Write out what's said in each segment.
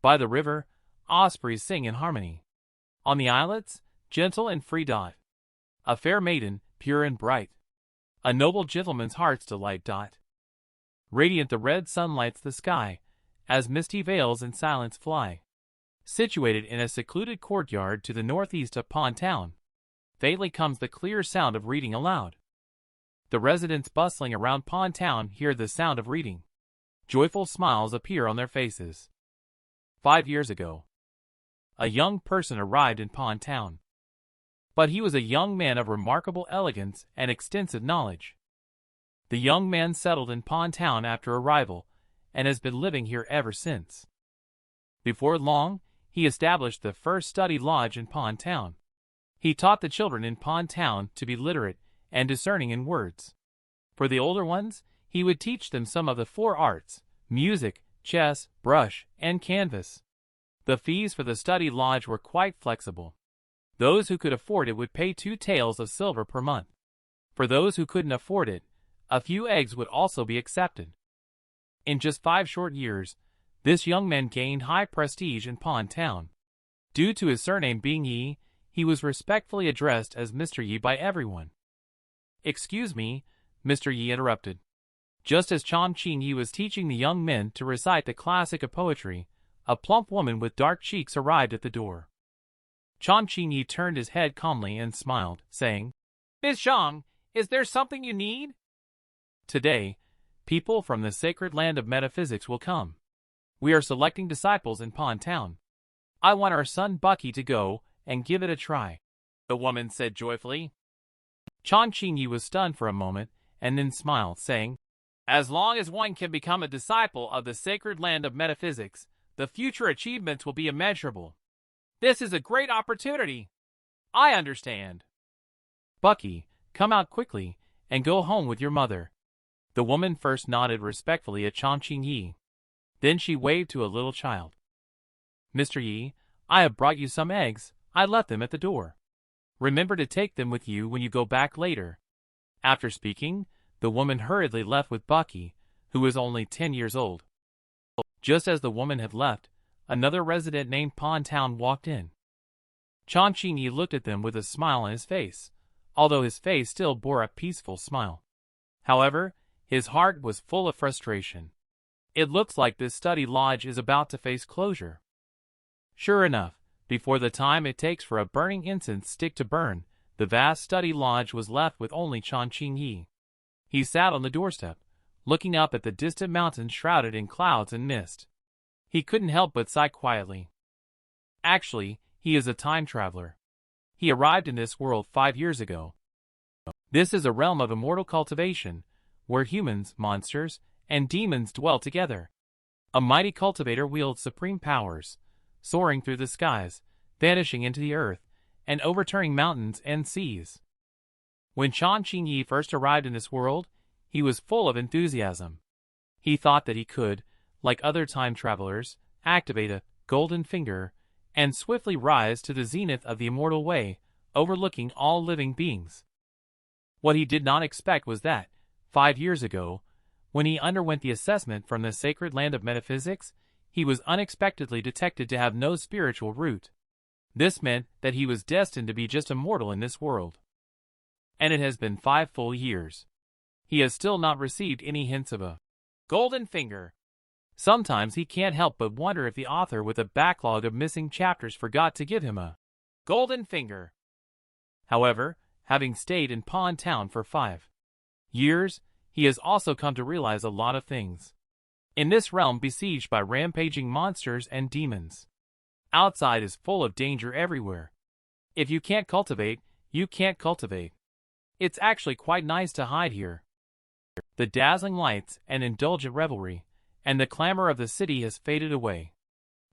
By the river, ospreys sing in harmony. On the islets, gentle and free dot. A fair maiden, pure and bright. A noble gentleman's heart's delight dot. Radiant the red sun lights the sky, as misty veils in silence fly. Situated in a secluded courtyard to the northeast of Pond Town, faintly comes the clear sound of reading aloud. The residents bustling around Pond Town hear the sound of reading. Joyful smiles appear on their faces. 5 years ago, a young person arrived in Pond Town. But he was a young man of remarkable elegance and extensive knowledge. The young man settled in Pond Town after arrival, and has been living here ever since. Before long, he established the first study lodge in Pond Town. He taught the children in Pond Town to be literate and discerning in words. For the older ones, he would teach them some of the 4 arts: music, chess, brush, and canvas. The fees for the study lodge were quite flexible. Those who could afford it would pay 2 taels of silver per month. For those who couldn't afford it, a few eggs would also be accepted. In just 5 short years, this young man gained high prestige in Pond Town. Due to his surname being Yi, he was respectfully addressed as Mr. Yi by everyone. "Excuse me," Mr. Yi interrupted. Just as Chan Qing Yi was teaching the young men to recite the classic of poetry, a plump woman with dark cheeks arrived at the door. Chan Qing Yi turned his head calmly and smiled, saying, "Miss Zhang, is there something you need?" "Today, people from the sacred land of metaphysics will come. We are selecting disciples in Pond Town. I want our son Bucky to go and give it a try," the woman said joyfully. Chan Qing Yi was stunned for a moment and then smiled, saying, "As long as one can become a disciple of the sacred land of metaphysics, the future achievements will be immeasurable. This is a great opportunity. I understand." "Bucky, come out quickly and go home with your mother." The woman first nodded respectfully at Chan Qing Yi. Then she waved to a little child. "Mr. Yi, I have brought you some eggs. I left them at the door. Remember to take them with you when you go back later." After speaking, the woman hurriedly left with Bucky, who was only 10 years old. Just as the woman had left, another resident named Pond Town walked in. Chan Qing Yi looked at them with a smile on his face, although his face still bore a peaceful smile. However, his heart was full of frustration. It looks like this study lodge is about to face closure. Sure enough, before the time it takes for a burning incense stick to burn, the vast study lodge was left with only Chan Qing Yi. He sat on the doorstep, looking up at the distant mountains shrouded in clouds and mist. He couldn't help but sigh quietly. Actually, he is a time traveler. He arrived in this world 5 years ago. This is a realm of immortal cultivation, where humans, monsters, and demons dwell together. A mighty cultivator wields supreme powers, soaring through the skies, vanishing into the earth, and overturning mountains and seas. When Chan Qing Yi first arrived in this world, he was full of enthusiasm. He thought that he could, like other time travelers, activate a golden finger and swiftly rise to the zenith of the immortal way, overlooking all living beings. What he did not expect was that, 5 years ago, when he underwent the assessment from the sacred land of metaphysics, he was unexpectedly detected to have no spiritual root. This meant that he was destined to be just a mortal in this world. And it has been 5 full years. He has still not received any hints of a golden finger. Sometimes he can't help but wonder if the author with a backlog of missing chapters forgot to give him a golden finger. However, having stayed in Pond Town for 5 years, he has also come to realize a lot of things. In this realm besieged by rampaging monsters and demons, outside is full of danger everywhere. If you can't cultivate, you can't cultivate. It's actually quite nice to hide here. The dazzling lights and indulgent revelry, and the clamor of the city has faded away,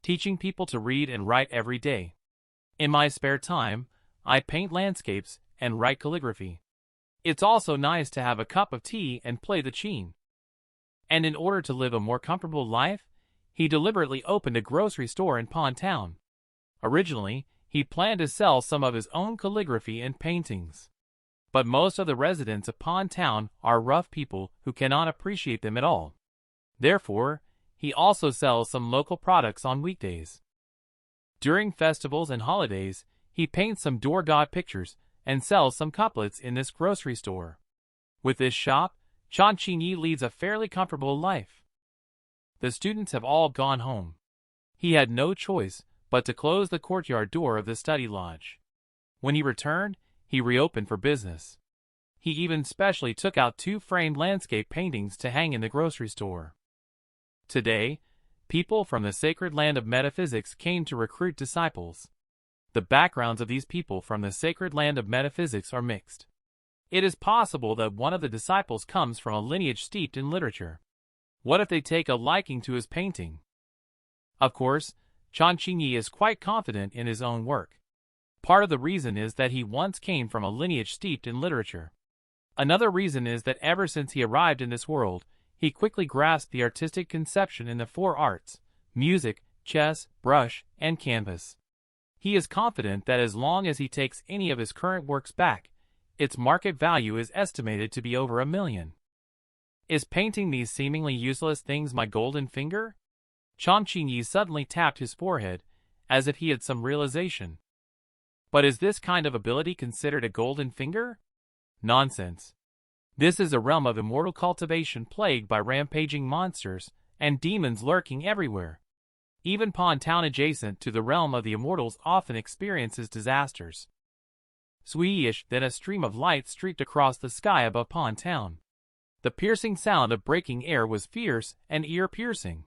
teaching people to read and write every day. In my spare time, I paint landscapes and write calligraphy. It's also nice to have a cup of tea and play the qin. And in order to live a more comfortable life, he deliberately opened a grocery store in Pond Town. Originally, he planned to sell some of his own calligraphy and paintings. But most of the residents of Pond Town are rough people who cannot appreciate them at all. Therefore, He also sells some local products on weekdays. During festivals and holidays, he paints some door god pictures and sells some couplets in this grocery store. With this shop, Chan Qingyi leads a fairly comfortable life. The students have all gone home. He had no choice but to close the courtyard door of the study lodge. When he returned, he reopened for business. He even specially took out 2 framed landscape paintings to hang in the grocery store. Today, people from the sacred land of metaphysics came to recruit disciples. The backgrounds of these people from the sacred land of metaphysics are mixed. It is possible that one of the disciples comes from a lineage steeped in literature. What if they take a liking to his painting? Of course, Chan Qingyi is quite confident in his own work. Part of the reason is that he once came from a lineage steeped in literature. Another reason is that ever since he arrived in this world, he quickly grasped the artistic conception in the 4 arts: music, chess, brush, and canvas. He is confident that as long as he takes any of his current works back, its market value is estimated to be over $1 million. Is painting these seemingly useless things my golden finger? Chan Qingyi suddenly tapped his forehead, as if he had some realization. But is this kind of ability considered a golden finger? Nonsense. This is a realm of immortal cultivation plagued by rampaging monsters and demons lurking everywhere. Even Pond Town adjacent to the realm of the immortals often experiences disasters. Sweeyish, then a stream of light streaked across the sky above Pond Town. The piercing sound of breaking air was fierce and ear-piercing.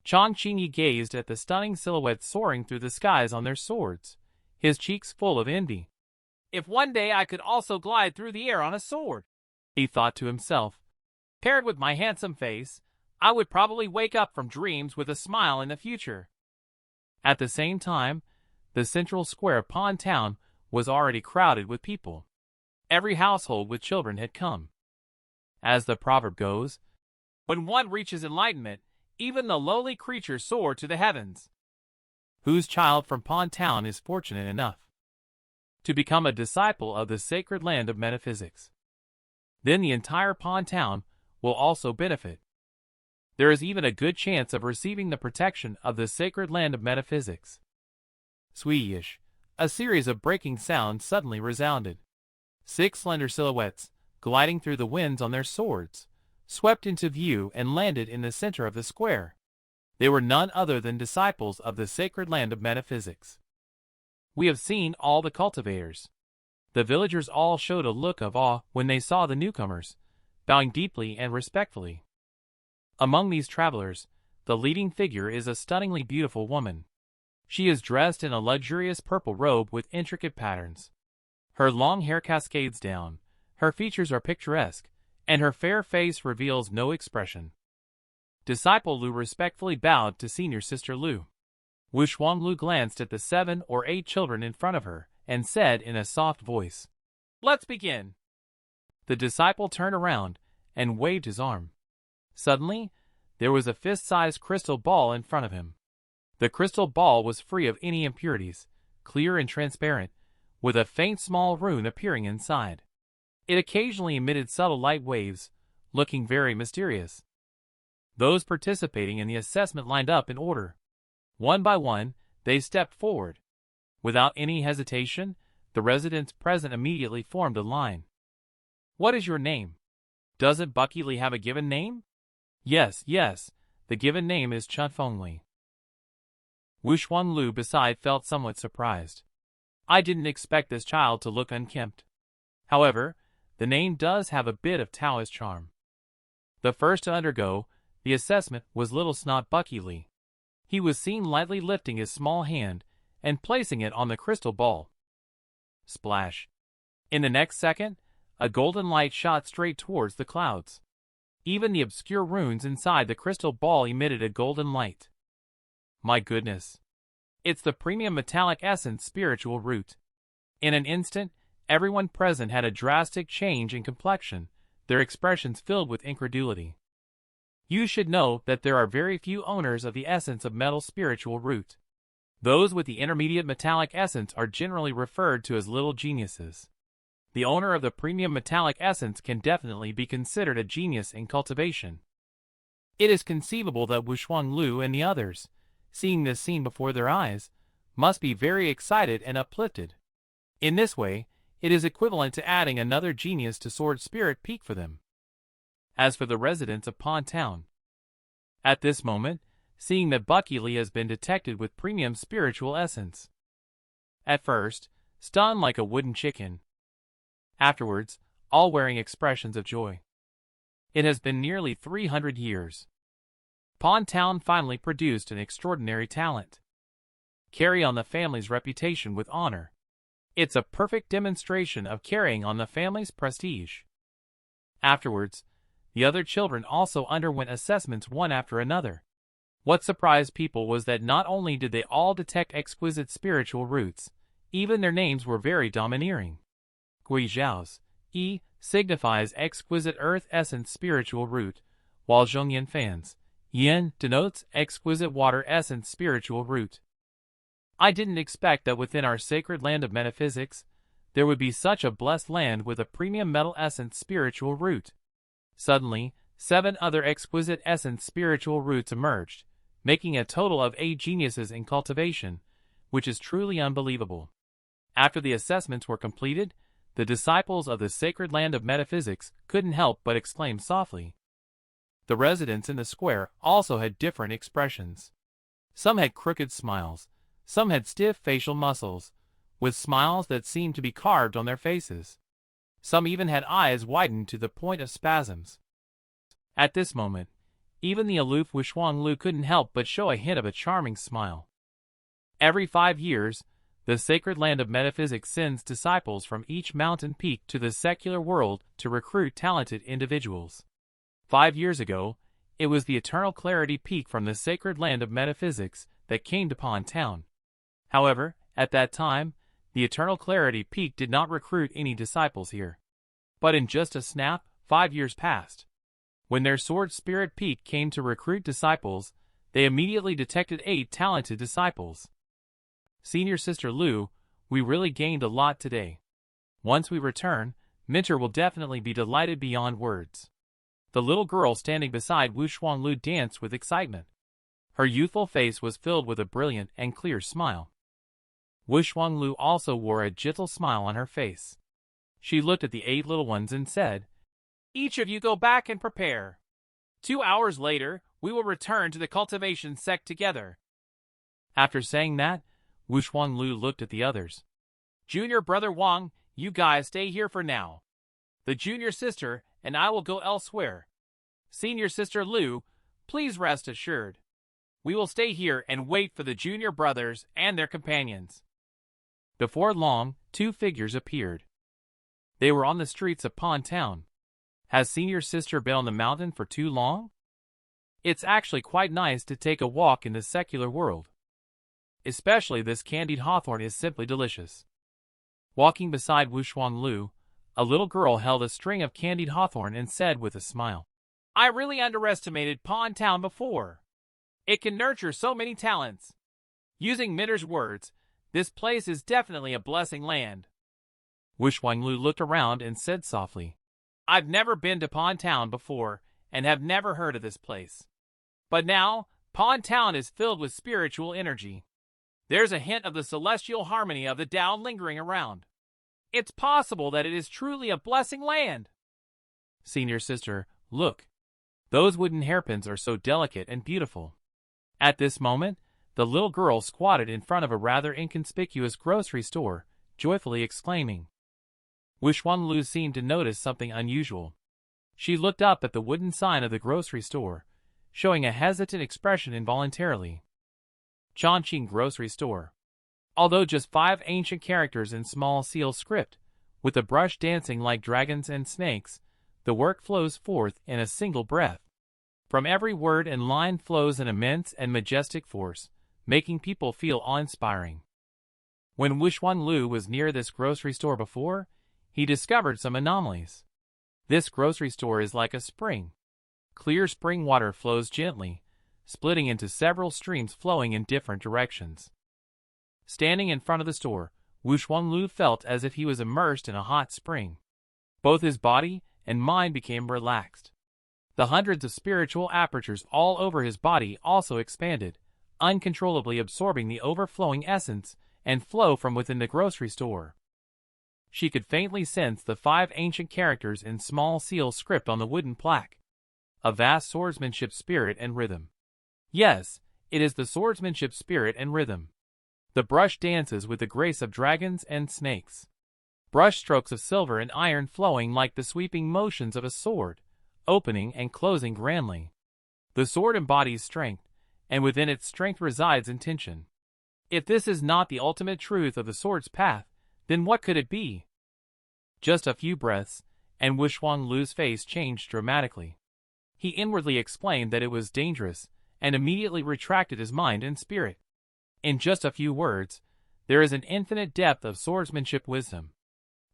Chan Qingyi gazed at the stunning silhouettes soaring through the skies on their swords, his cheeks full of envy. If one day I could also glide through the air on a sword, he thought to himself. Paired with my handsome face, I would probably wake up from dreams with a smile in the future. At the same time, the central square of Pond Town was already crowded with people. Every household with children had come. As the proverb goes, when one reaches enlightenment, even the lowly creatures soar to the heavens. Whose child from Pond Town is fortunate enough to become a disciple of the sacred land of metaphysics? Then the entire Pond Town will also benefit. There is even a good chance of receiving the protection of the sacred land of metaphysics. Sweeyish, a series of breaking sounds suddenly resounded. 6 slender silhouettes, gliding through the winds on their swords, swept into view and landed in the center of the square. They were none other than disciples of the sacred land of metaphysics. We have seen all the cultivators. The villagers all showed a look of awe when they saw the newcomers, bowing deeply and respectfully. Among these travelers, the leading figure is a stunningly beautiful woman. She is dressed in a luxurious purple robe with intricate patterns. Her long hair cascades down, her features are picturesque, and her fair face reveals no expression. Disciple Lu respectfully bowed to senior sister Lu. Wuxuang Lu glanced at the 7 or 8 children in front of her and said in a soft voice, "Let's begin." The disciple turned around and waved his arm. Suddenly, there was a fist-sized crystal ball in front of him. The crystal ball was free of any impurities, clear and transparent, with a faint small rune appearing inside. It occasionally emitted subtle light waves, looking very mysterious. Those participating in the assessment lined up in order. One by one, they stepped forward. Without any hesitation, the residents present immediately formed a line. "What is your name? Doesn't Bucky have a given name?" Yes, the given name is Chun Fengli." Wuxuan Lu beside felt somewhat surprised. "I didn't expect this child to look unkempt. However, the name does have a bit of Taoist charm." The first to undergo the assessment was little Snot Bucky Lee. He was seen lightly lifting his small hand and placing it on the crystal ball. Splash! In the next second, a golden light shot straight towards the clouds. Even the obscure runes inside the crystal ball emitted a golden light. My goodness! It's the premium metallic essence spiritual root. In an instant, everyone present had a drastic change in complexion, their expressions filled with incredulity. You should know that there are very few owners of the essence of metal spiritual root. Those with the intermediate metallic essence are generally referred to as little geniuses. The owner of the premium metallic essence can definitely be considered a genius in cultivation. It is conceivable that Wuxuanlu and the others, seeing this scene before their eyes, must be very excited and uplifted. In this way, it is equivalent to adding another genius to Sword Spirit Peak for them. As for the residents of Pond Town, at this moment, seeing that Bucky Lee has been detected with premium spiritual essence. At first, stunned like a wooden chicken. Afterwards, all wearing expressions of joy. It has been nearly 300 years. Pond Town finally produced an extraordinary talent. Carry on the family's reputation with honor. It's a perfect demonstration of carrying on the family's prestige. Afterwards, the other children also underwent assessments one after another. What surprised people was that not only did they all detect exquisite spiritual roots, even their names were very domineering. Gui Zhao's E signifies exquisite earth essence spiritual root, while Zhongyan Fan's Yin denotes exquisite water essence spiritual root. I didn't expect that within our sacred land of metaphysics, there would be such a blessed land with a premium metal essence spiritual root. Suddenly, 7 other exquisite essence spiritual roots emerged, making a total of 8 geniuses in cultivation, which is truly unbelievable. After the assessments were completed, the disciples of the sacred land of metaphysics couldn't help but exclaim softly. The residents in the square also had different expressions. Some had crooked smiles, some had stiff facial muscles, with smiles that seemed to be carved on their faces. Some even had eyes widened to the point of spasms. At this moment, even the aloof Wuxuanlu couldn't help but show a hint of a charming smile. Every 5 years, the sacred land of metaphysics sends disciples from each mountain peak to the secular world to recruit talented individuals. 5 years ago, it was the Eternal Clarity Peak from the sacred land of metaphysics that came to Pond Town. However, at that time, the Eternal Clarity Peak did not recruit any disciples here. But in just a snap, 5 years passed. When their Sword Spirit Peak came to recruit disciples, they immediately detected 8 talented disciples. Senior Sister Lu, we really gained a lot today. Once we return, Minter will definitely be delighted beyond words. The little girl standing beside Wuxuanlu danced with excitement. Her youthful face was filled with a brilliant and clear smile. Wuxuanlu also wore a gentle smile on her face. She looked at the 8 little ones and said, "Each of you go back and prepare. 2 hours later, we will return to the cultivation sect together." After saying that, Wuxuanlu looked at the others. "Junior brother Wang, you guys stay here for now. The junior sister and I will go elsewhere. Senior sister Lu, please rest assured. We will stay here and wait for the junior brothers and their companions." Before long, 2 figures appeared. They were on the streets of Pond Town. Has senior sister been on the mountain for too long? It's actually quite nice to take a walk in the secular world. Especially this candied hawthorn is simply delicious. Walking beside Wuxuanlu, a little girl held a string of candied hawthorn and said with a smile, "I really underestimated Pond Town before. It can nurture so many talents. Using Minter's words, this place is definitely a blessing land." Wuxuanlu looked around and said softly, "I've never been to Pond Town before and have never heard of this place. But now, Pond Town is filled with spiritual energy. There's a hint of the celestial harmony of the Tao lingering around. It's possible that it is truly a blessing land." Senior sister, look. Those wooden hairpins are so delicate and beautiful. At this moment, the little girl squatted in front of a rather inconspicuous grocery store, joyfully exclaiming. Wuxuanlu seemed to notice something unusual. She looked up at the wooden sign of the grocery store, showing a hesitant expression involuntarily. Chongqing Grocery Store. Although just 5 ancient characters in small seal script, with the brush dancing like dragons and snakes, the work flows forth in a single breath. From every word and line flows an immense and majestic force, making people feel awe-inspiring. When Wuxuanlu was near this grocery store before, he discovered some anomalies. This grocery store is like a spring. Clear spring water flows gently, splitting into several streams flowing in different directions. Standing in front of the store, Wuxuanlu felt as if he was immersed in a hot spring. Both his body and mind became relaxed. The hundreds of spiritual apertures all over his body also expanded, uncontrollably absorbing the overflowing essence and flow from within the grocery store. She could faintly sense the 5 ancient characters in small seal script on the wooden plaque. A vast swordsmanship spirit and rhythm. Yes, it is the swordsmanship spirit and rhythm. The brush dances with the grace of dragons and snakes. Brush strokes of silver and iron flowing like the sweeping motions of a sword, opening and closing grandly. The sword embodies strength, and within its strength resides intention. If this is not the ultimate truth of the sword's path, then what could it be? Just a few breaths, and Wushuanglu's face changed dramatically. He inwardly explained that it was dangerous, and immediately retracted his mind and spirit. In just a few words, there is an infinite depth of swordsmanship wisdom.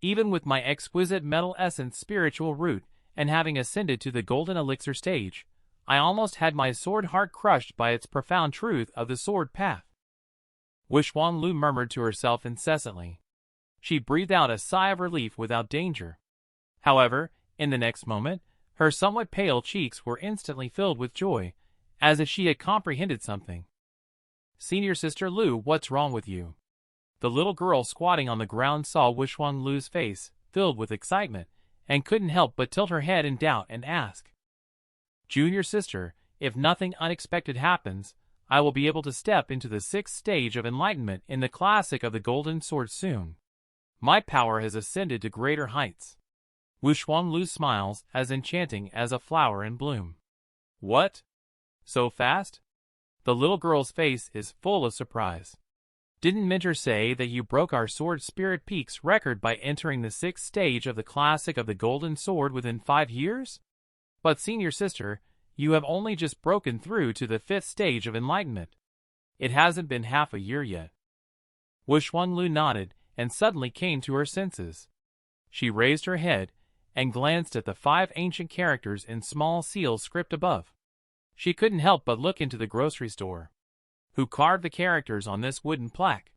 Even with my exquisite metal essence spiritual root, and having ascended to the golden elixir stage, I almost had my sword heart crushed by its profound truth of the sword path. Wushuanglu murmured to herself incessantly. She breathed out a sigh of relief without danger. However, in the next moment, her somewhat pale cheeks were instantly filled with joy, as if she had comprehended something. "Senior Sister Lu, what's wrong with you?" The little girl squatting on the ground saw Wushuanglu's face, filled with excitement, and couldn't help but tilt her head in doubt and ask. "Junior sister, if nothing unexpected happens, I will be able to step into the 6th stage of enlightenment in the classic of the golden sword soon. My power has ascended to greater heights." Wushuanglu smiles as enchanting as a flower in bloom. "What? So fast?" The little girl's face is full of surprise. "Didn't Mentor say that you broke our Sword Spirit Peak's record by entering the 6th stage of the classic of the golden sword within 5 years? But senior sister, you have only just broken through to the 5th stage of enlightenment. It hasn't been half a year yet." Wushuanglu nodded and suddenly came to her senses. She raised her head and glanced at the 5 ancient characters in small seal script above. She couldn't help but look into the grocery store. Who carved the characters on this wooden plaque?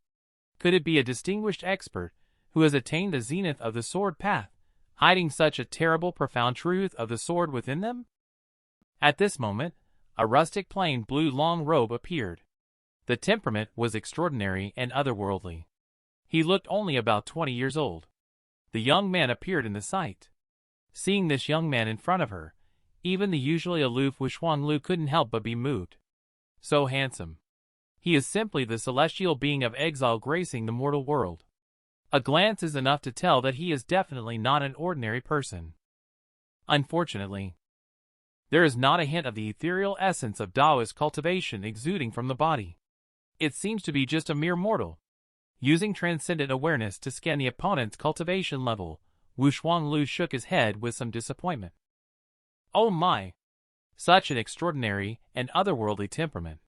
Could it be a distinguished expert who has attained the zenith of the sword path, hiding such a terrible profound truth of the sword within them? At this moment, a rustic plain blue long robe appeared. The temperament was extraordinary and otherworldly. He looked only about 20 years old. The young man appeared in the sight. Seeing this young man in front of her, even the usually aloof Wushuanglu couldn't help but be moved. So handsome. He is simply the celestial being of exile gracing the mortal world. A glance is enough to tell that he is definitely not an ordinary person. Unfortunately, there is not a hint of the ethereal essence of Taoist cultivation exuding from the body. It seems to be just a mere mortal. Using transcendent awareness to scan the opponent's cultivation level, Wushuanglu shook his head with some disappointment. Oh my! Such an extraordinary and otherworldly temperament.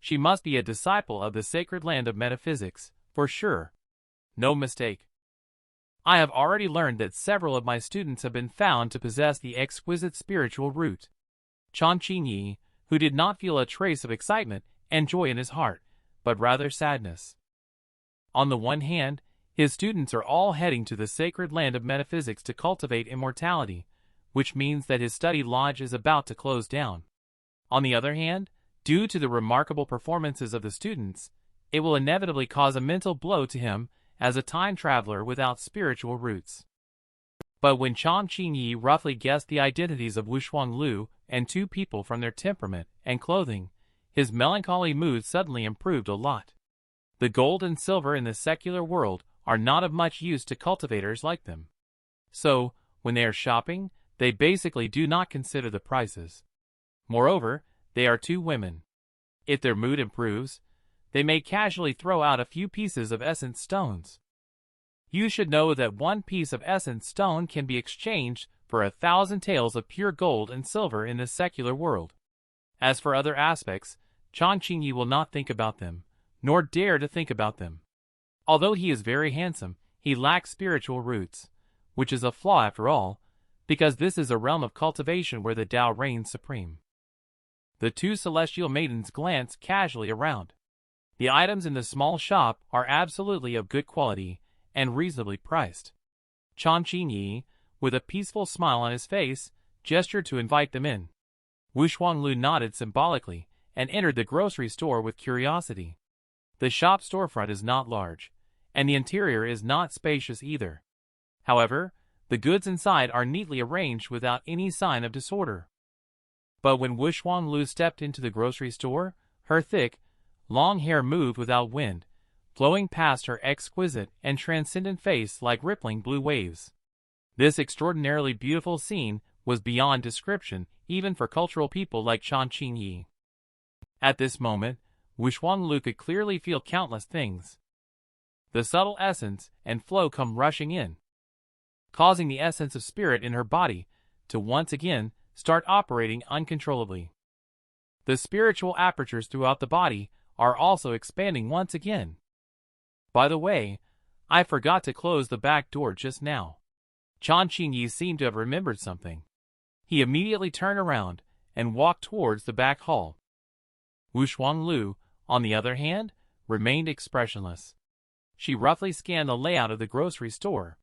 She must be a disciple of the sacred land of metaphysics, for sure. No mistake. I have already learned that several of my students have been found to possess the exquisite spiritual root. Chan Qingyi, who did not feel a trace of excitement and joy in his heart, but rather sadness. On the one hand, his students are all heading to the sacred land of metaphysics to cultivate immortality, which means that his study lodge is about to close down. On the other hand, due to the remarkable performances of the students, it will inevitably cause a mental blow to him as a time traveler without spiritual roots. But when Chan Qingyi roughly guessed the identities of Wushuanglu and 2 people from their temperament and clothing, his melancholy mood suddenly improved a lot. The gold and silver in the secular world are not of much use to cultivators like them. So, when they are shopping, they basically do not consider the prices. Moreover, they are 2 women. If their mood improves, they may casually throw out a few pieces of essence stones. You should know that 1 piece of essence stone can be exchanged for 1,000 taels of pure gold and silver in the secular world. As for other aspects, Chan Qingyi will not think about them, nor dare to think about them. Although he is very handsome, he lacks spiritual roots, which is a flaw after all, because this is a realm of cultivation where the Tao reigns supreme. The 2 celestial maidens glanced casually around. The items in the small shop are absolutely of good quality and reasonably priced. Chan Qingyi, with a peaceful smile on his face, gestured to invite them in. Wu Shuanglu nodded symbolically and entered the grocery store with curiosity. The shop storefront is not large, and the interior is not spacious either. However, the goods inside are neatly arranged without any sign of disorder. But when Wu Shuanglu stepped into the grocery store, her thick, long hair moved without wind, flowing past her exquisite and transcendent face like rippling blue waves. This extraordinarily beautiful scene was beyond description even for cultural people like Chan Qingyi. At this moment, Wu Shuanglu could clearly feel countless things. The subtle essence and flow come rushing in, causing the essence of spirit in her body to once again start operating uncontrollably. The spiritual apertures throughout the body are also expanding once again. By the way, I forgot to close the back door just now. Chan Qingyi seemed to have remembered something. He immediately turned around and walked towards the back hall. Wu Shuanglu, on the other hand, remained expressionless. She roughly scanned the layout of the grocery store.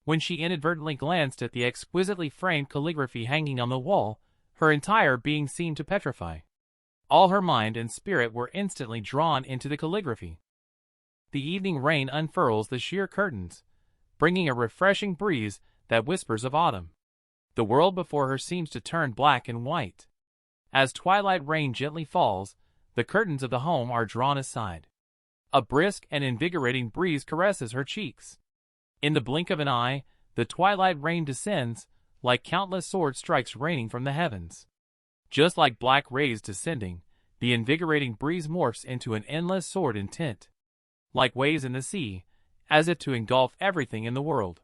When she inadvertently glanced at the exquisitely framed calligraphy hanging on the wall, her entire being seemed to petrify. All her mind and spirit were instantly drawn into the calligraphy. The evening rain unfurls the sheer curtains, bringing a refreshing breeze that whispers of autumn. The world before her seems to turn black and white. As twilight rain gently falls, the curtains of the home are drawn aside. A brisk and invigorating breeze caresses her cheeks. In the blink of an eye, the twilight rain descends, like countless sword strikes raining from the heavens. Just like black rays descending, the invigorating breeze morphs into an endless sword in tint. Like waves in the sea, as if to engulf everything in the world.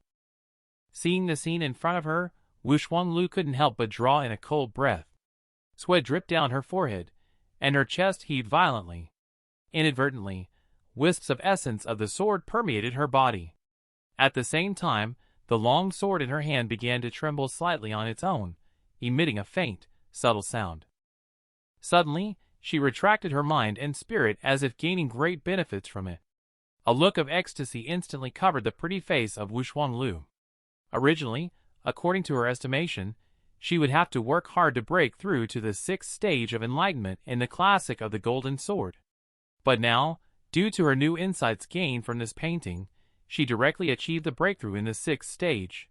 Seeing the scene in front of her, Wu Shuanglu couldn't help but draw in a cold breath. Sweat dripped down her forehead, and her chest heaved violently. Inadvertently, wisps of essence of the sword permeated her body. At the same time, the long sword in her hand began to tremble slightly on its own, emitting a faint, subtle sound. Suddenly, she retracted her mind and spirit as if gaining great benefits from it. A look of ecstasy instantly covered the pretty face of Wu Shuanglu. Originally, according to her estimation, she would have to work hard to break through to the 6th stage of enlightenment in the classic of the Golden Sword. But now, due to her new insights gained from this painting, she directly achieved the breakthrough in the 6th stage.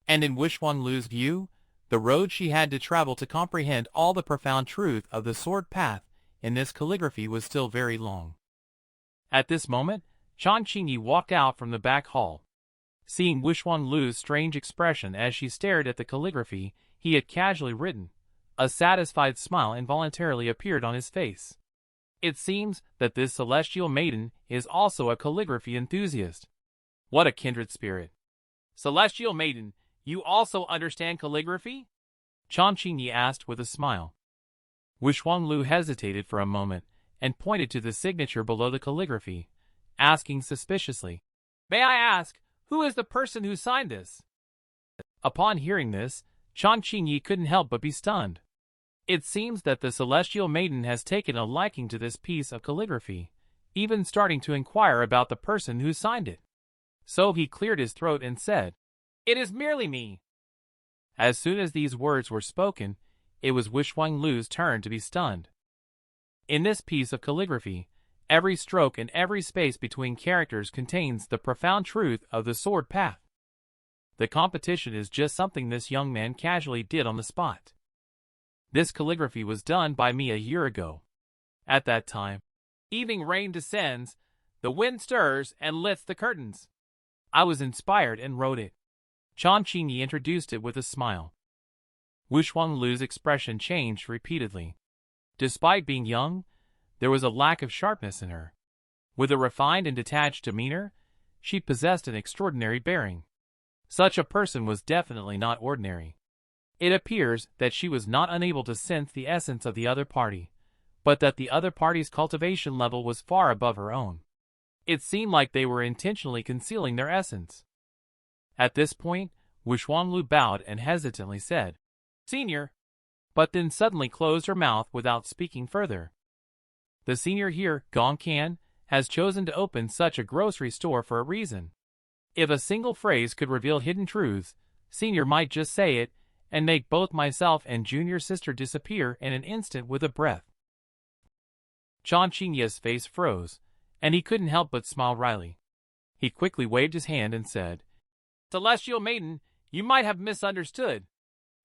And in Wu Shuanglu's view, the road she had to travel to comprehend all the profound truth of the sword path in this calligraphy was still very long. At this moment, Chan Qingyi walked out from the back hall. Seeing Wu Shuanglu's strange expression as she stared at the calligraphy he had casually written, a satisfied smile involuntarily appeared on his face. It seems that this celestial maiden is also a calligraphy enthusiast. What a kindred spirit! Celestial maiden, you also understand calligraphy? Chan Qingyi asked with a smile. Wu Shuanglu hesitated for a moment and pointed to the signature below the calligraphy, asking suspiciously, "May I ask, who is the person who signed this?" Upon hearing this, Chan Qingyi couldn't help but be stunned. It seems that the celestial maiden has taken a liking to this piece of calligraphy, even starting to inquire about the person who signed it. So he cleared his throat and said, "It is merely me." As soon as these words were spoken, it was Wu Shuanglu's turn to be stunned. In this piece of calligraphy, every stroke and every space between characters contains the profound truth of the sword path. The competition is just something this young man casually did on the spot. This calligraphy was done by me a year ago. At that time, evening rain descends, the wind stirs and lifts the curtains. I was inspired and wrote it. Chan Qingyi introduced it with a smile. Wu Shuanglu's expression changed repeatedly. Despite being young, there was a lack of sharpness in her. With a refined and detached demeanor, she possessed an extraordinary bearing. Such a person was definitely not ordinary. It appears that she was not unable to sense the essence of the other party, but that the other party's cultivation level was far above her own. It seemed like they were intentionally concealing their essence. At this point, Wu Shuanglu bowed and hesitantly said, "Senior," but then suddenly closed her mouth without speaking further. The senior here, Gong Kan, has chosen to open such a grocery store for a reason. If a single phrase could reveal hidden truths, senior might just say it, and make both myself and junior sister disappear in an instant with a breath. Chan Qingye's face froze, and he couldn't help but smile wryly. He quickly waved his hand and said, "Celestial Maiden, you might have misunderstood.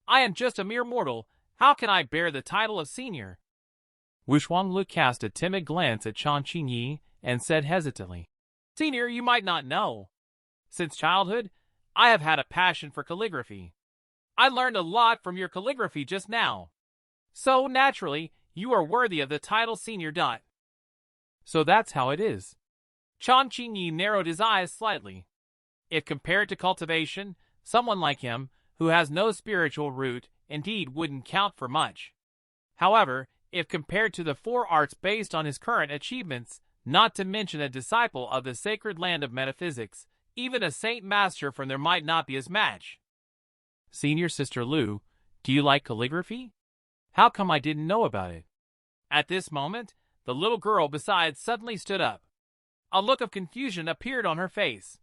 I am just a mere mortal. How can I bear the title of senior?" Wushuanglu cast a timid glance at Chan Qingye and said hesitantly, "Senior, you might not know. Since childhood, I have had a passion for calligraphy. I learned a lot from your calligraphy just now. So, naturally, you are worthy of the title senior. So that's how it is." Chan Qingye narrowed his eyes slightly. If compared to cultivation, someone like him, who has no spiritual root, indeed wouldn't count for much. However, if compared to the four arts based on his current achievements, not to mention a disciple of the sacred land of metaphysics, even a saint master from there might not be his match. "Senior Sister Lu, do you like calligraphy? How come I didn't know about it?" At this moment, the little girl beside suddenly stood up. A look of confusion appeared on her face.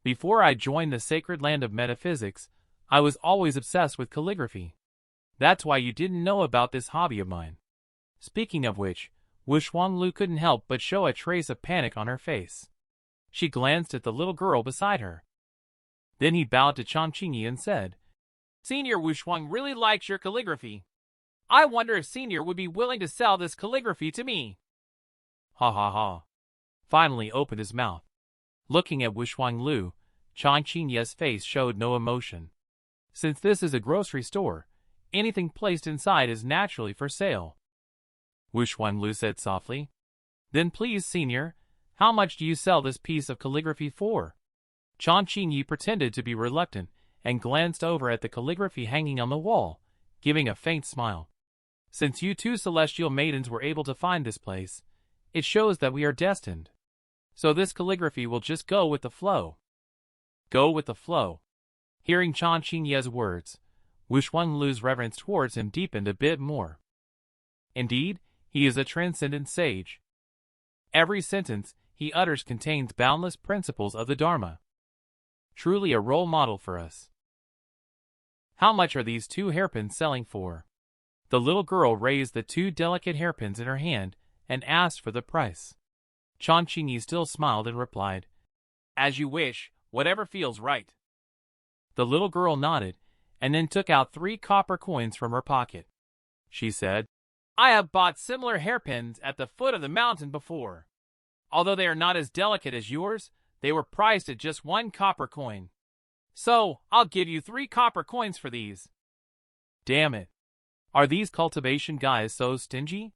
Before I joined the sacred land of metaphysics, I was always obsessed with calligraphy. That's why you didn't know about this hobby of mine." Speaking of which, Wushuanglu couldn't help but show a trace of panic on her face. She glanced at the little girl beside her. Then he bowed to Chan Qingye and said, "Senior Wushuang really likes your calligraphy. I wonder if Senior would be willing to sell this calligraphy to me." Ha ha ha. Finally opened his mouth. Looking at Wushuanglu, Chan Qingye's face showed no emotion. Since this is a grocery store, anything placed inside is naturally for sale. Wushuanglu said softly, "Then please, Senior, how much do you sell this piece of calligraphy for?" Chan Qingye pretended to be reluctant and glanced over at the calligraphy hanging on the wall, giving a faint smile. "Since you two celestial maidens were able to find this place, it shows that we are destined. So this calligraphy will just go with the flow." Go with the flow. Hearing Chan Qingye's words, Wushuanglu's reverence towards him deepened a bit more. Indeed, he is a transcendent sage. Every sentence he utters contains boundless principles of the Dharma. Truly a role model for us. "How much are these 2 hairpins selling for?" The little girl raised the 2 delicate hairpins in her hand and asked for the price. Chan Qingye still smiled and replied, "As you wish, whatever feels right." The little girl nodded and then took out 3 copper coins from her pocket. She said, "I have bought similar hairpins at the foot of the mountain before. Although they are not as delicate as yours, they were priced at just 1 copper coin. So, I'll give you 3 copper coins for these." Damn it. Are these cultivation guys so stingy?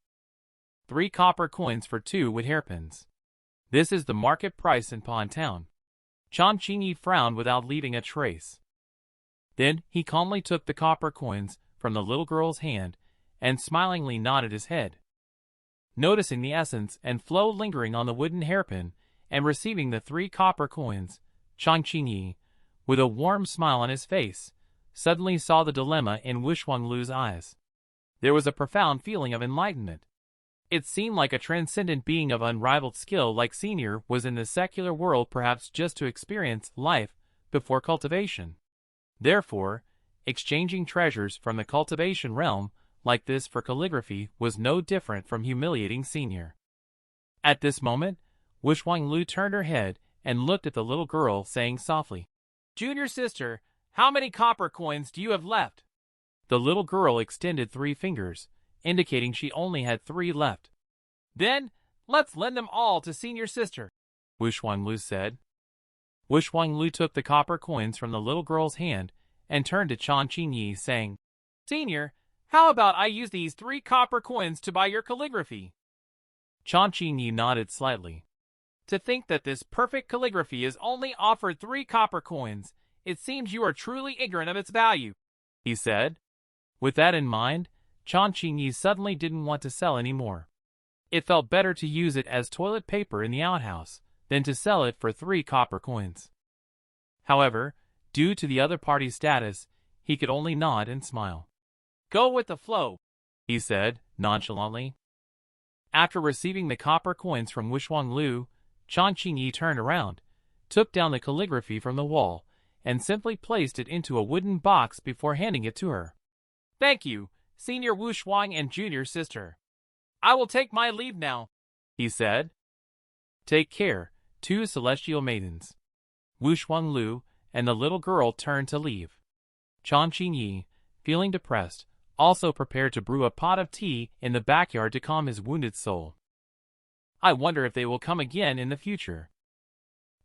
3 copper coins for 2 with hairpins. This is the market price in Pawn Town. Chan Qingye frowned without leaving a trace. Then he calmly took the copper coins from the little girl's hand and smilingly nodded his head. Noticing the essence and flow lingering on the wooden hairpin and receiving the 3 copper coins, Chan Qingye, with a warm smile on his face, suddenly saw the dilemma in Wushuanglu's eyes. There was a profound feeling of enlightenment. It seemed like a transcendent being of unrivaled skill like Senior was in the secular world perhaps just to experience life before cultivation. Therefore, exchanging treasures from the cultivation realm like this for calligraphy was no different from humiliating Senior. At this moment, Wushuanglu turned her head and looked at the little girl, saying softly, "Junior sister, how many copper coins do you have left?" The little girl extended 3 fingers, indicating she only had 3 left. "Then, let's lend them all to senior sister," Wushuanglu said. Wushuanglu took the copper coins from the little girl's hand and turned to Chan Qingye, saying, "Senior, how about I use these 3 copper coins to buy your calligraphy?" Chan Qingye nodded slightly. "To think that this perfect calligraphy is only offered 3 copper coins, it seems you are truly ignorant of its value," he said. With that in mind, Chan Qingye suddenly didn't want to sell any more. It felt better to use it as toilet paper in the outhouse than to sell it for 3 copper coins. However, due to the other party's status, he could only nod and smile. "Go with the flow," he said, nonchalantly. After receiving the copper coins from Wushuanglu, Chan Qingye turned around, took down the calligraphy from the wall, and simply placed it into a wooden box before handing it to her. "Thank you, Senior Wu Shuang and Junior Sister. I will take my leave now," he said. "Take care, two celestial maidens." Wu Shuanglu and the little girl turned to leave. Chan Qingyi, feeling depressed, also prepared to brew a pot of tea in the backyard to calm his wounded soul. "I wonder if they will come again in the future.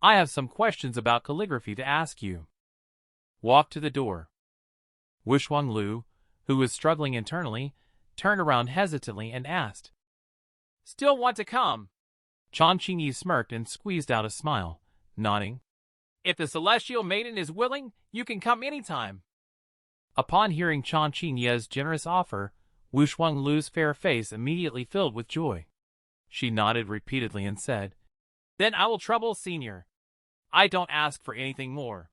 I have some questions about calligraphy to ask you." Walked to the door. Wu Shuanglu, who was struggling internally, turned around hesitantly and asked, "Still want to come?" Chan Qingyi smirked and squeezed out a smile, nodding. "If the celestial maiden is willing, you can come anytime." Upon hearing Chan Qingyi's generous offer, Wu Shuanglu's fair face immediately filled with joy. She nodded repeatedly and said, "Then I will trouble Senior. I don't ask for anything more.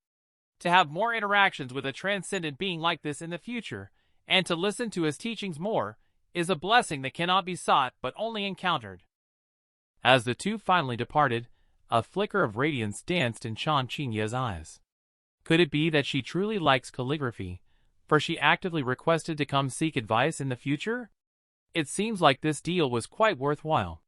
To have more interactions with a transcendent being like this in the future, and to listen to his teachings more, is a blessing that cannot be sought but only encountered." As the two finally departed, a flicker of radiance danced in Chan Qingyi's eyes. Could it be that she truly likes calligraphy, for she actively requested to come seek advice in the future? It seems like this deal was quite worthwhile.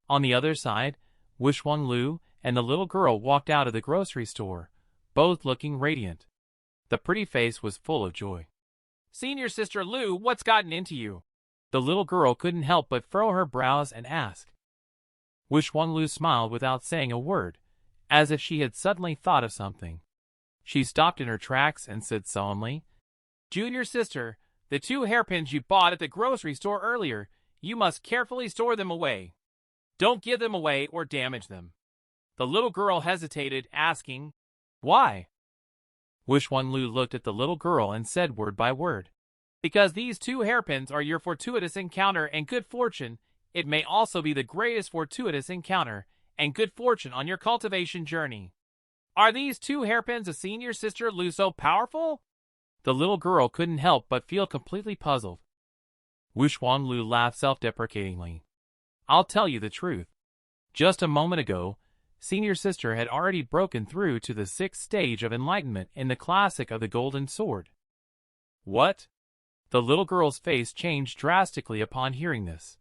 On the other side, Wu Shuanglu and the little girl walked out of the grocery store, both looking radiant. The pretty face was full of joy. "Senior Sister Lu, what's gotten into you?" The little girl couldn't help but furrow her brows and ask. Wu Shuanglu smiled without saying a word, as if she had suddenly thought of something. She stopped in her tracks and said solemnly, "Junior Sister, the 2 hairpins you bought at the grocery store earlier, you must carefully store them away. Don't give them away or damage them." The little girl hesitated, asking, "Why?" Wu Shuanglu looked at the little girl and said word by word, "Because these 2 hairpins are your fortuitous encounter and good fortune. It may also be the greatest fortuitous encounter and good fortune on your cultivation journey." "Are these 2 hairpins of Senior Sister Lu so powerful?" The little girl couldn't help but feel completely puzzled. Wu Shuanglu laughed self-deprecatingly. "I'll tell you the truth. Just a moment ago, Senior Sister had already broken through to the 6th stage of enlightenment in the classic of the Golden Sword." "What?" The little girl's face changed drastically upon hearing this.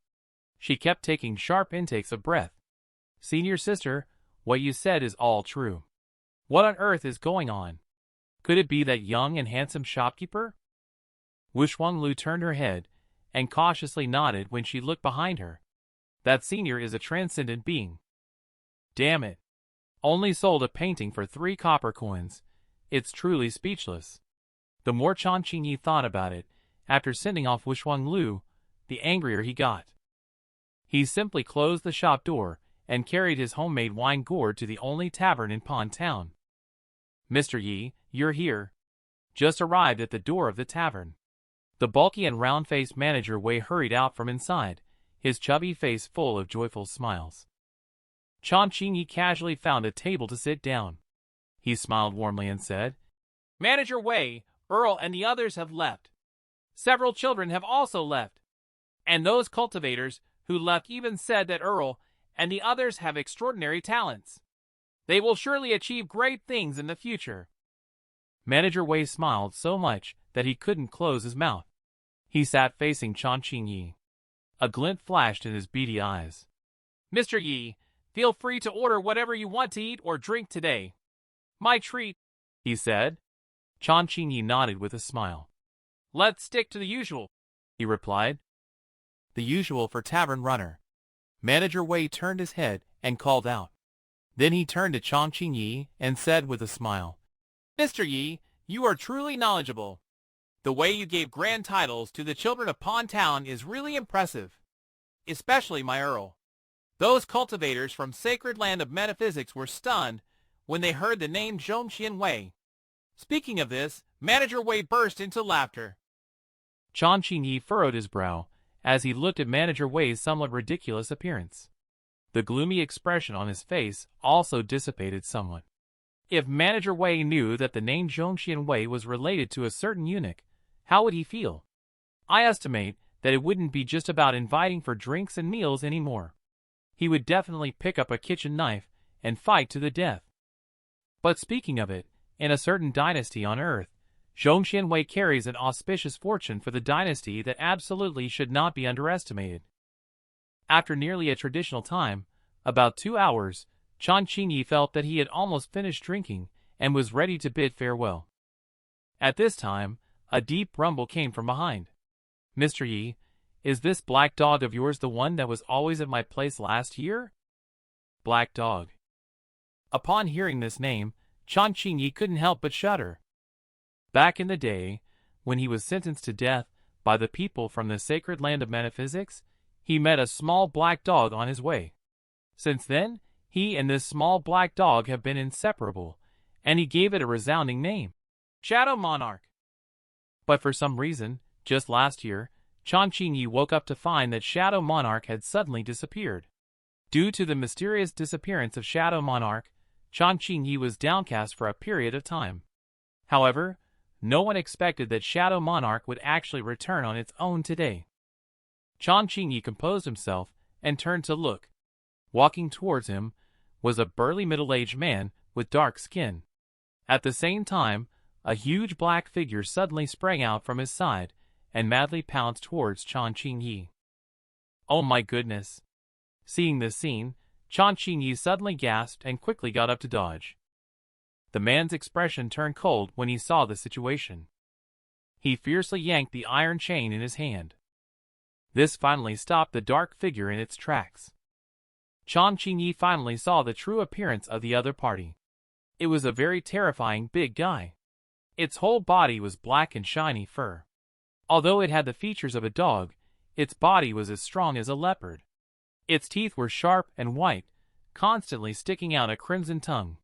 She kept taking sharp intakes of breath. "Senior Sister, what you said is all true. What on earth is going on? Could it be that young and handsome shopkeeper?" Wu Shuanglu turned her head and cautiously nodded when she looked behind her. "That senior is a transcendent being. Damn it. Only sold a painting for 3 copper coins. It's truly speechless." The more Chan Qingyi thought about it, after sending off Wu Shuanglu, the angrier he got. He simply closed the shop door and carried his homemade wine gourd to the only tavern in Pond Town. "Mr. Yi, you're here." Just arrived at the door of the tavern. The bulky and round-faced manager Wei hurried out from inside, his chubby face full of joyful smiles. Chan Qingyi casually found a table to sit down. He smiled warmly and said, "Manager Wei, Earl and the others have left. Several children have also left. And those cultivators who left even said that Earl and the others have extraordinary talents. They will surely achieve great things in the future." Manager Wei smiled so much that he couldn't close his mouth. He sat facing Chan Qingyi. A glint flashed in his beady eyes. "Mr. Yi, feel free to order whatever you want to eat or drink today." "My treat," he said. Chan Qingyi nodded with a smile. "Let's stick to the usual," he replied. "The usual for tavern runner." Manager Wei turned his head and called out. Then he turned to Chan Qingyi and said with a smile, "Mr. Yi, you are truly knowledgeable. The way you gave grand titles to the children of Pond Town is really impressive. Especially my Earl. Those cultivators from Sacred Land of Metaphysics were stunned when they heard the name Zhongxian Wei. Speaking of this, Manager Wei burst into laughter." Chan Qingyi furrowed his brow as he looked at Manager Wei's somewhat ridiculous appearance. The gloomy expression on his face also dissipated somewhat. If Manager Wei knew that the name Zhongxian Wei was related to a certain eunuch, how would he feel? I estimate that it wouldn't be just about inviting for drinks and meals anymore. He would definitely pick up a kitchen knife and fight to the death. But speaking of it, In a certain dynasty on Earth, Zhongxianwei carries an auspicious fortune for the dynasty that absolutely should not be underestimated. After nearly a traditional time, about 2 hours, Chan Qingyi felt that he had almost finished drinking and was ready to bid farewell. At this time, a deep rumble came from behind. "Mr. Yi, is this black dog of yours the one that was always at my place last year?" Black dog. Upon hearing this name, Chan Qingyi couldn't help but shudder. Back in the day, when he was sentenced to death by the people from the sacred land of metaphysics, he met a small black dog on his way. Since then, he and this small black dog have been inseparable, and he gave it a resounding name: Shadow Monarch. But for some reason, just last year, Chan Qingyi woke up to find that Shadow Monarch had suddenly disappeared. Due to the mysterious disappearance of Shadow Monarch, Chan Qingyi was downcast for a period of time. However, no one expected that Shadow Monarch would actually return on its own today. Chan Qingyi composed himself and turned to look. Walking towards him was a burly middle-aged man with dark skin. At the same time, a huge black figure suddenly sprang out from his side and madly pounced towards Chan Qingyi. Oh my goodness! Seeing this scene, Chan Qingyi suddenly gasped and quickly got up to dodge. The man's expression turned cold when he saw the situation. He fiercely yanked the iron chain in his hand. This finally stopped the dark figure in its tracks. Chan Qingyi finally saw the true appearance of the other party. It was a very terrifying big guy. Its whole body was black and shiny fur. Although it had the features of a dog, its body was as strong as a leopard. Its teeth were sharp and white, constantly sticking out a crimson tongue.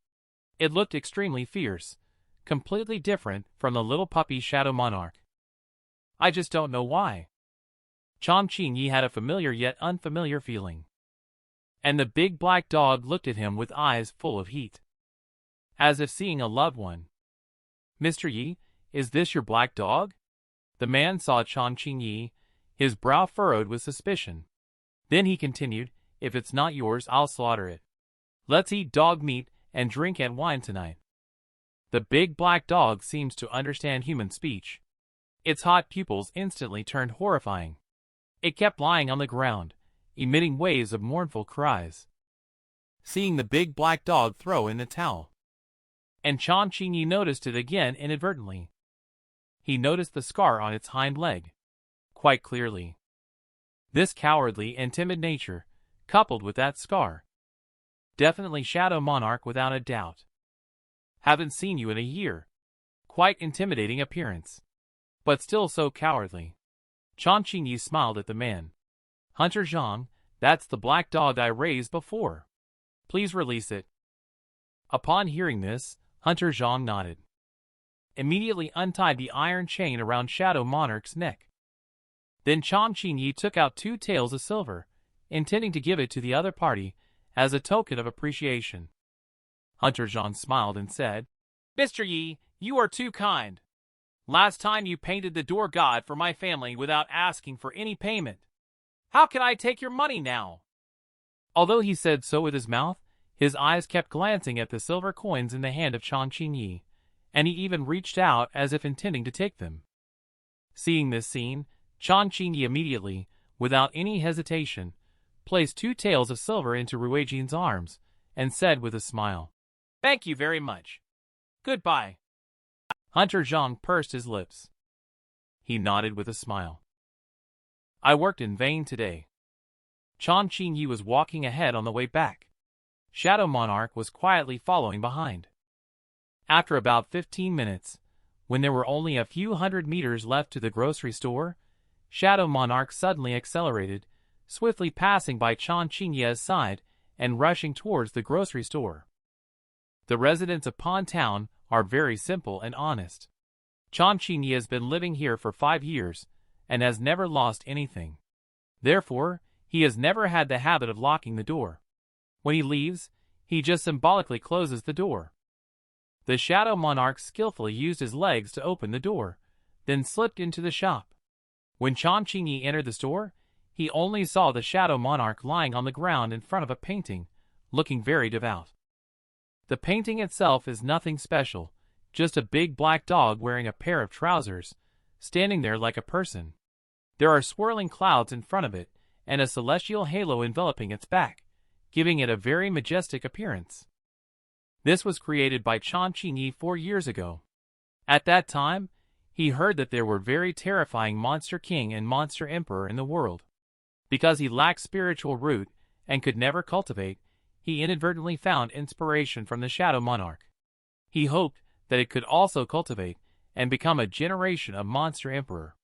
It looked extremely fierce, completely different from the little puppy Shadow Monarch. I just don't know why. Chan Qingyi had a familiar yet unfamiliar feeling. And the big black dog looked at him with eyes full of heat, as if seeing a loved one. "Mr. Yi, is this your black dog?" The man saw Chan Qingyi, his brow furrowed with suspicion. Then he continued, "If it's not yours, I'll slaughter it. Let's eat dog meat and drink and wine tonight." The big black dog seems to understand human speech. Its hot pupils instantly turned horrifying. It kept lying on the ground, emitting waves of mournful cries. Seeing the big black dog throw in the towel, and Chan Qingyi noticed it again inadvertently. He noticed the scar on its hind leg quite clearly. This cowardly and timid nature, coupled with that scar, definitely Shadow Monarch without a doubt. Haven't seen you in a year. Quite intimidating appearance, but still so cowardly. Chan Qingyi smiled at the man. "Hunter Zhang, that's the black dog I raised before. Please release it." Upon hearing this, Hunter Zhang nodded. Immediately untied the iron chain around Shadow Monarch's neck. Then Chan Qingyi took out 2 taels of silver, intending to give it to the other party as a token of appreciation. Hunter Zhang smiled and said, "Mr. Yi, you are too kind. Last time you painted the door god for my family without asking for any payment. How can I take your money now?" Although he said so with his mouth, his eyes kept glancing at the silver coins in the hand of Chan Qingyi, and he even reached out as if intending to take them. Seeing this scene, Chan Qingyi immediately, without any hesitation, placed 2 taels of silver into Ruijin's arms, and said with a smile, "Thank you very much. Goodbye." Hunter Zhang pursed his lips. He nodded with a smile. "I worked in vain today." Chan Qingyi was walking ahead on the way back. Shadow Monarch was quietly following behind. After about 15 minutes, when there were only a few hundred meters left to the grocery store, Shadow Monarch suddenly accelerated, swiftly passing by Chan Qingyi's side and rushing towards the grocery store. The residents of Pond Town are very simple and honest. Chan Qingyi has been living here for 5 years and has never lost anything. Therefore, he has never had the habit of locking the door. When he leaves, he just symbolically closes the door. The Shadow Monarch skillfully used his legs to open the door, then slipped into the shop. When Chan Qingyi entered the store, he only saw the Shadow Monarch lying on the ground in front of a painting, looking very devout. The painting itself is nothing special, just a big black dog wearing a pair of trousers, standing there like a person. There are swirling clouds in front of it, and a celestial halo enveloping its back, giving it a very majestic appearance. This was created by Chan Qingyi 4 years ago. At that time, he heard that there were very terrifying Monster King and Monster Emperor in the world. Because he lacked spiritual root and could never cultivate, he inadvertently found inspiration from the Shadow Monarch. He hoped that it could also cultivate and become a generation of Monster Emperor.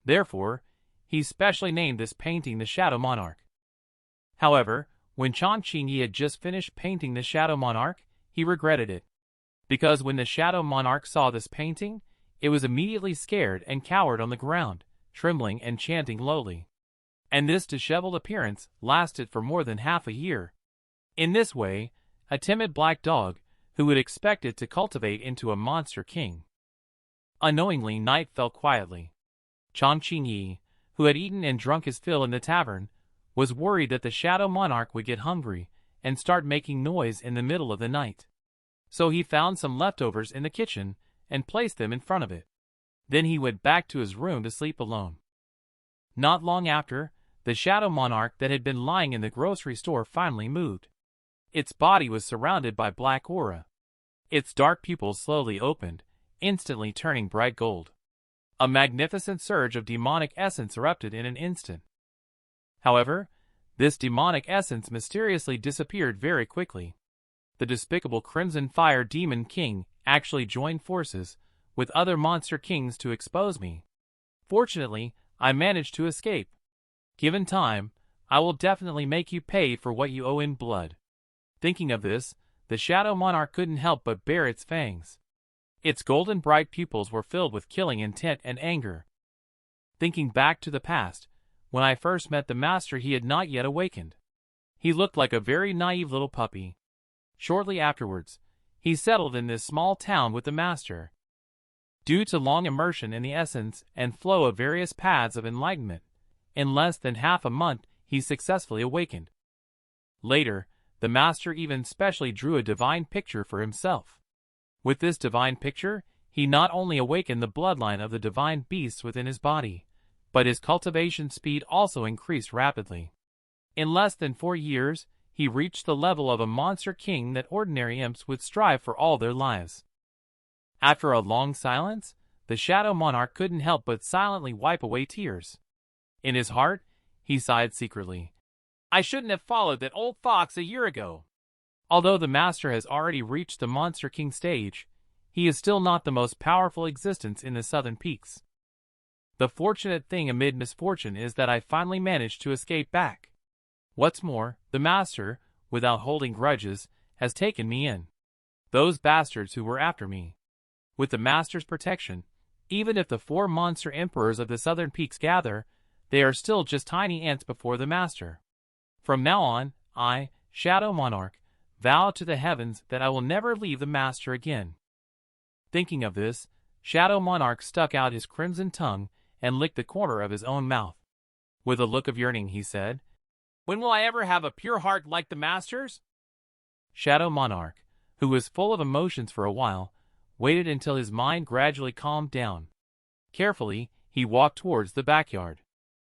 Therefore, he specially named this painting the Shadow Monarch. However, when Chan Qingyi had just finished painting the Shadow Monarch, he regretted it. Because when the Shadow Monarch saw this painting, it was immediately scared and cowered on the ground, trembling and chanting lowly. And this disheveled appearance lasted for more than half a year. In this way, a timid black dog, who would expect it to cultivate into a monster king. Unknowingly, night fell quietly. Chan Qingyi, who had eaten and drunk his fill in the tavern, was worried that the Shadow Monarch would get hungry and start making noise in the middle of the night. So he found some leftovers in the kitchen and placed them in front of it. Then he went back to his room to sleep alone. Not long after, the Shadow Monarch that had been lying in the grocery store finally moved. Its body was surrounded by black aura. Its dark pupils slowly opened, instantly turning bright gold. A magnificent surge of demonic essence erupted in an instant. However, this demonic essence mysteriously disappeared very quickly. The despicable Crimson Fire Demon King actually joined forces with other monster kings to expose me. Fortunately, I managed to escape. Given time, I will definitely make you pay for what you owe in blood. Thinking of this, the Shadow Monarch couldn't help but bare its fangs. Its golden bright pupils were filled with killing intent and anger. Thinking back to the past, when I first met the master, he had not yet awakened. He looked like a very naive little puppy. Shortly afterwards, he settled in this small town with the master. Due to long immersion in the essence and flow of various paths of enlightenment, in less than half a month he successfully awakened. Later, the master even specially drew a divine picture for himself. With this divine picture, he not only awakened the bloodline of the divine beasts within his body, but his cultivation speed also increased rapidly. In less than 4 years, he reached the level of a monster king that ordinary imps would strive for all their lives. After a long silence, the Shadow Monarch couldn't help but silently wipe away tears. In his heart, he sighed secretly. I shouldn't have followed that old fox a year ago. Although the master has already reached the Monster King stage, he is still not the most powerful existence in the Southern Peaks. The fortunate thing amid misfortune is that I finally managed to escape back. What's more, the master, without holding grudges, has taken me in. Those bastards who were after me. With the master's protection, even if the 4 monster emperors of the Southern Peaks gather, they are still just tiny ants before the master. From now on, I, Shadow Monarch, vow to the heavens that I will never leave the master again. Thinking of this, Shadow Monarch stuck out his crimson tongue and licked the corner of his own mouth. With a look of yearning, he said, When will I ever have a pure heart like the master's? Shadow Monarch, who was full of emotions for a while, waited until his mind gradually calmed down. Carefully, he walked towards the backyard.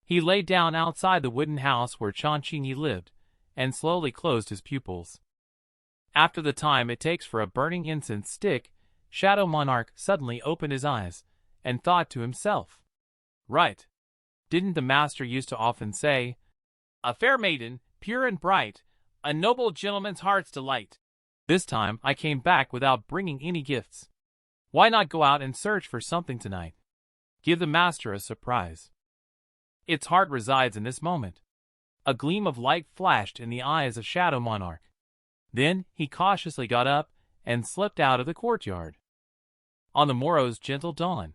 He lay down outside the wooden house where Chan Qingyi lived, and slowly closed his pupils. After the time it takes for a burning incense stick, Shadow Monarch suddenly opened his eyes, and thought to himself, Right. Didn't the master used to often say, A fair maiden, pure and bright, a noble gentleman's heart's delight. This time I came back without bringing any gifts. Why not go out and search for something tonight? Give the master a surprise. Its heart resides in this moment. A gleam of light flashed in the eyes of Shadow Monarch. Then he cautiously got up and slipped out of the courtyard. On the morrow's gentle dawn,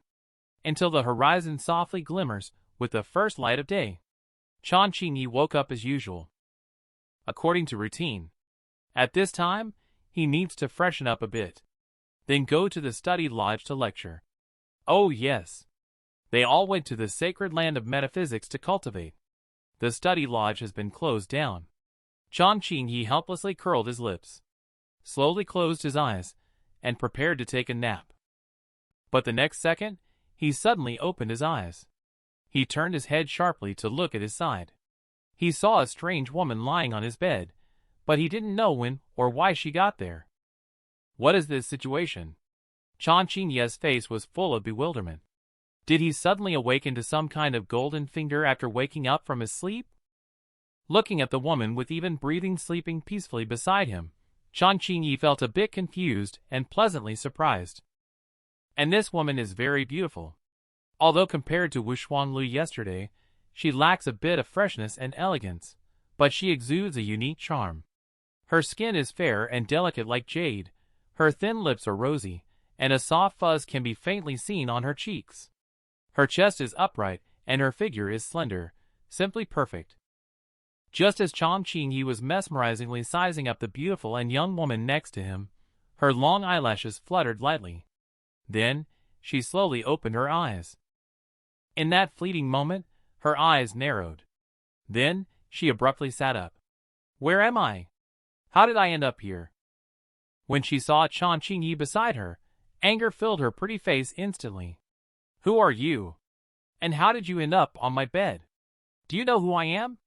until the horizon softly glimmers with the first light of day, Chan Qingyi woke up as usual. According to routine, at this time, he needs to freshen up a bit, then go to the study lodge to lecture. Oh yes. They all went to the sacred land of metaphysics to cultivate. The study lodge has been closed down. Chan Qingyi helplessly curled his lips, slowly closed his eyes, and prepared to take a nap. But the next second, he suddenly opened his eyes. He turned his head sharply to look at his side. He saw a strange woman lying on his bed, but he didn't know when or why she got there. What is this situation? Chan Qingye's face was full of bewilderment. Did he suddenly awaken to some kind of golden finger after waking up from his sleep? Looking at the woman with even breathing sleeping peacefully beside him, Chan Qingye felt a bit confused and pleasantly surprised. And this woman is very beautiful. Although compared to Wu Shuanglu yesterday, she lacks a bit of freshness and elegance, but she exudes a unique charm. Her skin is fair and delicate like jade, her thin lips are rosy, and a soft fuzz can be faintly seen on her cheeks. Her chest is upright, and her figure is slender, simply perfect. Just as Chan Qingye was mesmerizingly sizing up the beautiful and young woman next to him, her long eyelashes fluttered lightly. Then, she slowly opened her eyes. In that fleeting moment, her eyes narrowed. Then, she abruptly sat up. Where am I? How did I end up here? When she saw Chan Qingye beside her, anger filled her pretty face instantly. Who are you? And how did you end up on my bed? Do you know who I am?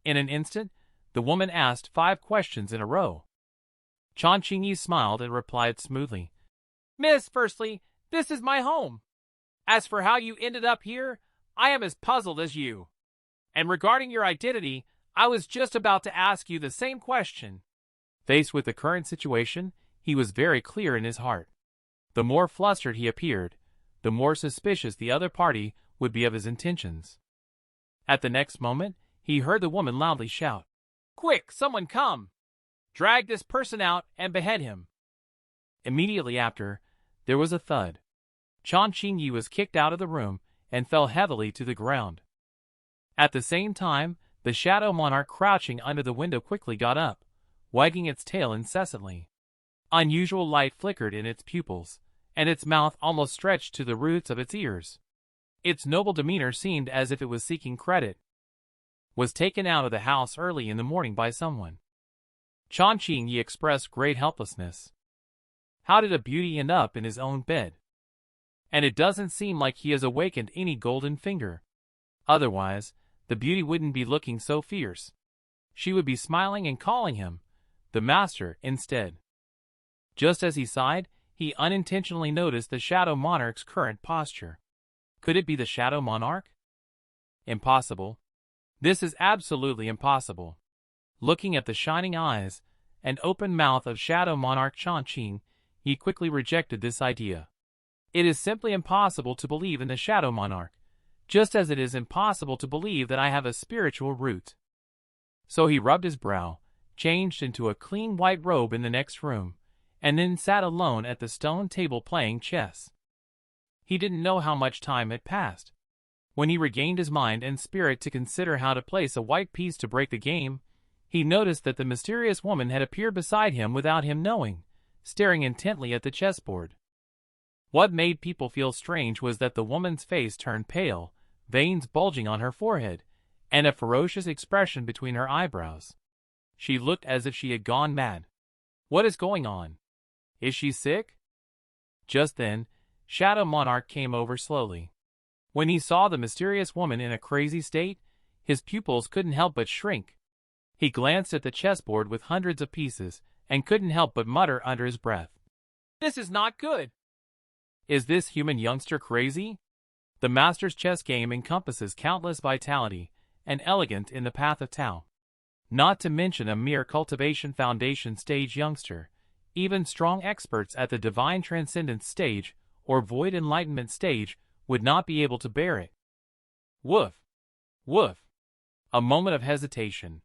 In an instant, the woman asked 5 questions in a row. Chan Qingye smiled and replied smoothly. Miss, firstly, this is my home. As for how you ended up here, I am as puzzled as you. And regarding your identity, I was just about to ask you the same question. Faced with the current situation, he was very clear in his heart. The more flustered he appeared, the more suspicious the other party would be of his intentions. At the next moment, he heard the woman loudly shout, Quick, someone come! Drag this person out and behead him. Immediately after, there was a thud. Chan Qingye was kicked out of the room and fell heavily to the ground. At the same time, the shadow monarch crouching under the window quickly got up, wagging its tail incessantly. Unusual light flickered in its pupils, and its mouth almost stretched to the roots of its ears. Its noble demeanor seemed as if it was seeking credit. Was taken out of the house early in the morning by someone. Chan Qingye expressed great helplessness. How did a beauty end up in his own bed? And it doesn't seem like he has awakened any golden finger. Otherwise, the beauty wouldn't be looking so fierce. She would be smiling and calling him, the master, instead. Just as he sighed, he unintentionally noticed the Shadow Monarch's current posture. Could it be the Shadow Monarch? Impossible. This is absolutely impossible. Looking at the shining eyes and open mouth of Shadow Monarch Chan Qingye, he quickly rejected this idea. It is simply impossible to believe in the Shadow Monarch, just as it is impossible to believe that I have a spiritual root. So he rubbed his brow, changed into a clean white robe in the next room, and then sat alone at the stone table playing chess. He didn't know how much time had passed. When he regained his mind and spirit to consider how to place a white piece to break the game, he noticed that the mysterious woman had appeared beside him without him knowing, staring intently at the chessboard. What made people feel strange was that the woman's face turned pale, veins bulging on her forehead, and a ferocious expression between her eyebrows. She looked as if she had gone mad. What is going on? Is she sick? Just then, Shadow Monarch came over slowly. When he saw the mysterious woman in a crazy state, his pupils couldn't help but shrink. He glanced at the chessboard with hundreds of pieces, and couldn't help but mutter under his breath. This is not good. Is this human youngster crazy? The master's chess game encompasses countless vitality and elegance in the path of Tao. Not to mention a mere cultivation foundation stage youngster, even strong experts at the divine transcendence stage or void enlightenment stage would not be able to bear it. Woof! Woof! A moment of hesitation.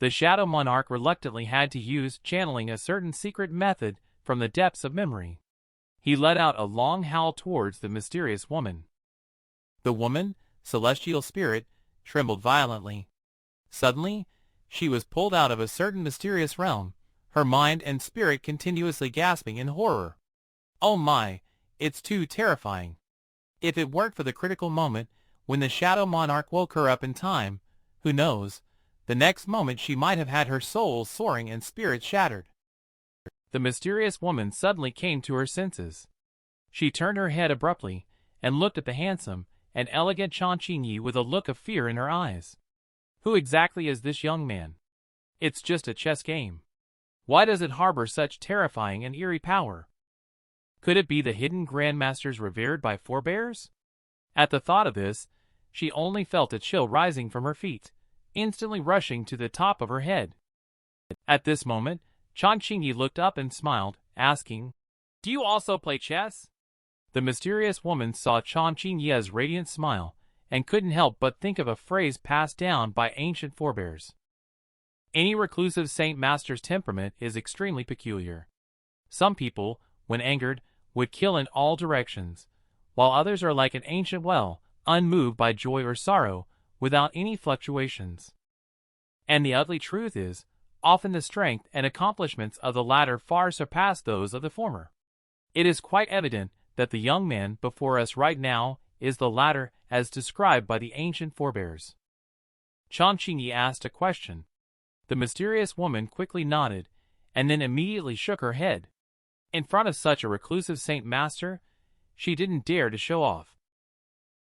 The Shadow Monarch reluctantly had to use channeling a certain secret method from the depths of memory. He let out a long howl towards the mysterious woman. The woman, celestial spirit, trembled violently. Suddenly, she was pulled out of a certain mysterious realm, her mind and spirit continuously gasping in horror. Oh my, it's too terrifying. If it weren't for the critical moment when the Shadow Monarch woke her up in time, who knows, the next moment she might have had her soul soaring and spirit shattered. The mysterious woman suddenly came to her senses. She turned her head abruptly and looked at the handsome and elegant Chan Qingyi with a look of fear in her eyes. Who exactly is this young man? It's just a chess game. Why does it harbor such terrifying and eerie power? Could it be the hidden grandmasters revered by forebears? At the thought of this, she only felt a chill rising from her feet, instantly rushing to the top of her head. At this moment, Chan Qingyi looked up and smiled, asking, "Do you also play chess?" The mysterious woman saw Chan Qingyi's radiant smile and couldn't help but think of a phrase passed down by ancient forebears. Any reclusive Saint Master's temperament is extremely peculiar. Some people, when angered, would kill in all directions, while others are like an ancient well, unmoved by joy or sorrow, without any fluctuations. And the ugly truth is, often the strength and accomplishments of the latter far surpass those of the former. It is quite evident that the young man before us right now is the latter as described by the ancient forebears. Chan Qingyi asked a question. The mysterious woman quickly nodded, and then immediately shook her head. In front of such a reclusive Saint Master, she didn't dare to show off.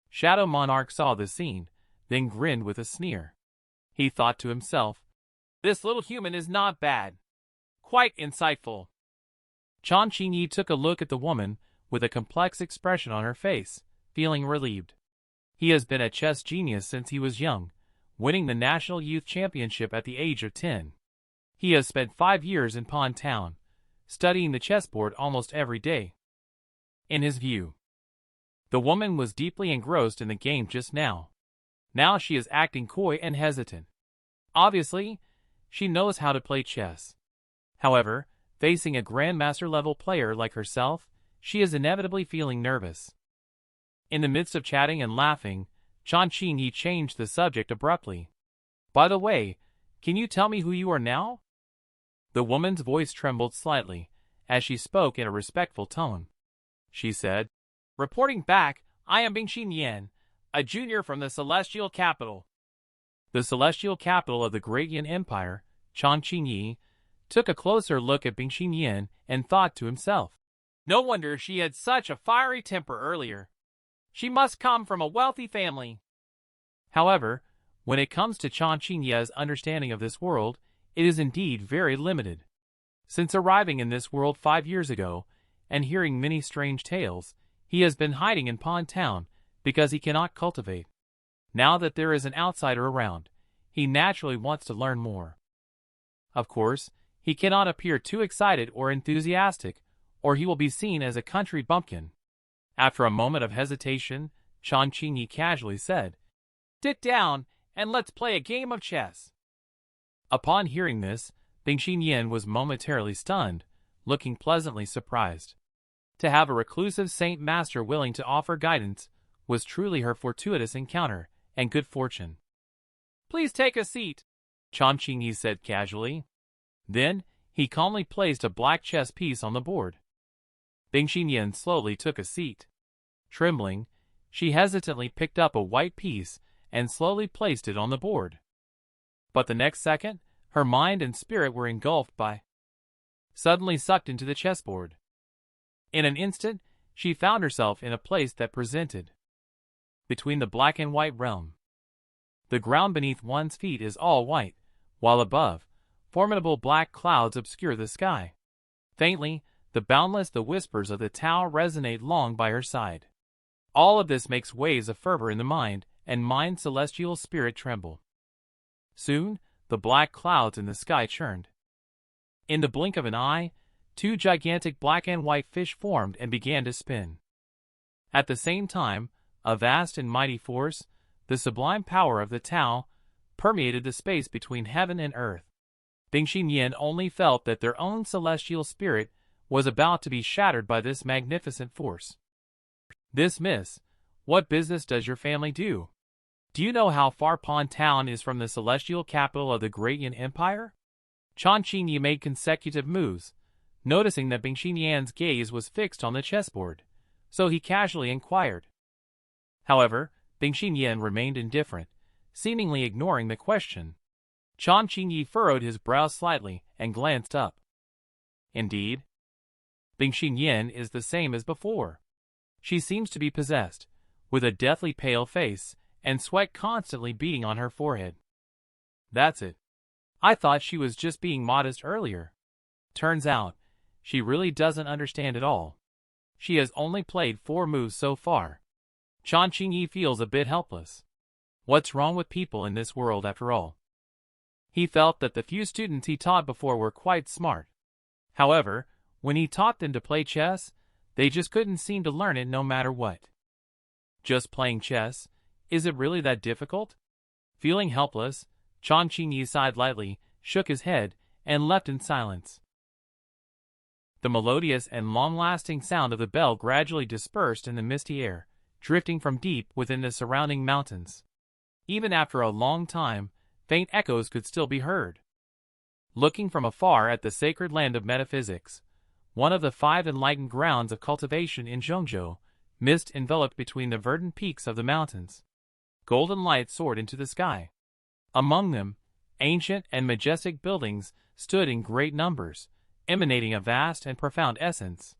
Shadow Monarch saw the scene, then grinned with a sneer. He thought to himself, "This little human is not bad. Quite insightful." Chan Qingyi took a look at the woman with a complex expression on her face, feeling relieved. He has been a chess genius since he was young, winning the National Youth Championship at the age of 10. He has spent 5 years in Pawn Town, studying the chessboard almost every day. In his view, the woman was deeply engrossed in the game just now. Now she is acting coy and hesitant. Obviously, she knows how to play chess. However, facing a grandmaster-level player like herself, she is inevitably feeling nervous. In the midst of chatting and laughing, Chan Qingyi changed the subject abruptly. "By the way, can you tell me who you are now?" The woman's voice trembled slightly, as she spoke in a respectful tone. She said, "Reporting back, I am Bingxin Yan, a junior from the Celestial Capital." The Celestial Capital of the Great Yin Empire, Chan Qingyi, took a closer look at Bingxin Yan and thought to himself, "No wonder she had such a fiery temper earlier. She must come from a wealthy family." However, when it comes to Chan Qingyi's understanding of this world, it is indeed very limited. Since arriving in this world 5 years ago, and hearing many strange tales, he has been hiding in Pawn Town because he cannot cultivate. Now that there is an outsider around, he naturally wants to learn more. Of course, he cannot appear too excited or enthusiastic, or he will be seen as a country bumpkin. After a moment of hesitation, Chan Qingyi casually said, "Sit down, and let's play a game of chess." Upon hearing this, Bingxin Yan was momentarily stunned, looking pleasantly surprised. To have a reclusive Saint Master willing to offer guidance was truly her fortuitous encounter and good fortune. "Please take a seat," Chan Qingyi said casually. Then, he calmly placed a black chess piece on the board. Bingxin Yan slowly took a seat. Trembling, she hesitantly picked up a white piece and slowly placed it on the board. But the next second, her mind and spirit were engulfed by, suddenly sucked into the chessboard. In an instant, she found herself in a place that presented between the black and white realm. The ground beneath one's feet is all white, while above, formidable black clouds obscure the sky. Faintly, the whispers of the Tao resonate long by her side. All of this makes waves of fervor in the mind, and mind's celestial spirit tremble. Soon, the black clouds in the sky churned. In the blink of an eye, 2 gigantic black and white fish formed and began to spin. At the same time, a vast and mighty force, the sublime power of the Tao, permeated the space between heaven and earth. Bingxin Yan only felt that their own celestial spirit was about to be shattered by this magnificent force. "This miss, what business does your family do? Do you know how far Pawn Town is from the celestial capital of the Great Yin Empire?" Chan Qingyi made consecutive moves, noticing that Bingxin Yan's gaze was fixed on the chessboard, so he casually inquired. However, Bingxin Yan remained indifferent, seemingly ignoring the question. Chan Qingyi furrowed his brow slightly and glanced up. Indeed, Bingxin Yan is the same as before. She seems to be possessed, with a deathly pale face, and sweat constantly beading on her forehead. That's it. I thought she was just being modest earlier. Turns out, she really doesn't understand at all. She has only played 4 moves so far. Chan Qingyi feels a bit helpless. What's wrong with people in this world after all? He felt that the few students he taught before were quite smart. However, when he taught them to play chess, they just couldn't seem to learn it no matter what. Just playing chess? Is it really that difficult? Feeling helpless, Chan Qingyi sighed lightly, shook his head, and left in silence. The melodious and long-lasting sound of the bell gradually dispersed in the misty air, drifting from deep within the surrounding mountains. Even after a long time, faint echoes could still be heard. Looking from afar at the sacred land of metaphysics, one of the 5 enlightened grounds of cultivation in Zhongzhou, mist enveloped between the verdant peaks of the mountains. Golden light soared into the sky. Among them, ancient and majestic buildings stood in great numbers, emanating a vast and profound essence.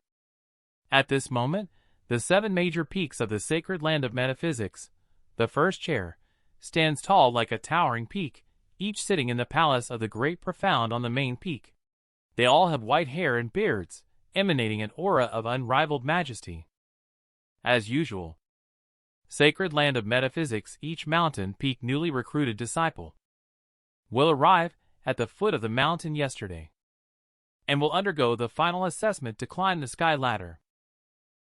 At this moment, the 7 major peaks of the sacred land of metaphysics, the first chair, stands tall like a towering peak, each sitting in the palace of the great profound on the main peak. They all have white hair and beards, emanating an aura of unrivaled majesty. As usual, sacred land of metaphysics, each mountain peak newly recruited disciple will arrive at the foot of the mountain yesterday, and will undergo the final assessment to climb the sky ladder.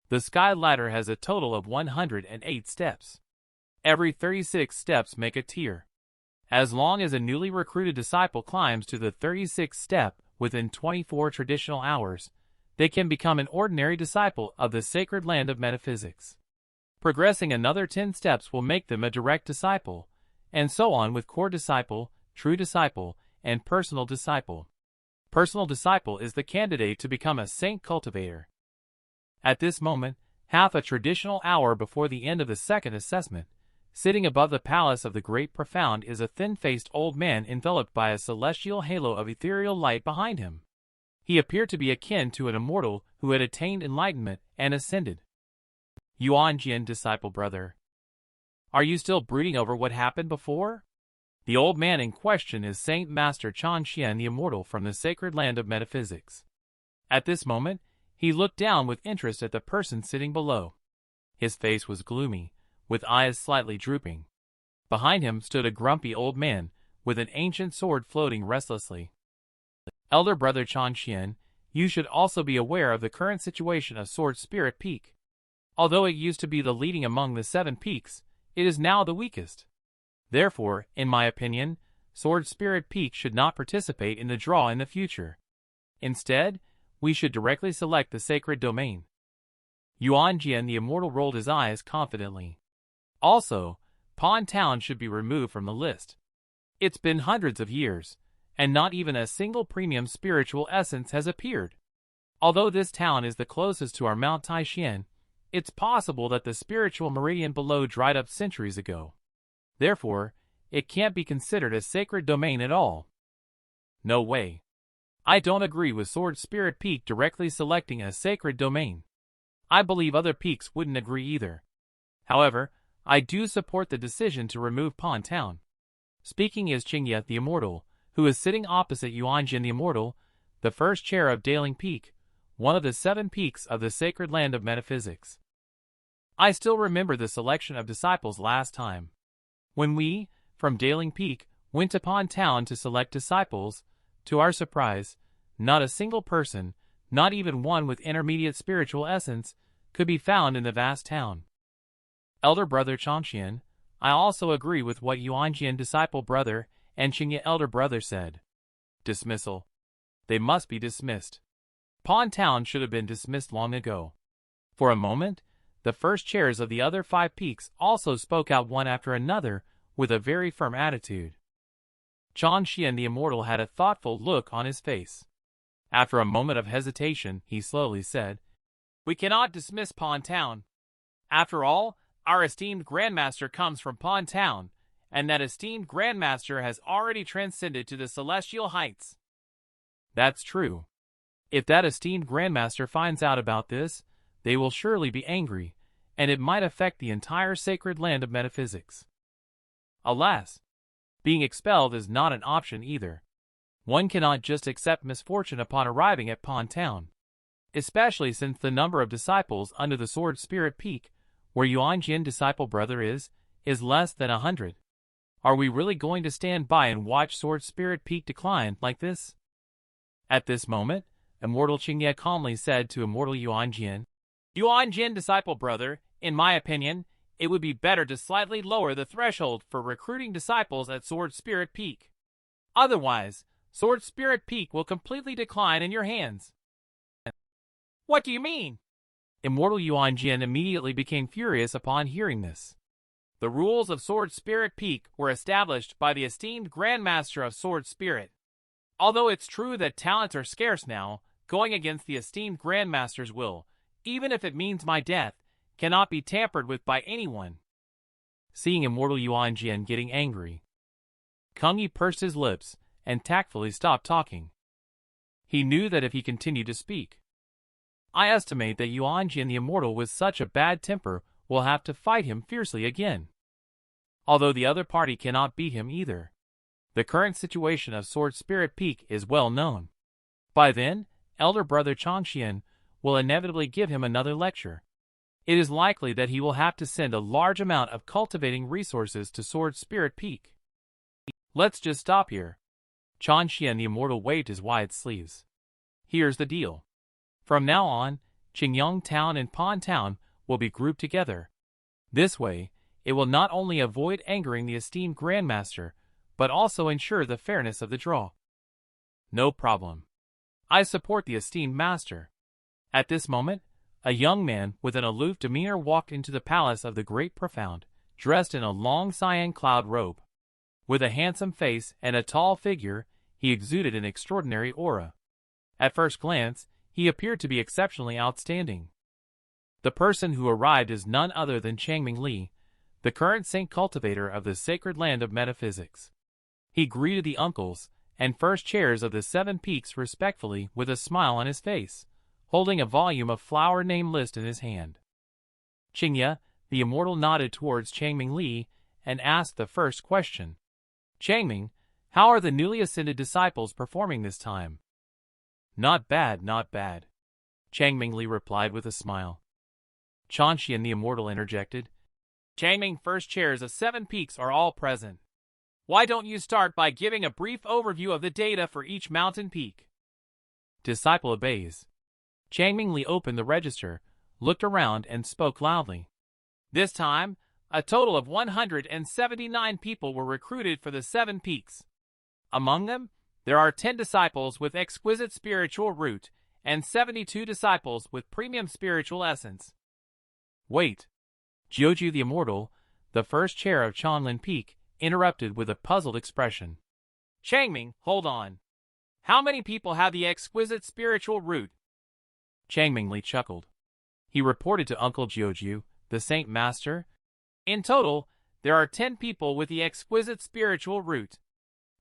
The sky ladder has a total of 108 steps. Every 36 steps make a tier. As long as a newly recruited disciple climbs to the 36th step within 24 traditional hours, they can become an ordinary disciple of the sacred land of metaphysics. Progressing another 10 steps will make them a direct disciple, and so on with core disciple, true disciple, and personal disciple. Personal disciple is the candidate to become a saint cultivator. At this moment, half a traditional hour before the end of the second assessment, sitting above the palace of the great profound is a thin-faced old man enveloped by a celestial halo of ethereal light behind him. He appeared to be akin to an immortal who had attained enlightenment and ascended. Yuanjian, disciple brother, are you still brooding over what happened before? The old man in question is Saint Master Chan Xian, the immortal from the sacred land of metaphysics. At this moment, he looked down with interest at the person sitting below. His face was gloomy, with eyes slightly drooping. Behind him stood a grumpy old man, with an ancient sword floating restlessly. Elder brother Chan Xian, you should also be aware of the current situation of Sword Spirit Peak. Although it used to be the leading among the 7 peaks, it is now the weakest. Therefore, in my opinion, Sword Spirit Peak should not participate in the draw in the future. Instead, we should directly select the sacred domain. Yuanjian the immortal rolled his eyes confidently. Also, Pond Town should be removed from the list. It's been hundreds of years, and not even a single premium spiritual essence has appeared. Although this town is the closest to our Mount Taishan, it's possible that the spiritual meridian below dried up centuries ago. Therefore, it can't be considered a sacred domain at all. No way. I don't agree with Sword Spirit Peak directly selecting a sacred domain. I believe other peaks wouldn't agree either. However, I do support the decision to remove Pond Town. Speaking is Qingye the Immortal, who is sitting opposite Yuanjin the Immortal, the first chair of Daling Peak, one of the 7 peaks of the sacred land of metaphysics. I still remember the selection of disciples last time. When we, from Daling Peak, went to Pond Town to select disciples, to our surprise, not a single person, not even one with intermediate spiritual essence, could be found in the vast town. Elder brother Changxian, I also agree with what Yuanjian disciple brother and Qingye elder brother said. Dismissal. They must be dismissed. Pond Town should have been dismissed long ago. For a moment, the first chairs of the other 5 peaks also spoke out one after another with a very firm attitude. Chan Xian the Immortal had a thoughtful look on his face. After a moment of hesitation, he slowly said, "We cannot dismiss Pond Town. After all, our esteemed Grandmaster comes from Pond Town, and that esteemed Grandmaster has already transcended to the celestial heights." That's true. If that esteemed Grandmaster finds out about this, they will surely be angry, and it might affect the entire sacred land of metaphysics. Alas, being expelled is not an option either. One cannot just accept misfortune upon arriving at Pond Town, especially since the number of disciples under the Sword Spirit Peak, where Yuanjin disciple brother is less than 100. Are we really going to stand by and watch Sword Spirit Peak decline like this? At this moment, Immortal Qingye calmly said to Immortal Yuanjin, Yuanjin disciple brother, in my opinion, it would be better to slightly lower the threshold for recruiting disciples at Sword Spirit Peak. Otherwise, Sword Spirit Peak will completely decline in your hands. What do you mean? Immortal Yuanjin immediately became furious upon hearing this. The rules of Sword Spirit Peak were established by the esteemed Grandmaster of Sword Spirit. Although it's true that talents are scarce now, going against the esteemed Grandmaster's will, even if it means my death, cannot be tampered with by anyone. Seeing Immortal Yuanjin getting angry, Kung Yi pursed his lips and tactfully stopped talking. He knew that if he continued to speak, I estimate that Yuanjin the Immortal with such a bad temper will have to fight him fiercely again. Although the other party cannot beat him either. The current situation of Sword Spirit Peak is well known. By then, elder brother Changxian will inevitably give him another lecture. It is likely that he will have to send a large amount of cultivating resources to Sword Spirit Peak. Let's just stop here. Changxian the Immortal waved his wide sleeves. Here's the deal. From now on, Qingyang Town and Pond Town will be grouped together. This way, it will not only avoid angering the esteemed Grandmaster, but also ensure the fairness of the draw. No problem. I support the esteemed Master. At this moment, a young man with an aloof demeanor walked into the palace of the Great Profound, dressed in a long cyan cloud robe. With a handsome face and a tall figure, he exuded an extraordinary aura. At first glance, he appeared to be exceptionally outstanding. The person who arrived is none other than Changming Li, the current saint cultivator of the sacred land of metaphysics. He greeted the uncles and first chairs of the 7 peaks respectfully with a smile on his face, holding a volume of flower name list in his hand. Qingye, the Immortal, nodded towards Changming Li and asked the first question. Changming, how are the newly ascended disciples performing this time? Not bad, not bad. Changming Li replied with a smile. Changxian the Immortal interjected. Changming, first chairs of 7 peaks are all present. Why don't you start by giving a brief overview of the data for each mountain peak? Disciple obeys. Changming Li opened the register, looked around and spoke loudly. This time, a total of 179 people were recruited for the 7 peaks. Among them, there are 10 disciples with exquisite spiritual root and 72 disciples with premium spiritual essence. Wait. Jiuju the Immortal, the first chair of Chanlin Peak, interrupted with a puzzled expression. Changming, hold on. How many people have the exquisite spiritual root? Changming Li chuckled. He reported to Uncle Jiuju, the Saint Master. In total, there are 10 people with the exquisite spiritual root.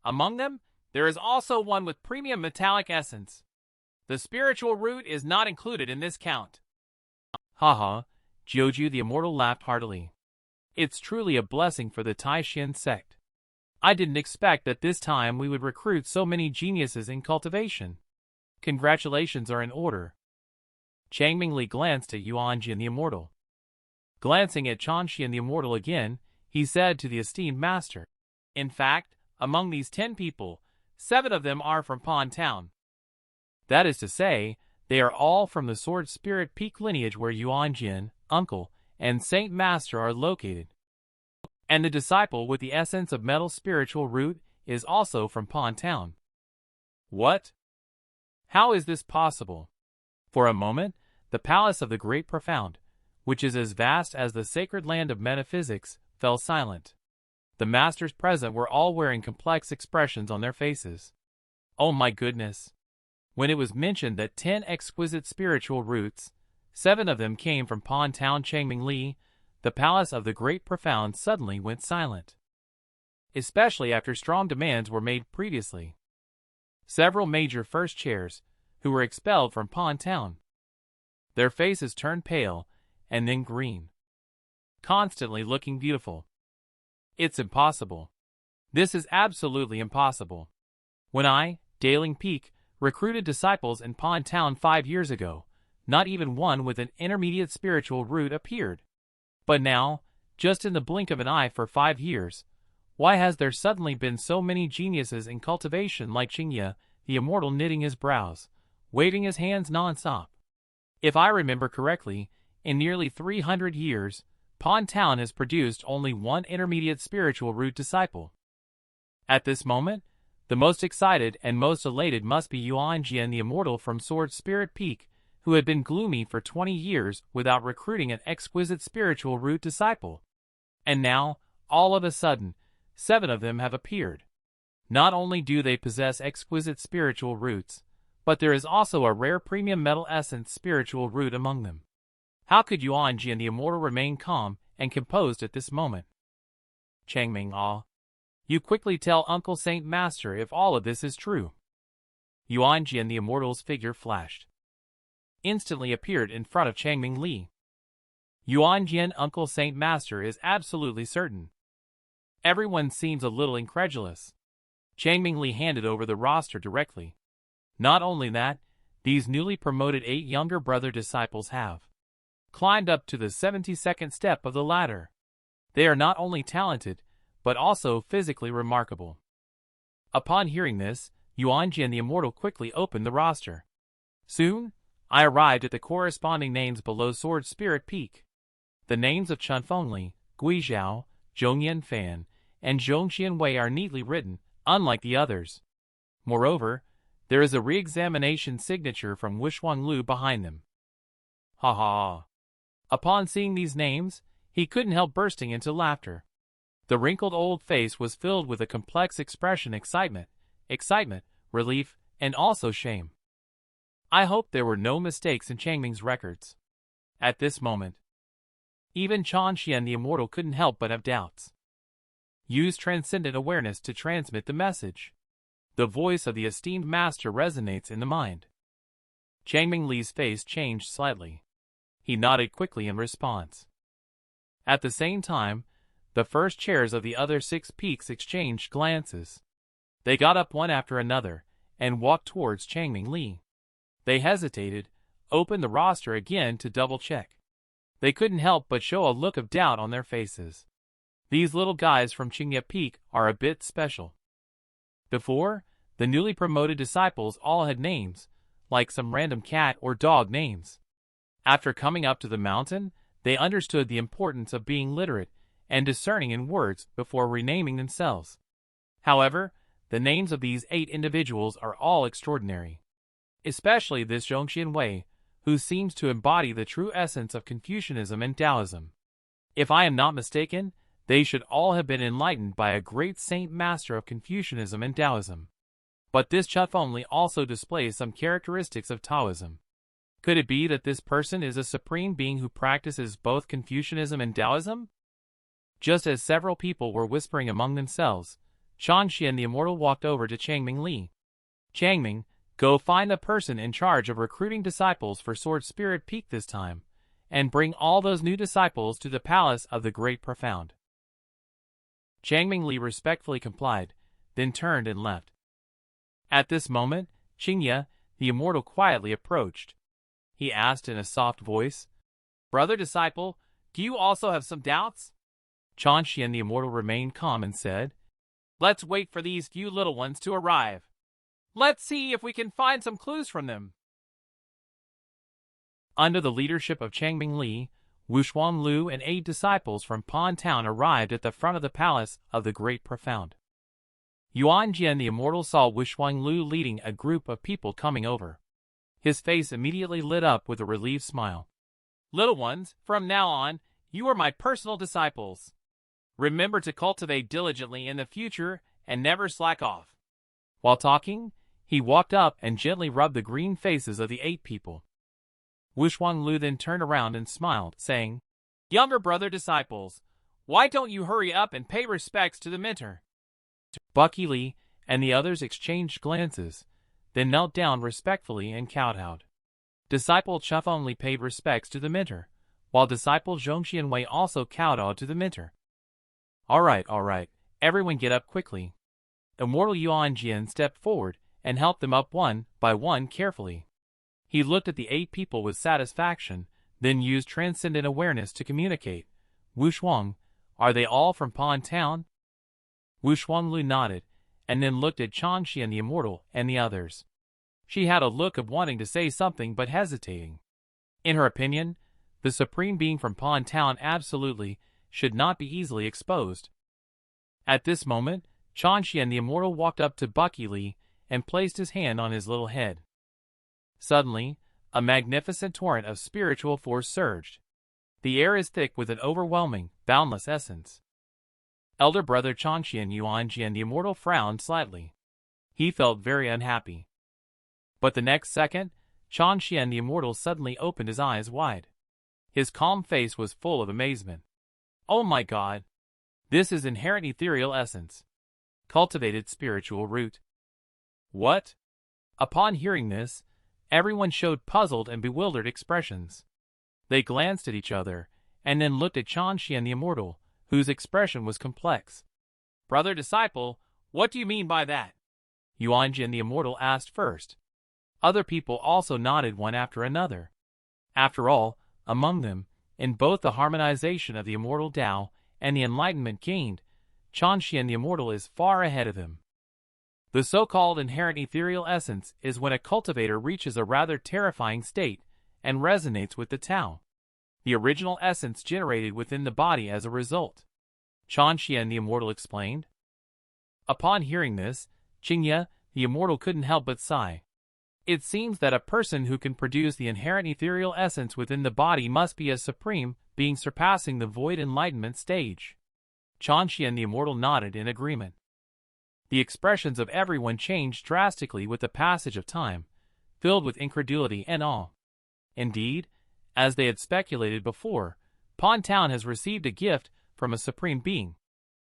Among them, there is also one with premium metallic essence. The spiritual root is not included in this count. Haha, Jiuju the Immortal laughed heartily. It's truly a blessing for the Taishan sect. I didn't expect that this time we would recruit so many geniuses in cultivation. Congratulations are in order. Changming Li glanced at Yuanjin the Immortal. Glancing at Changxian the Immortal again, he said to the esteemed master, in fact, among these 10 people, 7 of them are from Pond Town. That is to say, they are all from the Sword Spirit Peak lineage where Yuanjin, uncle, and Saint Master are located. And the disciple with the essence of metal spiritual root is also from Pond Town. What? How is this possible? For a moment, the palace of the Great Profound, which is as vast as the sacred land of metaphysics, fell silent. The masters present were all wearing complex expressions on their faces. Oh my goodness! When it was mentioned that 10 exquisite spiritual roots, 7 of them came from Pond Town Changming Li, the palace of the Great Profound suddenly went silent. Especially after strong demands were made previously. Several major first chairs, who were expelled from Pond Town. Their faces turned pale, and then green. constantly looking beautiful. It's impossible. This is absolutely impossible. When I, Daling Peak, recruited disciples in Pond Town 5 years ago, not even one with an intermediate spiritual root appeared. But now, just in the blink of an eye for 5 years, why has there suddenly been so many geniuses in cultivation like Qingye, the immortal, knitting his brows, waving his hands non-stop? If I remember correctly, in nearly 300 years, Pond Town has produced only one intermediate spiritual root disciple. At this moment, the most excited and most elated must be Yuan Jian the Immortal from Sword Spirit Peak, who had been gloomy for 20 years without recruiting an exquisite spiritual root disciple. And now, all of a sudden, 7 of them have appeared. Not only do they possess exquisite spiritual roots, but there is also a rare premium metal essence spiritual root among them. How could Yuan Jian the Immortal remain calm and composed at this moment? Changming you quickly tell Uncle Saint Master if all of this is true. Yuan Jian the Immortal's figure flashed. Instantly appeared in front of Changming Li. Yuan Jian, Uncle Saint Master is absolutely certain. Everyone seems a little incredulous. Changming Li handed over the roster directly. Not only that, these newly promoted 8 younger brother disciples have climbed up to the 72nd step of the ladder. They are not only talented, but also physically remarkable. Upon hearing this, Yuan Jian the Immortal quickly opened the roster. Soon, I arrived at the corresponding names below Sword Spirit Peak. The names of Chunfengli, Guizhao, Lin Fan, and Zhongxian Wei are neatly written, unlike the others. Moreover, there is a re-examination signature from Wushuang behind them. Ha ha! Upon seeing these names, he couldn't help bursting into laughter. The wrinkled old face was filled with a complex expression: excitement, relief, and also shame. I hoped there were no mistakes in Changming's records. At this moment, even Chanshian the Immortal couldn't help but have doubts. Use transcendent awareness to transmit the message. The voice of the esteemed master resonates in the mind. Changming Li's face changed slightly. He nodded quickly in response. At the same time, the first chairs of the other 6 peaks exchanged glances. They got up one after another and walked towards Changming Li. They hesitated, opened the roster again to double-check. They couldn't help but show a look of doubt on their faces. These little guys from Qingye Peak are a bit special. Before, the newly promoted disciples all had names, like some random cat or dog names. After coming up to the mountain, they understood the importance of being literate and discerning in words before renaming themselves. However, the names of these 8 individuals are all extraordinary. Especially this Zhongxian Wei, who seems to embody the true essence of Confucianism and Taoism. If I am not mistaken, they should all have been enlightened by a great saint master of Confucianism and Taoism. But this Chunfengli also displays some characteristics of Taoism. Could it be that this person is a supreme being who practices both Confucianism and Taoism? Just as several people were whispering among themselves, Chanshian the Immortal walked over to Changming Li. Changming, go find the person in charge of recruiting disciples for Sword Spirit Peak this time, and bring all those new disciples to the Palace of the Great Profound. Changming Li respectfully complied, then turned and left. At this moment, Qingye, the Immortal, quietly approached. He asked in a soft voice, "Brother disciple, do you also have some doubts?" Chanshian the Immortal remained calm and said, "Let's wait for these few little ones to arrive. Let's see if we can find some clues from them." Under the leadership of Changming Li, Wushuang and 8 disciples from Pond Town arrived at the front of the Palace of the Great Profound. Yuan Jian the Immortal saw Wushuang leading a group of people coming over. His face immediately lit up with a relieved smile. "Little ones, from now on, you are my personal disciples. Remember to cultivate diligently in the future and never slack off." While talking, he walked up and gently rubbed the green faces of the 8 people. Wushuang then turned around and smiled, saying, "Younger brother disciples, why don't you hurry up and pay respects to the mentor?" Bucky Li and the others exchanged glances, then knelt down respectfully and kowtowed. Disciple Chunfengli paid respects to the mentor, while disciple Zhongxian Wei also kowtowed to the mentor. All right, everyone get up quickly. Immortal Yuan Jian stepped forward and helped them up one by one carefully. He looked at the 8 people with satisfaction, then used transcendent awareness to communicate. Wu Shuang, are they all from Pan Town? Wu Shuanglu nodded, and then looked at Changxian the Immortal and the others. She had a look of wanting to say something but hesitating. In her opinion, the Supreme Being from Pan Town absolutely should not be easily exposed. At this moment, Changxian the Immortal walked up to Bucky Li and placed his hand on his little head. Suddenly, a magnificent torrent of spiritual force surged. The air is thick with an overwhelming, boundless essence. Elder brother Changxian Yuan Jian the Immortal frowned slightly. He felt very unhappy. But the next second, Changxian the Immortal suddenly opened his eyes wide. His calm face was full of amazement. Oh my God! This is inherent ethereal essence. Cultivated spiritual root. What? Upon hearing this, everyone showed puzzled and bewildered expressions. They glanced at each other, and then looked at Changxian the Immortal, whose expression was complex. Brother disciple, what do you mean by that? Yuan Jian the Immortal asked first. Other people also nodded one after another. After all, among them, in both the harmonization of the immortal Tao and the enlightenment gained, Changxian the Immortal is far ahead of him. The so-called inherent ethereal essence is when a cultivator reaches a rather terrifying state and resonates with the Tao, the original essence generated within the body as a result. Changxian the Immortal explained. Upon hearing this, Qingye, the Immortal couldn't help but sigh. It seems that a person who can produce the inherent ethereal essence within the body must be a supreme being surpassing the void enlightenment stage. Changxian the Immortal nodded in agreement. The expressions of everyone changed drastically with the passage of time, filled with incredulity and awe. Indeed, as they had speculated before, Pan Town has received a gift from a supreme being.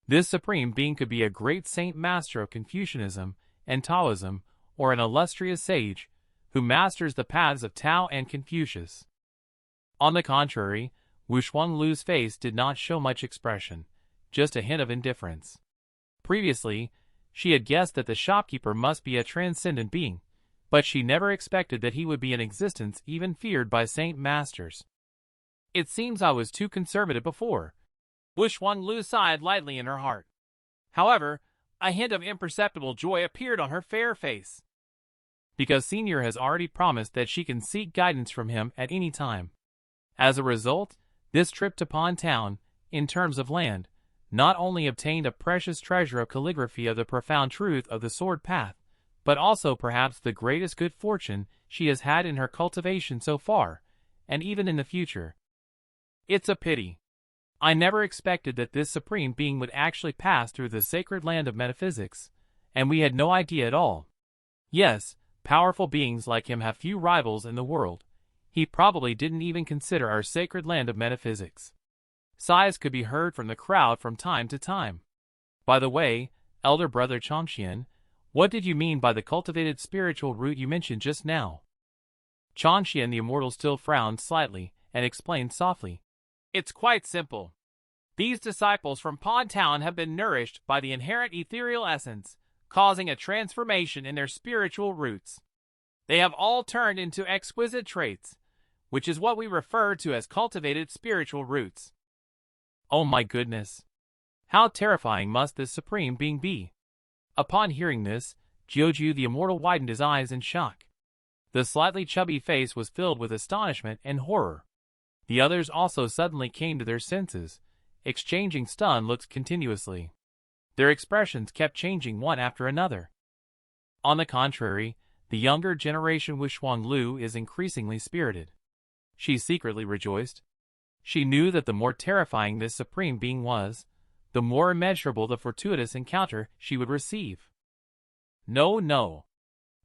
This supreme being could be a great saint master of Confucianism and Taoism, or an illustrious sage who masters the paths of Tao and Confucius. On the contrary, Wu Shuanglu's face did not show much expression, just a hint of indifference. Previously, she had guessed that the shopkeeper must be a transcendent being, but she never expected that he would be in existence even feared by saint masters. It seems I was too conservative before. Wu Shuanglu sighed lightly in her heart. However, a hint of imperceptible joy appeared on her fair face. Because Senior has already promised that she can seek guidance from him at any time. As a result, this trip to Pan Town, in terms of land, not only obtained a precious treasure of calligraphy of the profound truth of the sword path, but also perhaps the greatest good fortune she has had in her cultivation so far, and even in the future. It's a pity. I never expected that this supreme being would actually pass through the sacred land of metaphysics, and we had no idea at all. Yes, powerful beings like him have few rivals in the world. He probably didn't even consider our sacred land of metaphysics. Sighs could be heard from the crowd from time to time. By the way, elder brother Changxian, what did you mean by the cultivated spiritual root you mentioned just now? Changxian the Immortal still frowned slightly and explained softly. It's quite simple. These disciples from Pan Town have been nourished by the inherent ethereal essence, causing a transformation in their spiritual roots. They have all turned into exquisite traits, which is what we refer to as cultivated spiritual roots. Oh my goodness! How terrifying must this supreme being be? Upon hearing this, Jiuju the Immortal widened his eyes in shock. The slightly chubby face was filled with astonishment and horror. The others also suddenly came to their senses, exchanging stunned looks continuously. Their expressions kept changing one after another. On the contrary, the younger generation Wu Shuanglu is increasingly spirited. She secretly rejoiced. She knew that the more terrifying this supreme being was, the more immeasurable the fortuitous encounter she would receive. No.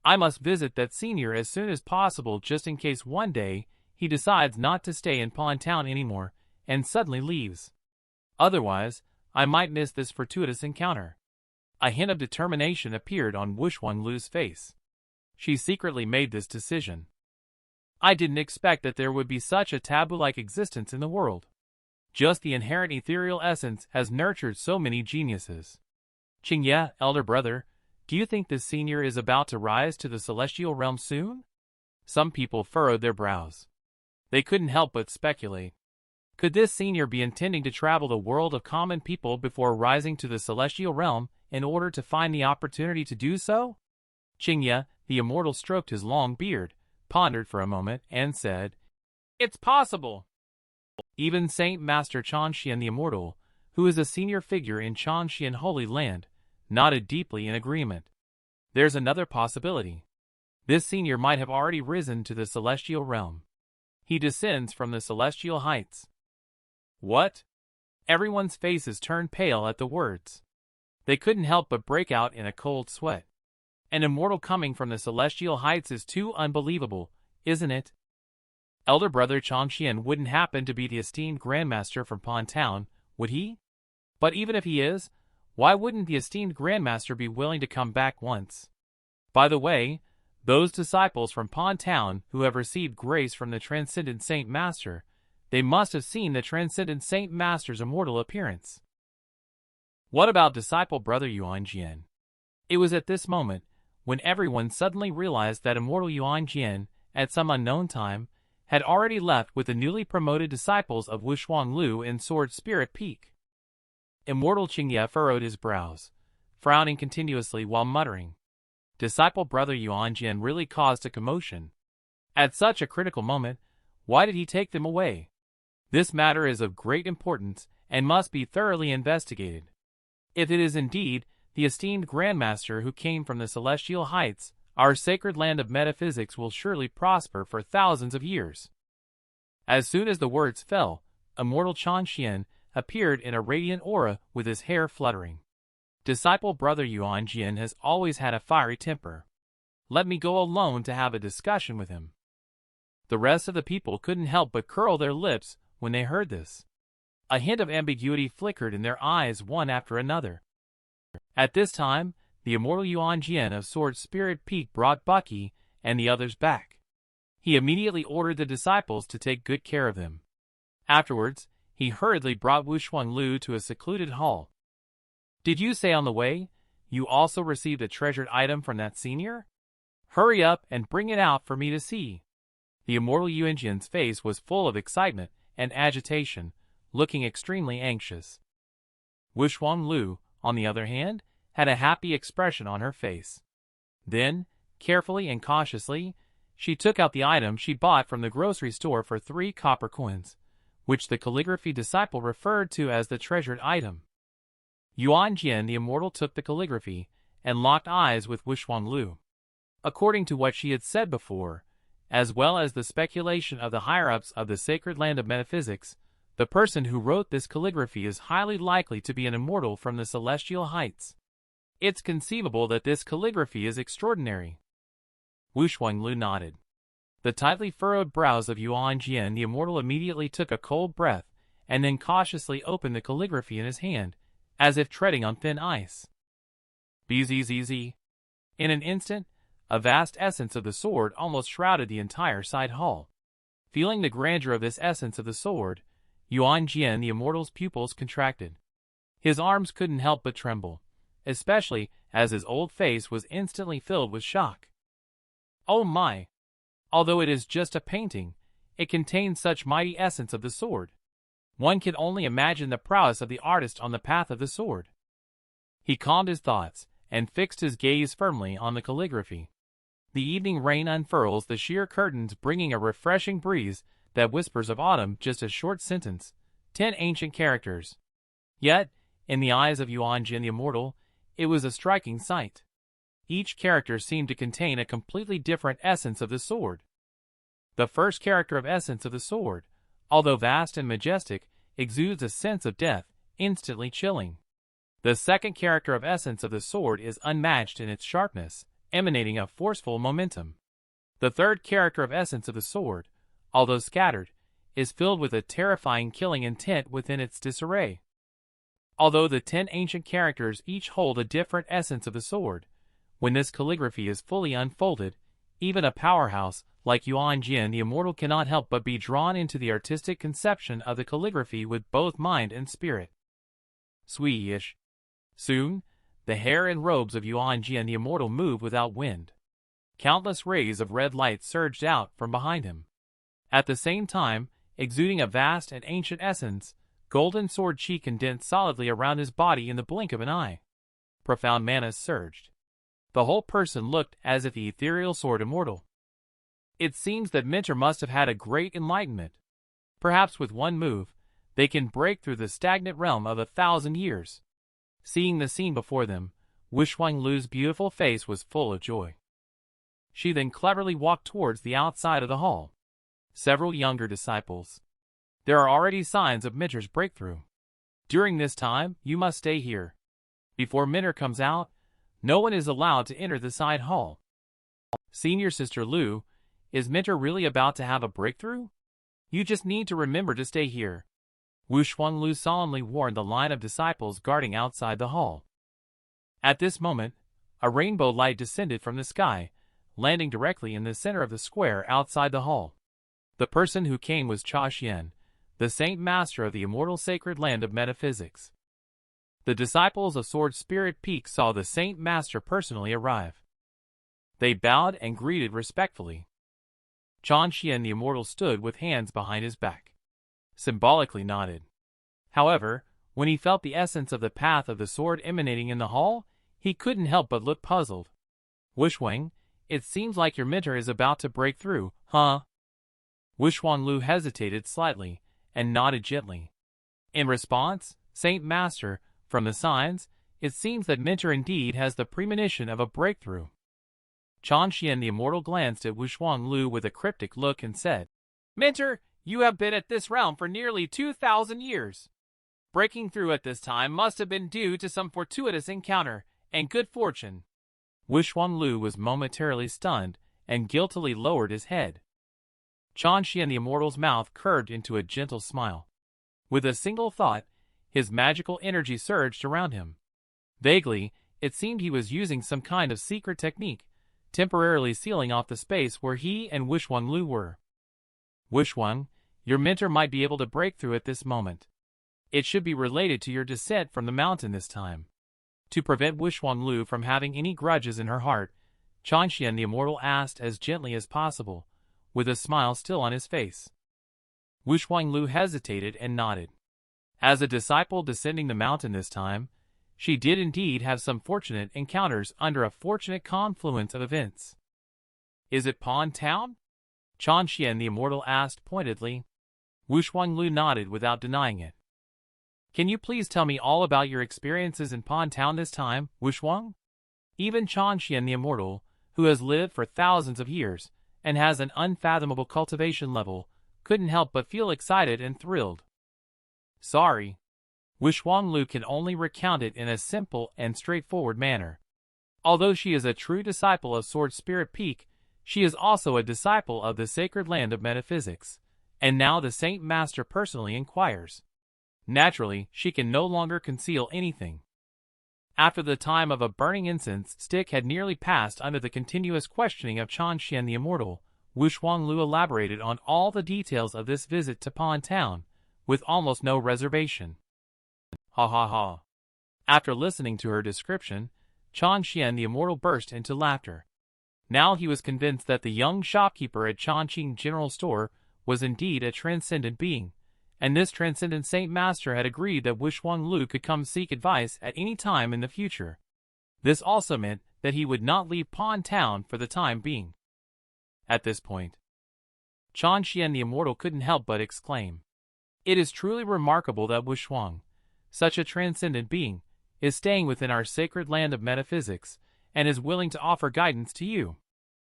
I must visit that senior as soon as possible just in case one day he decides not to stay in Pan Town anymore and suddenly leaves. Otherwise, I might miss this fortuitous encounter. A hint of determination appeared on Wu Shuanglu's face. She secretly made this decision. I didn't expect that there would be such a taboo-like existence in the world. Just the inherent ethereal essence has nurtured so many geniuses. Qingye, elder brother, do you think this senior is about to rise to the celestial realm soon? Some people furrowed their brows. They couldn't help but speculate. Could this senior be intending to travel the world of common people before rising to the celestial realm in order to find the opportunity to do so? Qingye, the immortal, stroked his long beard, pondered for a moment, and said, "It's possible." Even Saint Master Changxian the Immortal, who is a senior figure in Changxian Holy Land, nodded deeply in agreement. There's another possibility. This senior might have already risen to the celestial realm. He descends from the celestial heights. What? Everyone's faces turned pale at the words. They couldn't help but break out in a cold sweat. An immortal coming from the celestial heights is too unbelievable, isn't it? Elder brother Changxian wouldn't happen to be the esteemed Grandmaster from Pon Town, would he? But even if he is, why wouldn't the esteemed Grandmaster be willing to come back once? By the way, those disciples from Pon Town who have received grace from the Transcendent Saint Master, they must have seen the Transcendent Saint Master's immortal appearance. What about disciple brother Yuan Jian? It was at this moment, when everyone suddenly realized that immortal Yuan Jian, at some unknown time, had already left with the newly promoted disciples of Wushuang Lu in Sword Spirit Peak. Immortal Qingye furrowed his brows, frowning continuously while muttering. Disciple brother Yuan Jian really caused a commotion. At such a critical moment, why did he take them away? This matter is of great importance and must be thoroughly investigated. If it is indeed the esteemed Grandmaster who came from the celestial heights, our sacred land of metaphysics will surely prosper for thousands of years. As soon as the words fell, immortal Changxian appeared in a radiant aura with his hair fluttering. Disciple brother Yuan Jian has always had a fiery temper. Let me go alone to have a discussion with him. The rest of the people couldn't help but curl their lips when they heard this. A hint of ambiguity flickered in their eyes one after another. At this time, the immortal Yuan Jian of Sword Spirit Peak brought Bucky and the others back. He immediately ordered the disciples to take good care of them. Afterwards, he hurriedly brought Wushuang Lu to a secluded hall. Did you say on the way, you also received a treasured item from that senior? Hurry up and bring it out for me to see. The immortal Yuan Jian's face was full of excitement and agitation, looking extremely anxious. Wushuang Lu, on the other hand, had a happy expression on her face. Then, carefully and cautiously, she took out the item she bought from the grocery store for 3 copper coins, which the calligraphy disciple referred to as the treasured item. Yuan Jian the Immortal took the calligraphy and locked eyes with Wushuang Lu. According to what she had said before, as well as the speculation of the higher-ups of the sacred land of metaphysics, the person who wrote this calligraphy is highly likely to be an immortal from the celestial heights. It's conceivable that this calligraphy is extraordinary. Wushuang Lu nodded. The tightly furrowed brows of Yuan Jian the Immortal immediately took a cold breath and then cautiously opened the calligraphy in his hand, as if treading on thin ice. Bzzz. In an instant, a vast essence of the sword almost shrouded the entire side hall. Feeling the grandeur of this essence of the sword, Yuan Jian the Immortal's pupils contracted. His arms couldn't help but tremble, especially as his old face was instantly filled with shock. Oh my! Although it is just a painting, it contains such mighty essence of the sword. One can only imagine the prowess of the artist on the path of the sword. He calmed his thoughts and fixed his gaze firmly on the calligraphy. The evening rain unfurls the sheer curtains, bringing a refreshing breeze that whispers of autumn. Just a short sentence, 10 ancient characters. Yet, in the eyes of Yuan Jian the Immortal, it was a striking sight. Each character seemed to contain a completely different essence of the sword. The first character of essence of the sword, although vast and majestic, exudes a sense of death, instantly chilling. The second character of essence of the sword is unmatched in its sharpness, emanating a forceful momentum. The third character of essence of the sword, although scattered, is filled with a terrifying killing intent within its disarray. Although the 10 ancient characters each hold a different essence of the sword, when this calligraphy is fully unfolded, even a powerhouse like Yuan Jin the Immortal cannot help but be drawn into the artistic conception of the calligraphy with both mind and spirit. Sweetish. Soon, the hair and robes of Yuan Jin the Immortal moved without wind. Countless rays of red light surged out from behind him. At the same time, exuding a vast and ancient essence, golden sword chi condensed solidly around his body in the blink of an eye. Profound mana surged. The whole person looked as if the ethereal sword immortal. It seems that Mentor must have had a great enlightenment. Perhaps with one move, they can break through the stagnant realm of 1,000 years. Seeing the scene before them, Wishwang Lu's beautiful face was full of joy. She then cleverly walked towards the outside of the hall. Several younger disciples. There are already signs of Mentor's breakthrough. During this time, you must stay here. Before Mentor comes out, no one is allowed to enter the side hall. Senior Sister Lu, is Mentor really about to have a breakthrough? You just need to remember to stay here. Wishwang Lu solemnly warned the line of disciples guarding outside the hall. At this moment, a rainbow light descended from the sky, landing directly in the center of the square outside the hall. The person who came was Cha Xian, the Saint Master of the immortal sacred land of metaphysics. The disciples of Sword Spirit Peak saw the Saint Master personally arrive. They bowed and greeted respectfully. Cha Xian the Immortal stood with hands behind his back. Symbolically nodded. However, when he felt the essence of the path of the sword emanating in the hall, he couldn't help but look puzzled. Wishwang, it seems like your mentor is about to break through, huh? Wishwang Lu hesitated slightly, and nodded gently. In response, Saint Master, from the signs, it seems that Mentor indeed has the premonition of a breakthrough. Cha Xian the Immortal glanced at Wishwang Lu with a cryptic look and said, Mentor, you have been at this realm for nearly 2,000 years. Breaking through at this time must have been due to some fortuitous encounter and good fortune. Wishwang Lu was momentarily stunned and guiltily lowered his head. Cha Xian the Immortal's mouth curved into a gentle smile. With a single thought, his magical energy surged around him. Vaguely, it seemed he was using some kind of secret technique, temporarily sealing off the space where he and Wishwang Lu were. Wishwang, your mentor might be able to break through at this moment. It should be related to your descent from the mountain this time. To prevent Wishwang Lu from having any grudges in her heart, Cha Xian the Immortal asked as gently as possible, with a smile still on his face. Wishwang Lu hesitated and nodded. As a disciple descending the mountain this time, she did indeed have some fortunate encounters under a fortunate confluence of events. Is it Pond Town? Cha Xian the Immortal asked pointedly. Wishwang Lu nodded without denying it. Can you please tell me all about your experiences in Pond Town this time, Wishwang? Even Cha Xian the Immortal, who has lived for thousands of years and has an unfathomable cultivation level, couldn't help but feel excited and thrilled. Sorry. Wishwang Lu can only recount it in a simple and straightforward manner. Although she is a true disciple of Sword Spirit Peak, she is also a disciple of the sacred land of metaphysics, and now the Saint Master personally inquires. Naturally, she can no longer conceal anything. After the time of a burning incense stick had nearly passed under the continuous questioning of Cha Xian the Immortal, Wishwang Lu elaborated on all the details of this visit to Pond Town, with almost no reservation. Ha ha ha. After listening to her description, Cha Xian the Immortal burst into laughter. Now he was convinced that the young shopkeeper at Chongqing General Store was indeed a transcendent being, and this transcendent Saint Master had agreed that Wishwang Lu could come seek advice at any time in the future. This also meant that he would not leave Pond Town for the time being. At this point, Cha Xian the Immortal couldn't help but exclaim, It is truly remarkable that Wishwang, such a transcendent being, is staying within our sacred land of metaphysics, and is willing to offer guidance to you.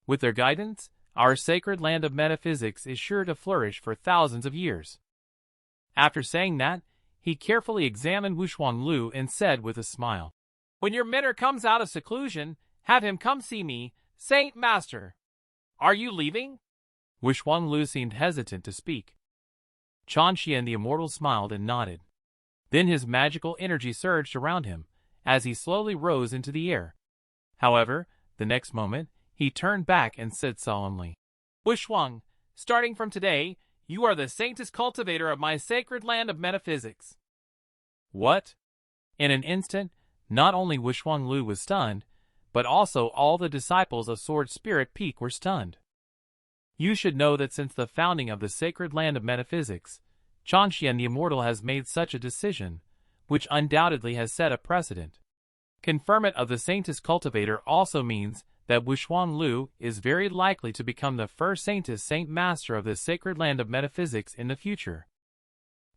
With their guidance, our sacred land of metaphysics is sure to flourish for thousands of years. After saying that, he carefully examined Wishwang Lu and said with a smile, When your mentor comes out of seclusion, have him come see me, Saint Master. Are you leaving? Wishwang Lu seemed hesitant to speak. Cha Xian the Immortal smiled and nodded. Then his magical energy surged around him, as he slowly rose into the air. However, the next moment, He turned back and said solemnly, "Wushuang, starting from today, you are the saintest cultivator of my sacred land of metaphysics." What? In an instant, not only Wushuang Lu was stunned, but also all the disciples of Sword Spirit Peak were stunned. You should know that since the founding of the sacred land of metaphysics, Changxian the Immortal has made such a decision, which undoubtedly has set a precedent. Conferment of the saintest cultivator also means that Wushuang Lu is very likely to become the first saintest saint master of the sacred land of metaphysics in the future.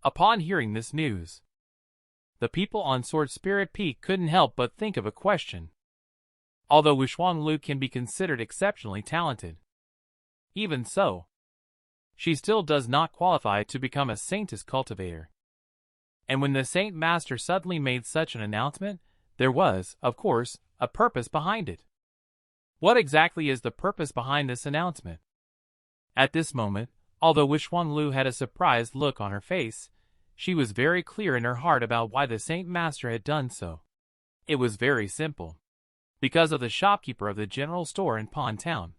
Upon hearing this news, the people on Sword Spirit Peak couldn't help but think of a question. Although Wushuang Lu can be considered exceptionally talented, even so, she still does not qualify to become a saintest cultivator. And when the saint master suddenly made such an announcement, there was, of course, a purpose behind it. What exactly is the purpose behind this announcement? At this moment, although Wushuang Lu had a surprised look on her face, she was very clear in her heart about why the saint master had done so. It was very simple. Because of the shopkeeper of the general store in Pond Town.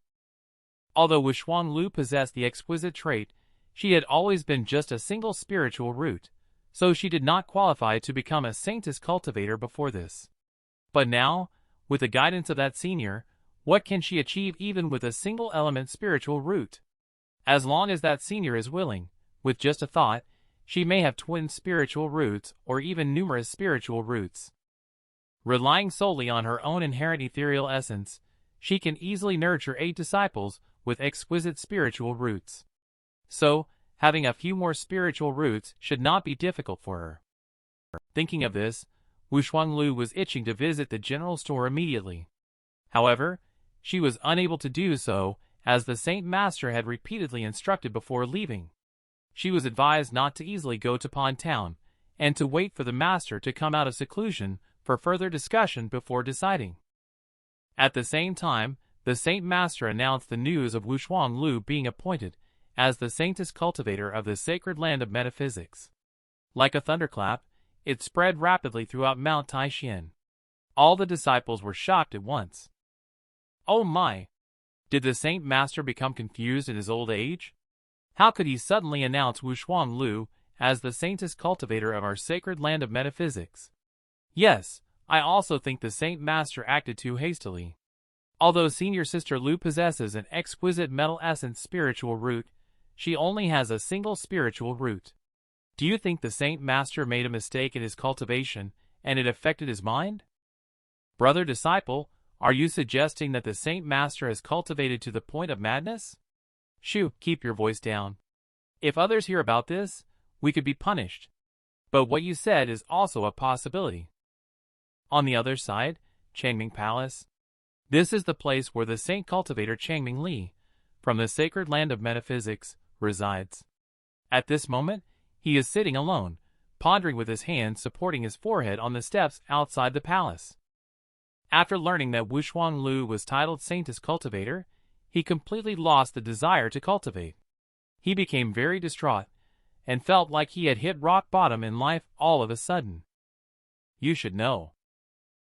Although Wushuang Lu possessed the exquisite trait, she had always been just a single spiritual root, so she did not qualify to become a saintest cultivator before this. But now, with the guidance of that senior, what can she achieve even with a single element spiritual root? As long as that senior is willing, with just a thought, she may have twin spiritual roots or even numerous spiritual roots. Relying solely on her own inherent ethereal essence, she can easily nurture 8 disciples with exquisite spiritual roots. So, having a few more spiritual roots should not be difficult for her. Thinking of this, Wushuang Lu was itching to visit the general store immediately. However, she was unable to do so, as the Saint Master had repeatedly instructed before leaving. She was advised not to easily go to Pond Town, and to wait for the Master to come out of seclusion for further discussion before deciding. At the same time, the Saint Master announced the news of Wushuang Lu being appointed as the saintest cultivator of the sacred land of metaphysics. Like a thunderclap, it spread rapidly throughout Mount Taishan. All the disciples were shocked at once. Oh my! Did the Saint Master become confused in his old age? How could he suddenly announce Wushuang Lu as the saintest cultivator of our sacred land of metaphysics? Yes, I also think the Saint Master acted too hastily. Although Senior Sister Lu possesses an exquisite metal essence spiritual root, she only has a single spiritual root. Do you think the Saint Master made a mistake in his cultivation, and it affected his mind? Brother disciple, are you suggesting that the Saint Master has cultivated to the point of madness? Shoo, keep your voice down. If others hear about this, we could be punished. But what you said is also a possibility. On the other side, Changming Palace. This is the place where the Saint Cultivator Changming Li, from the sacred land of metaphysics, resides. At this moment, he is sitting alone, pondering with his hands supporting his forehead on the steps outside the palace. After learning that Wushuang Lu was titled Saintest Cultivator, he completely lost the desire to cultivate. He became very distraught, and felt like he had hit rock bottom in life all of a sudden. You should know.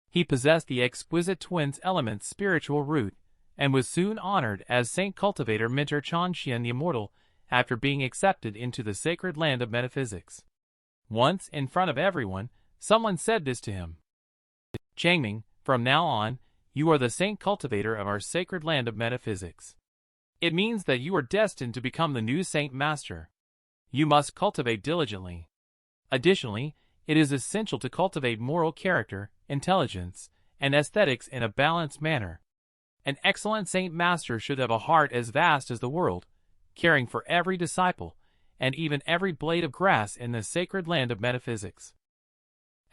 He possessed the exquisite twins element spiritual root, and was soon honored as Saint Cultivator Mentor Changxian the Immortal after being accepted into the sacred land of metaphysics. Once, in front of everyone, someone said this to him. Changming, from now on, you are the Saint Cultivator of our sacred land of metaphysics. It means that you are destined to become the new Saint Master. You must cultivate diligently. Additionally, it is essential to cultivate moral character, intelligence, and aesthetics in a balanced manner. An excellent Saint Master should have a heart as vast as the world, caring for every disciple, and even every blade of grass in the sacred land of metaphysics.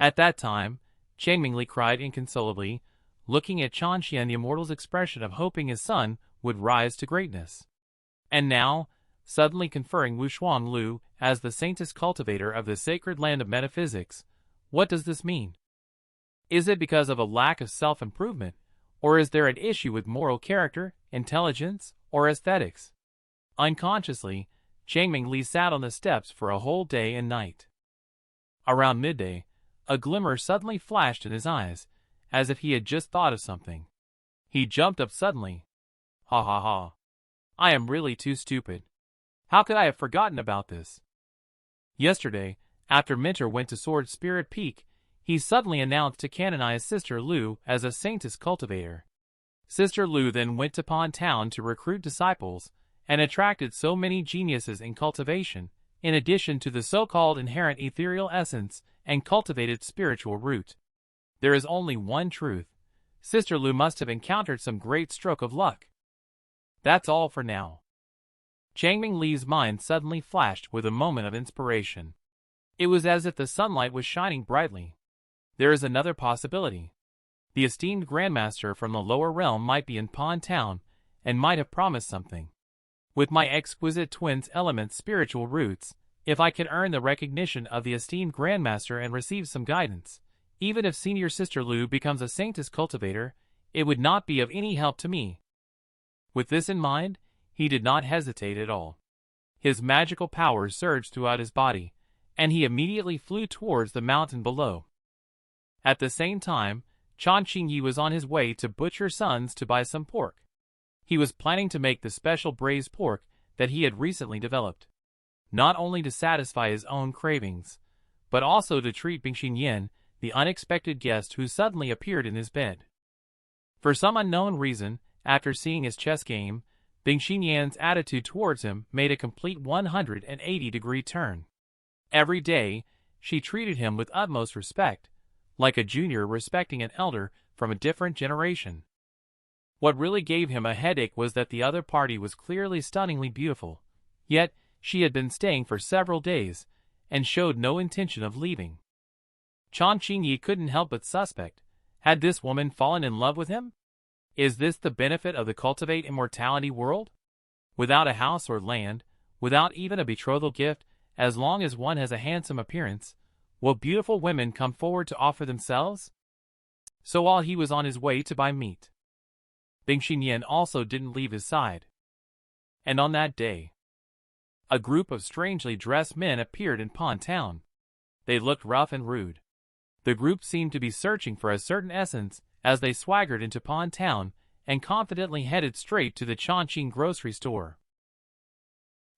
At that time, Changming Li cried inconsolably, looking at Changxian the Immortal's expression of hoping his son would rise to greatness. And now, suddenly conferring Wushuang Lu as the saintest cultivator of the sacred land of metaphysics, what does this mean? Is it because of a lack of self-improvement, or is there an issue with moral character, intelligence, or aesthetics? Unconsciously, Changming Li sat on the steps for a whole day and night. Around midday, a glimmer suddenly flashed in his eyes, as if he had just thought of something. He jumped up suddenly, Ha ha ha. I am really too stupid. How could I have forgotten about this? Yesterday, after Minter went to Sword Spirit Peak, he suddenly announced to canonize Sister Lu as a saintess cultivator. Sister Lu then went to Pond Town to recruit disciples, and attracted so many geniuses in cultivation, in addition to the so-called inherent ethereal essence and cultivated spiritual root. There is only one truth. Sister Lu must have encountered some great stroke of luck. That's all for now. Changming Li's mind suddenly flashed with a moment of inspiration. It was as if the sunlight was shining brightly. There is another possibility. The esteemed Grandmaster from the lower realm might be in Pond Town, and might have promised something. With my exquisite twin's element spiritual roots, if I can earn the recognition of the esteemed Grandmaster and receive some guidance, even if Senior Sister Lu becomes a saintess cultivator, it would not be of any help to me. With this in mind, he did not hesitate at all. His magical powers surged throughout his body, and he immediately flew towards the mountain below. At the same time, Chan Qingyi was on his way to Butcher Son's to buy some pork. He was planning to make the special braised pork that he had recently developed, not only to satisfy his own cravings, but also to treat Bingxin Yan, the unexpected guest who suddenly appeared in his bed. For some unknown reason, after seeing his chess game, Bingxin Yan's attitude towards him made a complete 180-degree turn. Every day, she treated him with utmost respect, like a junior respecting an elder from a different generation. What really gave him a headache was that the other party was clearly stunningly beautiful, yet she had been staying for several days, and showed no intention of leaving. Chan Qingyi couldn't help but suspect, had this woman fallen in love with him? Is this the benefit of the cultivate immortality world? Without a house or land, without even a betrothal gift, as long as one has a handsome appearance, will beautiful women come forward to offer themselves? So while he was on his way to buy meat, Bingxin Yan also didn't leave his side. And on that day, a group of strangely dressed men appeared in Pond Town. They looked rough and rude. The group seemed to be searching for a certain essence as they swaggered into Pond Town and confidently headed straight to the Chongqing grocery store.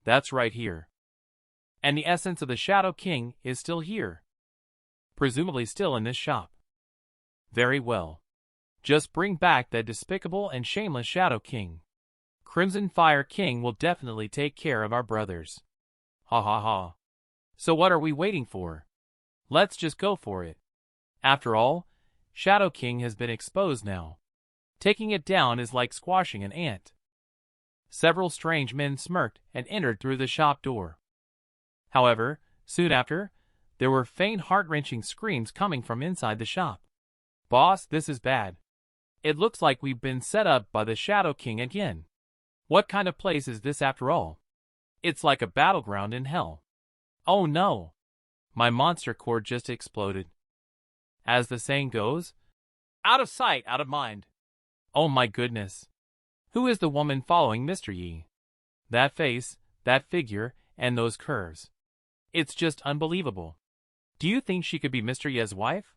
That's right here. And the essence of the Shadow King is still here. Presumably still in this shop. Very well. Just bring back that despicable and shameless Shadow King. Crimson Fire King will definitely take care of our brothers. Ha ha ha. So what are we waiting for? Let's just go for it. After all, Shadow King has been exposed now. Taking it down is like squashing an ant. Several strange men smirked and entered through the shop door. However, soon after, there were faint heart-wrenching screams coming from inside the shop. Boss, this is bad. It looks like we've been set up by the Shadow King again. What kind of place is this after all? It's like a battleground in hell. Oh no! My monster cord just exploded. As the saying goes, out of sight, out of mind. Oh my goodness. Who is the woman following Mr. Yi? That face, that figure, and those curves. It's just unbelievable. Do you think she could be Mr. Ye's wife?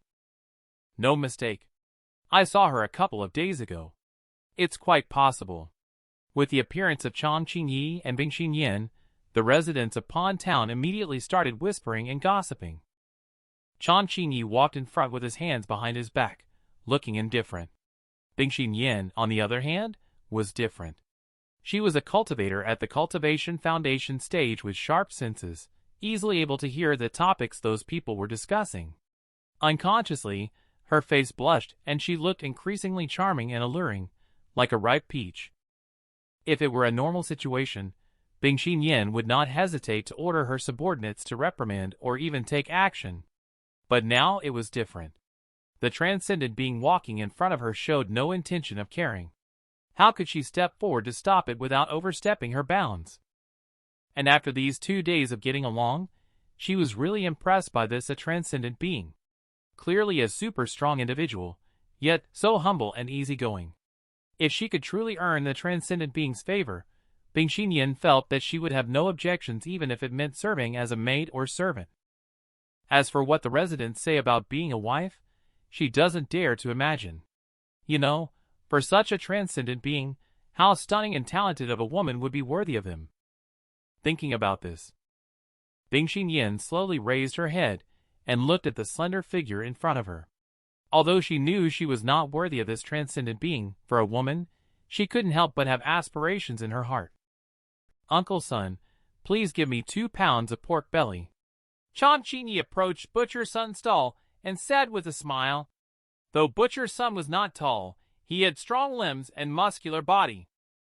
No mistake. I saw her a couple of days ago. It's quite possible. With the appearance of Chan Qingyi and Bingxin Yan, the residents of Pond Town immediately started whispering and gossiping. Chan Qingyi walked in front with his hands behind his back, looking indifferent. Bingxin Yan, on the other hand, was different. She was a cultivator at the Cultivation Foundation stage with sharp senses, easily able to hear the topics those people were discussing. Unconsciously, her face blushed and she looked increasingly charming and alluring, like a ripe peach. If it were a normal situation, Bingxin Yan would not hesitate to order her subordinates to reprimand or even take action. But now it was different. The transcendent being walking in front of her showed no intention of caring. How could she step forward to stop it without overstepping her bounds? And after these 2 days of getting along, she was really impressed by this a transcendent being. Clearly a super strong individual, yet so humble and easygoing. If she could truly earn the transcendent being's favor, Bingxin Yan felt that she would have no objections even if it meant serving as a maid or servant. As for what the residents say about being a wife, she doesn't dare to imagine. You know, for such a transcendent being, How stunning and talented of a woman would be worthy of him. Thinking about this, Bing Xinyan slowly raised her head and looked at the slender figure in front of her. Although she knew she was not worthy of this transcendent being, for a woman, she couldn't help but have aspirations in her heart. "Uncle Sun, please give me 2 pounds of pork belly." Chan Qingyi approached Butcher Sun's stall and said with a smile. Though Butcher Sun was not tall, he had strong limbs and muscular body.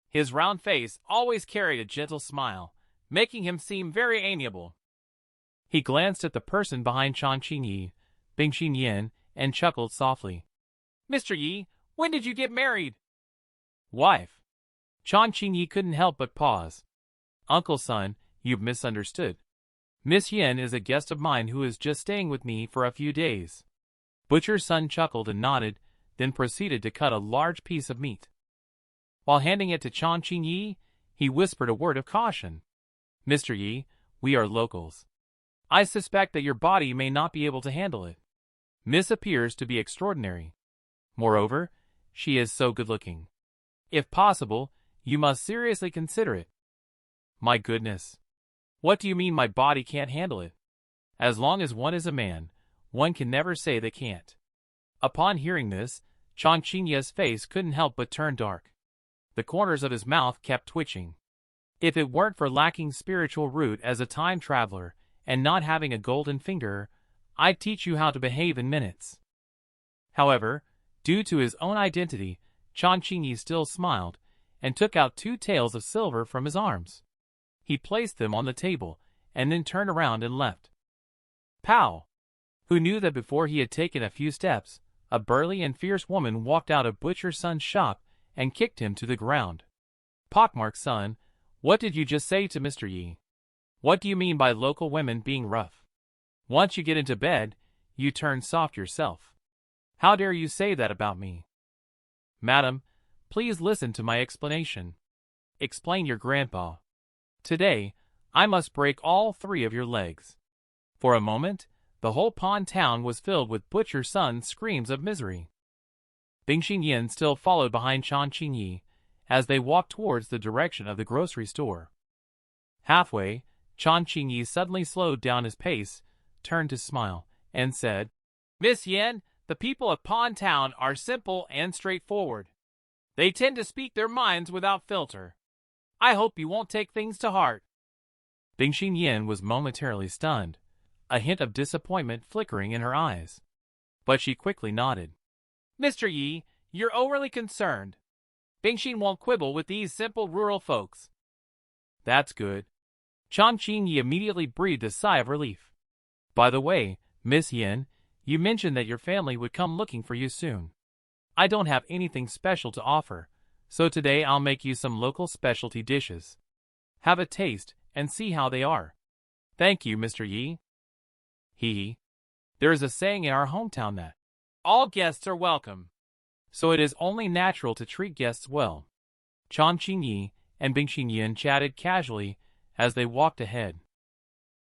His round face always carried a gentle smile, making him seem very amiable. He glanced at the person behind Chan Qingyi, Bing Xinyan, and chuckled softly. "Mr. Yi, when did you get married?" "Wife." Chan Qingyi couldn't help but pause. "Uncle Sun, you've misunderstood. Miss Yen is a guest of mine who is just staying with me for a few days." Butcher Sun chuckled and nodded, then proceeded to cut a large piece of meat. While handing it to Chan Qingyi, he whispered a word of caution. "Mr. Yi, we are locals. I suspect that your body may not be able to handle it. Miss appears to be extraordinary. Moreover, she is so good-looking. If possible, you must seriously consider it." "My goodness. What do you mean my body can't handle it? As long as one is a man, one can never say they can't." Upon hearing this, Chan Qingyi's face couldn't help but turn dark. The corners of his mouth kept twitching. "If it weren't for lacking spiritual root as a time traveler and not having a golden finger, I'd teach you how to behave in minutes." However, due to his own identity, Chan Qingyi still smiled and took out 2 taels of silver from his arms. He placed them on the table and then turned around and left. Pow! Who knew that before he had taken a few steps, a burly and fierce woman walked out of Butcher Sun's shop and kicked him to the ground. "Pockmark Sun, what did you just say to Mr. Yi? What do you mean by local women being rough? Once you get into bed, you turn soft yourself. How dare you say that about me?" "Madam, please listen to my explanation." "Explain your grandpa." "Today, I must break all 3 of your legs." For a moment, the whole pond town was filled with Butcher Sun's screams of misery. Bing Xinyan still followed behind Chan Qingyi as they walked towards the direction of the grocery store. Halfway, Chan Qingyi suddenly slowed down his pace, turned to smile, and said, "Miss Yen, the people of Pond Town are simple and straightforward. They tend to speak their minds without filter. I hope you won't take things to heart." Bing Xinyan was momentarily stunned, a hint of disappointment flickering in her eyes. But she quickly nodded. "Mr. Yi, you're overly concerned. Bingxin won't quibble with these simple rural folks." "That's good." Chan Qingyi immediately breathed a sigh of relief. "By the way, Miss Yen, you mentioned that your family would come looking for you soon. I don't have anything special to offer, so today I'll make you some local specialty dishes. Have a taste and see how they are." "Thank you, Mr. Yi." He. There is a saying in our hometown that all guests are welcome, so it is only natural to treat guests well. Chan Qingyi and Bing Xinyan chatted casually as they walked ahead.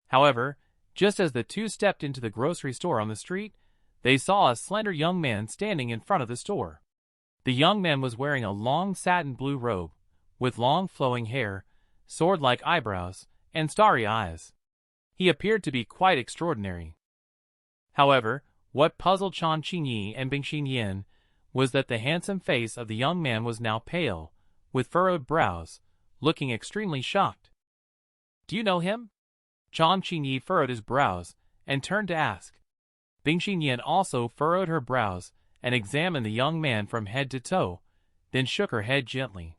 However, just as the 2 stepped into the grocery store on the street, they saw a slender young man standing in front of the store. The young man was wearing a long satin blue robe, with long flowing hair, sword-like eyebrows, and starry eyes. He appeared to be quite extraordinary. However, what puzzled Chan Qingyi and Bing Xinyan was that the handsome face of the young man was now pale, with furrowed brows, looking extremely shocked. "Do you know him?" Chan Qingyi furrowed his brows and turned to ask. Bing Xinyan also furrowed her brows and examined the young man from head to toe, then shook her head gently.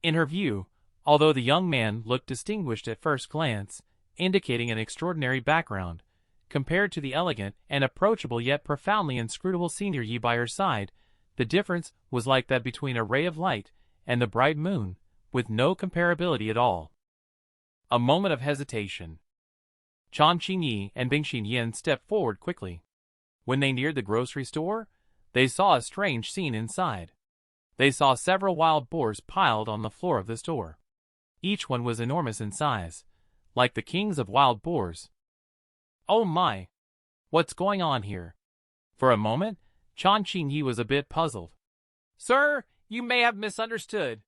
In her view, although the young man looked distinguished at first glance, indicating an extraordinary background, compared to the elegant and approachable yet profoundly inscrutable Senior Yi by her side, the difference was like that between a ray of light and the bright moon, with no comparability at all. A moment of hesitation. Chan Qingyi and Bing Xinyan stepped forward quickly. When they neared the grocery store, they saw a strange scene inside. They saw several wild boars piled on the floor of the store. Each one was enormous in size, like the kings of wild boars. "Oh my! What's going on here?" For a moment, Chan Qingyi was a bit puzzled. "Sir, you may have misunderstood.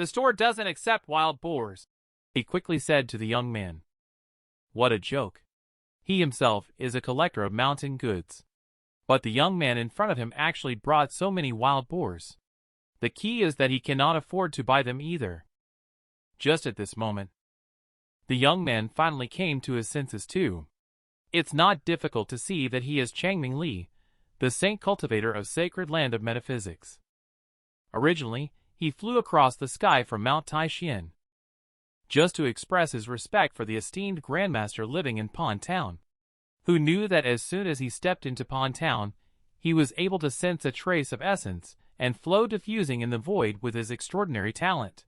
The store doesn't accept wild boars, he quickly said to the young man. What a joke. He himself is a collector of mountain goods. But the young man in front of him actually brought so many wild boars. The key is that he cannot afford to buy them either. Just at this moment, the young man finally came to his senses too. It's not difficult to see that he is Changming Li, the saint cultivator of sacred land of metaphysics. Originally, he flew across the sky from Mount Taishan, just to express his respect for the esteemed grandmaster living in Pond Town, who knew that as soon as he stepped into Pond Town, he was able to sense a trace of essence and flow diffusing in the void with his extraordinary talent.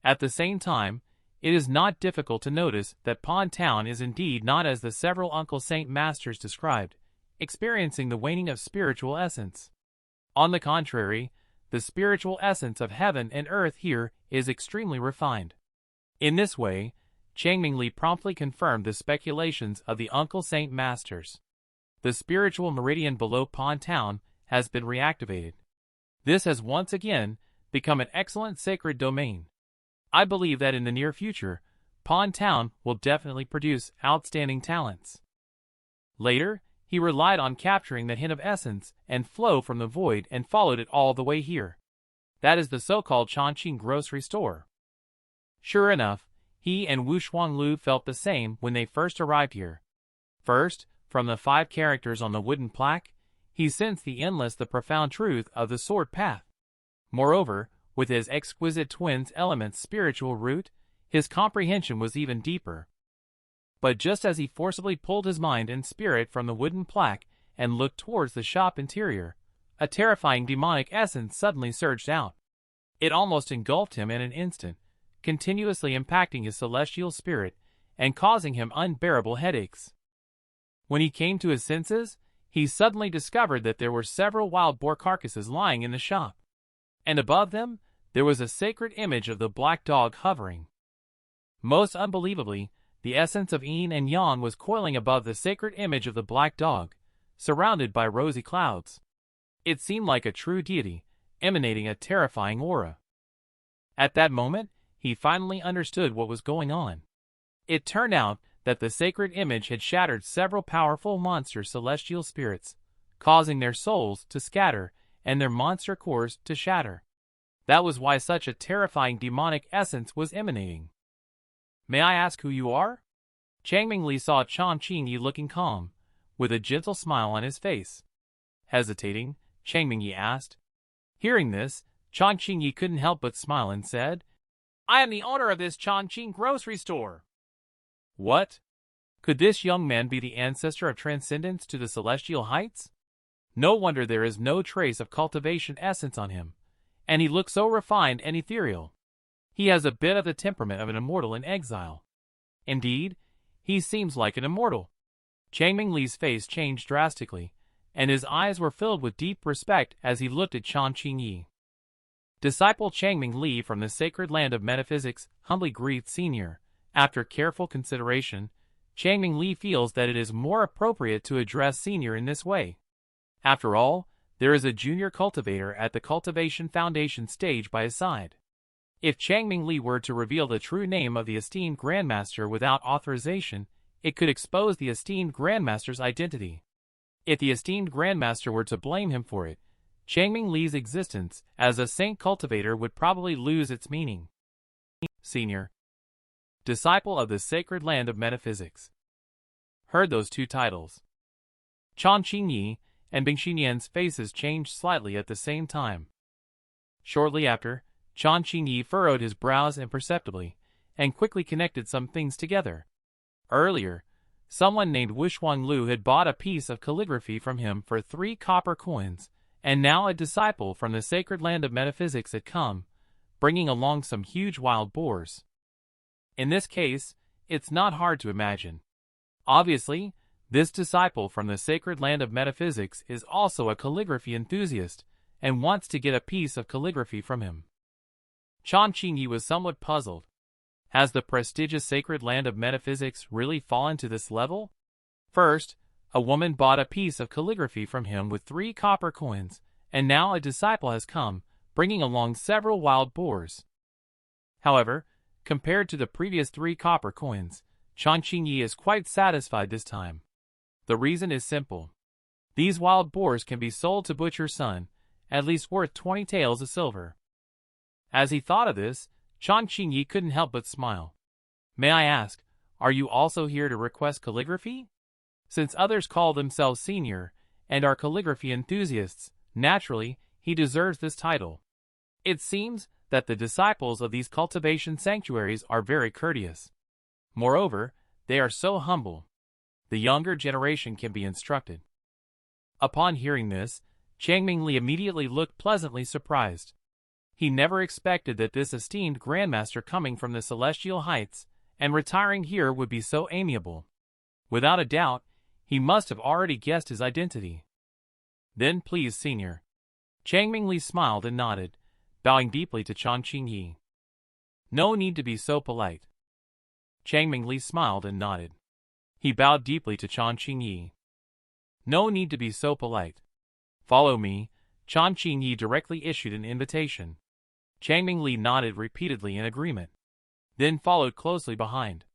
At the same time, it is not difficult to notice that Pond Town is indeed not as the several Uncle Saint Masters described, experiencing the waning of spiritual essence. On the contrary, the spiritual essence of heaven and earth here is extremely refined. In this way, Changming Li promptly confirmed the speculations of the Uncle Saint Masters. The spiritual meridian below Pond Town has been reactivated. This has once again become an excellent sacred domain. I believe that in the near future, Pond Town will definitely produce outstanding talents. Later, he relied on capturing the hint of essence and flow from the void and followed it all the way here. That is the so-called Chongqing grocery store. Sure enough, he and Wu Shuanglu felt the same when they first arrived here. First, from the 5 characters on the wooden plaque, he sensed the endless, the profound truth of the sword path. Moreover, with his exquisite twins element's spiritual root, his comprehension was even deeper. But just as he forcibly pulled his mind and spirit from the wooden plaque and looked towards the shop interior, a terrifying demonic essence suddenly surged out. It almost engulfed him in an instant, continuously impacting his celestial spirit and causing him unbearable headaches. When he came to his senses, he suddenly discovered that there were several wild boar carcasses lying in the shop, and above them there was a sacred image of the black dog hovering. Most unbelievably, the essence of yin and yang was coiling above the sacred image of the black dog, surrounded by rosy clouds. It seemed like a true deity, emanating a terrifying aura. At that moment, he finally understood what was going on. It turned out that the sacred image had shattered several powerful monster celestial spirits, causing their souls to scatter and their monster cores to shatter. That was why such a terrifying demonic essence was emanating. May I ask who you are? Changming Li saw Chongqing Yi looking calm, with a gentle smile on his face. Hesitating, Changming Yi asked. Hearing this, Chongqing Yi couldn't help but smile and said, I am the owner of this Chongqing grocery store. What? Could this young man be the ancestor of transcendence to the celestial heights? No wonder there is no trace of cultivation essence on him, and he looks so refined and ethereal. He has a bit of the temperament of an immortal in exile. Indeed, he seems like an immortal. Changming Li's face changed drastically, and his eyes were filled with deep respect as he looked at Chongqing Yi. Disciple Changming Li from the sacred land of metaphysics humbly greets Senior. After careful consideration, Changming Li feels that it is more appropriate to address Senior in this way. After all, there is a junior cultivator at the cultivation foundation stage by his side. If Changming Li were to reveal the true name of the esteemed grandmaster without authorization, it could expose the esteemed grandmaster's identity. If the esteemed grandmaster were to blame him for it, Changming Li's existence as a saint cultivator would probably lose its meaning. Senior, disciple of the sacred land of metaphysics. Heard those two titles. Chongqing Yi and Bingxinyan's faces changed slightly at the same time. Shortly after, Chongqing Yi furrowed his brows imperceptibly and quickly connected some things together. Earlier, someone named Wu Shuanglu had bought a piece of calligraphy from him for 3 copper coins, and now a disciple from the sacred land of metaphysics had come, bringing along some huge wild boars. In this case, it's not hard to imagine. Obviously, this disciple from the sacred land of metaphysics is also a calligraphy enthusiast and wants to get a piece of calligraphy from him. Chongqing Yi was somewhat puzzled. Has the prestigious sacred land of metaphysics really fallen to this level? First, a woman bought a piece of calligraphy from him with 3 copper coins, and now a disciple has come, bringing along several wild boars. However, compared to the previous 3 copper coins, Chan Qingyi is quite satisfied this time. The reason is simple. These wild boars can be sold to Butcher's son, at least worth 20 taels of silver. As he thought of this, Chan Qingyi couldn't help but smile. May I ask, are you also here to request calligraphy? Since others call themselves senior and are calligraphy enthusiasts, naturally, he deserves this title. It seems that the disciples of these cultivation sanctuaries are very courteous. Moreover, they are so humble. The younger generation can be instructed. Upon hearing this, Changmingli immediately looked pleasantly surprised. He never expected that this esteemed grandmaster coming from the celestial heights and retiring here would be so amiable. Without a doubt, he must have already guessed his identity. Then please, senior. Changmingli smiled and nodded, bowing deeply to Chan Qingyi. No need to be so polite. Changmingli smiled and nodded. He bowed deeply to Chan Qingyi. No need to be so polite. Follow me. Chan Qingyi directly issued an invitation. Changmingli nodded repeatedly in agreement, then followed closely behind.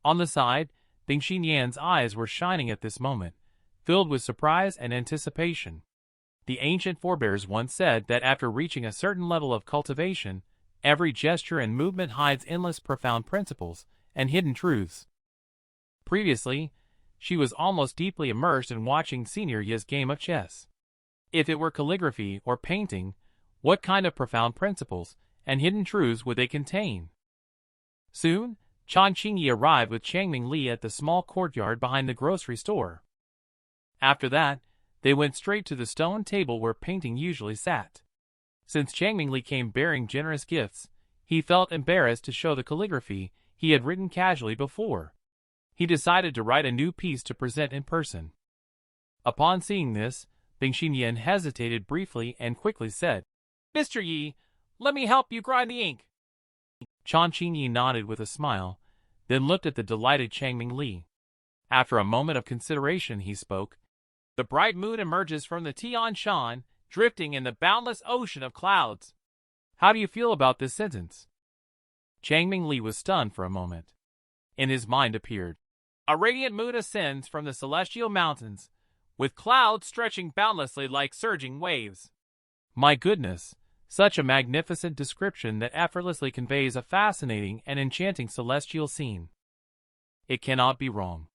On the side, Bing Xinyan's eyes were shining at this moment, filled with surprise and anticipation. The ancient forebears once said that after reaching a certain level of cultivation, every gesture and movement hides endless profound principles and hidden truths. Previously, she was almost deeply immersed in watching Senior Ye's game of chess. If it were calligraphy or painting, what kind of profound principles and hidden truths would they contain? Soon, Chan Qingyi arrived with Changmingli at the small courtyard behind the grocery store. After that, they went straight to the stone table where painting usually sat. Since Changmingli came bearing generous gifts, he felt embarrassed to show the calligraphy he had written casually before. He decided to write a new piece to present in person. Upon seeing this, Bing Xinyan hesitated briefly and quickly said, "Mr. Yi, let me help you grind the ink." Chan Qingyi nodded with a smile, then looked at the delighted Changmingli. After a moment of consideration, he spoke. "The bright moon emerges from the Tian Shan, drifting in the boundless ocean of clouds. How do you feel about this sentence?" Changmingli was stunned for a moment. In his mind appeared, "A radiant moon ascends from the celestial mountains, with clouds stretching boundlessly like surging waves." My goodness, such a magnificent description that effortlessly conveys a fascinating and enchanting celestial scene. It cannot be wrong.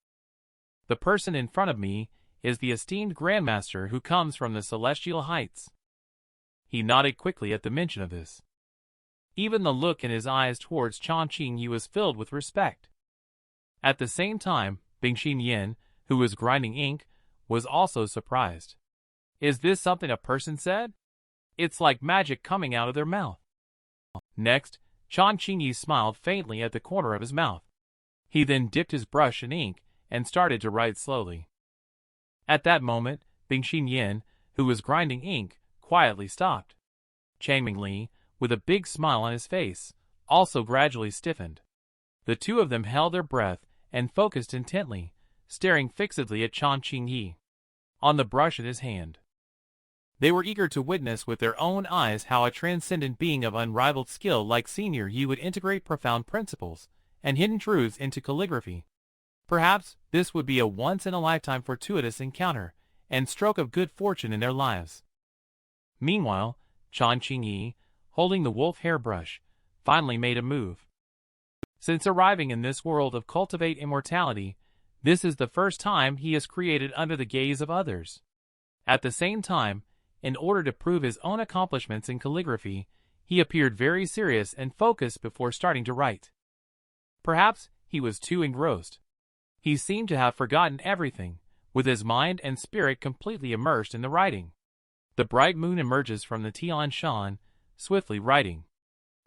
The person in front of me is the esteemed grandmaster who comes from the celestial heights. He nodded quickly at the mention of this. Even the look in his eyes towards Chan Qingyi was filled with respect. At the same time, Bing Xinyan, who was grinding ink, was also surprised. Is this something a person said? It's like magic coming out of their mouth. Next, Chan Qingyi smiled faintly at the corner of his mouth. He then dipped his brush in ink and started to write slowly. At that moment, Bing Xinyan, who was grinding ink, quietly stopped. Changmingli, with a big smile on his face, also gradually stiffened. The two of them held their breath and focused intently, staring fixedly at Chan Qingyi on the brush in his hand. They were eager to witness with their own eyes how a transcendent being of unrivaled skill like Senior Yi would integrate profound principles and hidden truths into calligraphy. Perhaps this would be a once-in-a-lifetime fortuitous encounter and stroke of good fortune in their lives. Meanwhile, Chan Qingyi, holding the wolf hairbrush, finally made a move. Since arriving in this world of cultivate immortality, this is the first time he is created under the gaze of others. At the same time, in order to prove his own accomplishments in calligraphy, he appeared very serious and focused before starting to write. Perhaps he was too engrossed. He seemed to have forgotten everything, with his mind and spirit completely immersed in the writing. The bright moon emerges from the Tian Shan, swiftly writing.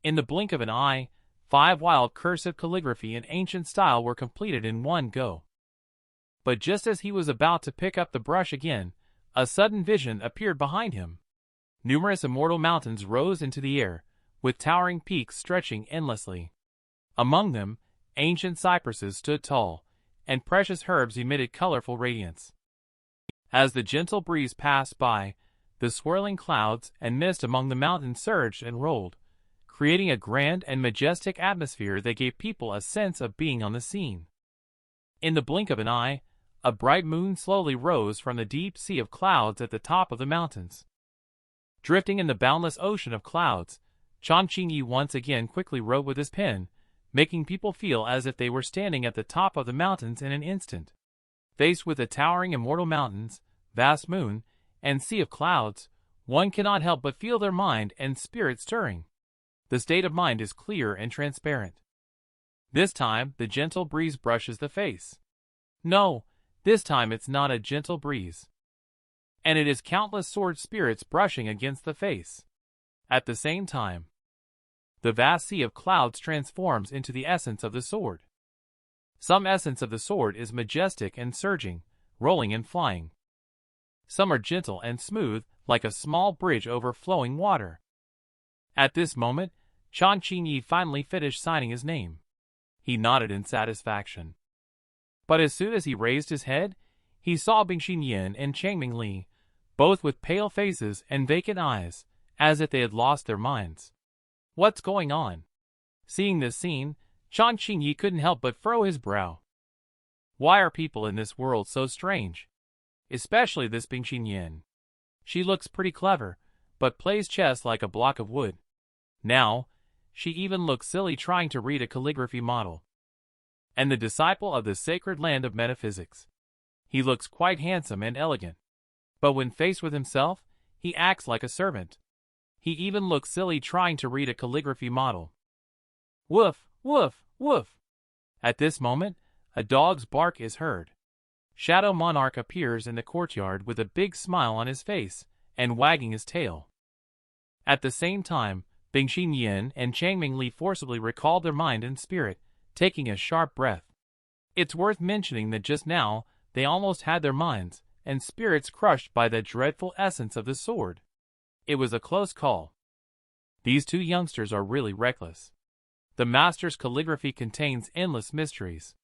In the blink of an eye, 5 wild cursive calligraphy in ancient style were completed in one go. But just as he was about to pick up the brush again, a sudden vision appeared behind him. Numerous immortal mountains rose into the air, with towering peaks stretching endlessly. Among them, ancient cypresses stood tall, and precious herbs emitted colorful radiance. As the gentle breeze passed by, the swirling clouds and mist among the mountains surged and rolled, creating a grand and majestic atmosphere that gave people a sense of being on the scene. In the blink of an eye, a bright moon slowly rose from the deep sea of clouds at the top of the mountains. Drifting in the boundless ocean of clouds, Chan Qingyi once again quickly wrote with his pen, making people feel as if they were standing at the top of the mountains in an instant. Faced with the towering immortal mountains, vast moon, and sea of clouds, one cannot help but feel their mind and spirit stirring. The state of mind is clear and transparent. This time, the gentle breeze brushes the face. No, this time it's not a gentle breeze. And it is countless sword spirits brushing against the face. At the same time, the vast sea of clouds transforms into the essence of the sword. Some essence of the sword is majestic and surging, rolling and flying. Some are gentle and smooth, like a small bridge over flowing water. At this moment, Chan Qingyi finally finished signing his name. He nodded in satisfaction. But as soon as he raised his head, he saw Bingxin Yin and Changming Li, both with pale faces and vacant eyes, as if they had lost their minds. What's going on? Seeing this scene, Chan Qingyi couldn't help but furrow his brow. Why are people in this world so strange? Especially this Bingxin Yin. She looks pretty clever, but plays chess like a block of wood. Now, she even looks silly trying to read a calligraphy model. And the disciple of the sacred land of metaphysics. He looks quite handsome and elegant. But when faced with himself, he acts like a servant. He even looks silly trying to read a calligraphy model. Woof, woof, woof. At this moment, a dog's bark is heard. Shadow Monarch appears in the courtyard with a big smile on his face and wagging his tail. At the same time, Bingxin Yin and Changming Li forcibly recalled their mind and spirit, taking a sharp breath. It's worth mentioning that just now, they almost had their minds and spirits crushed by the dreadful essence of the sword. It was a close call. These two youngsters are really reckless. The master's calligraphy contains endless mysteries.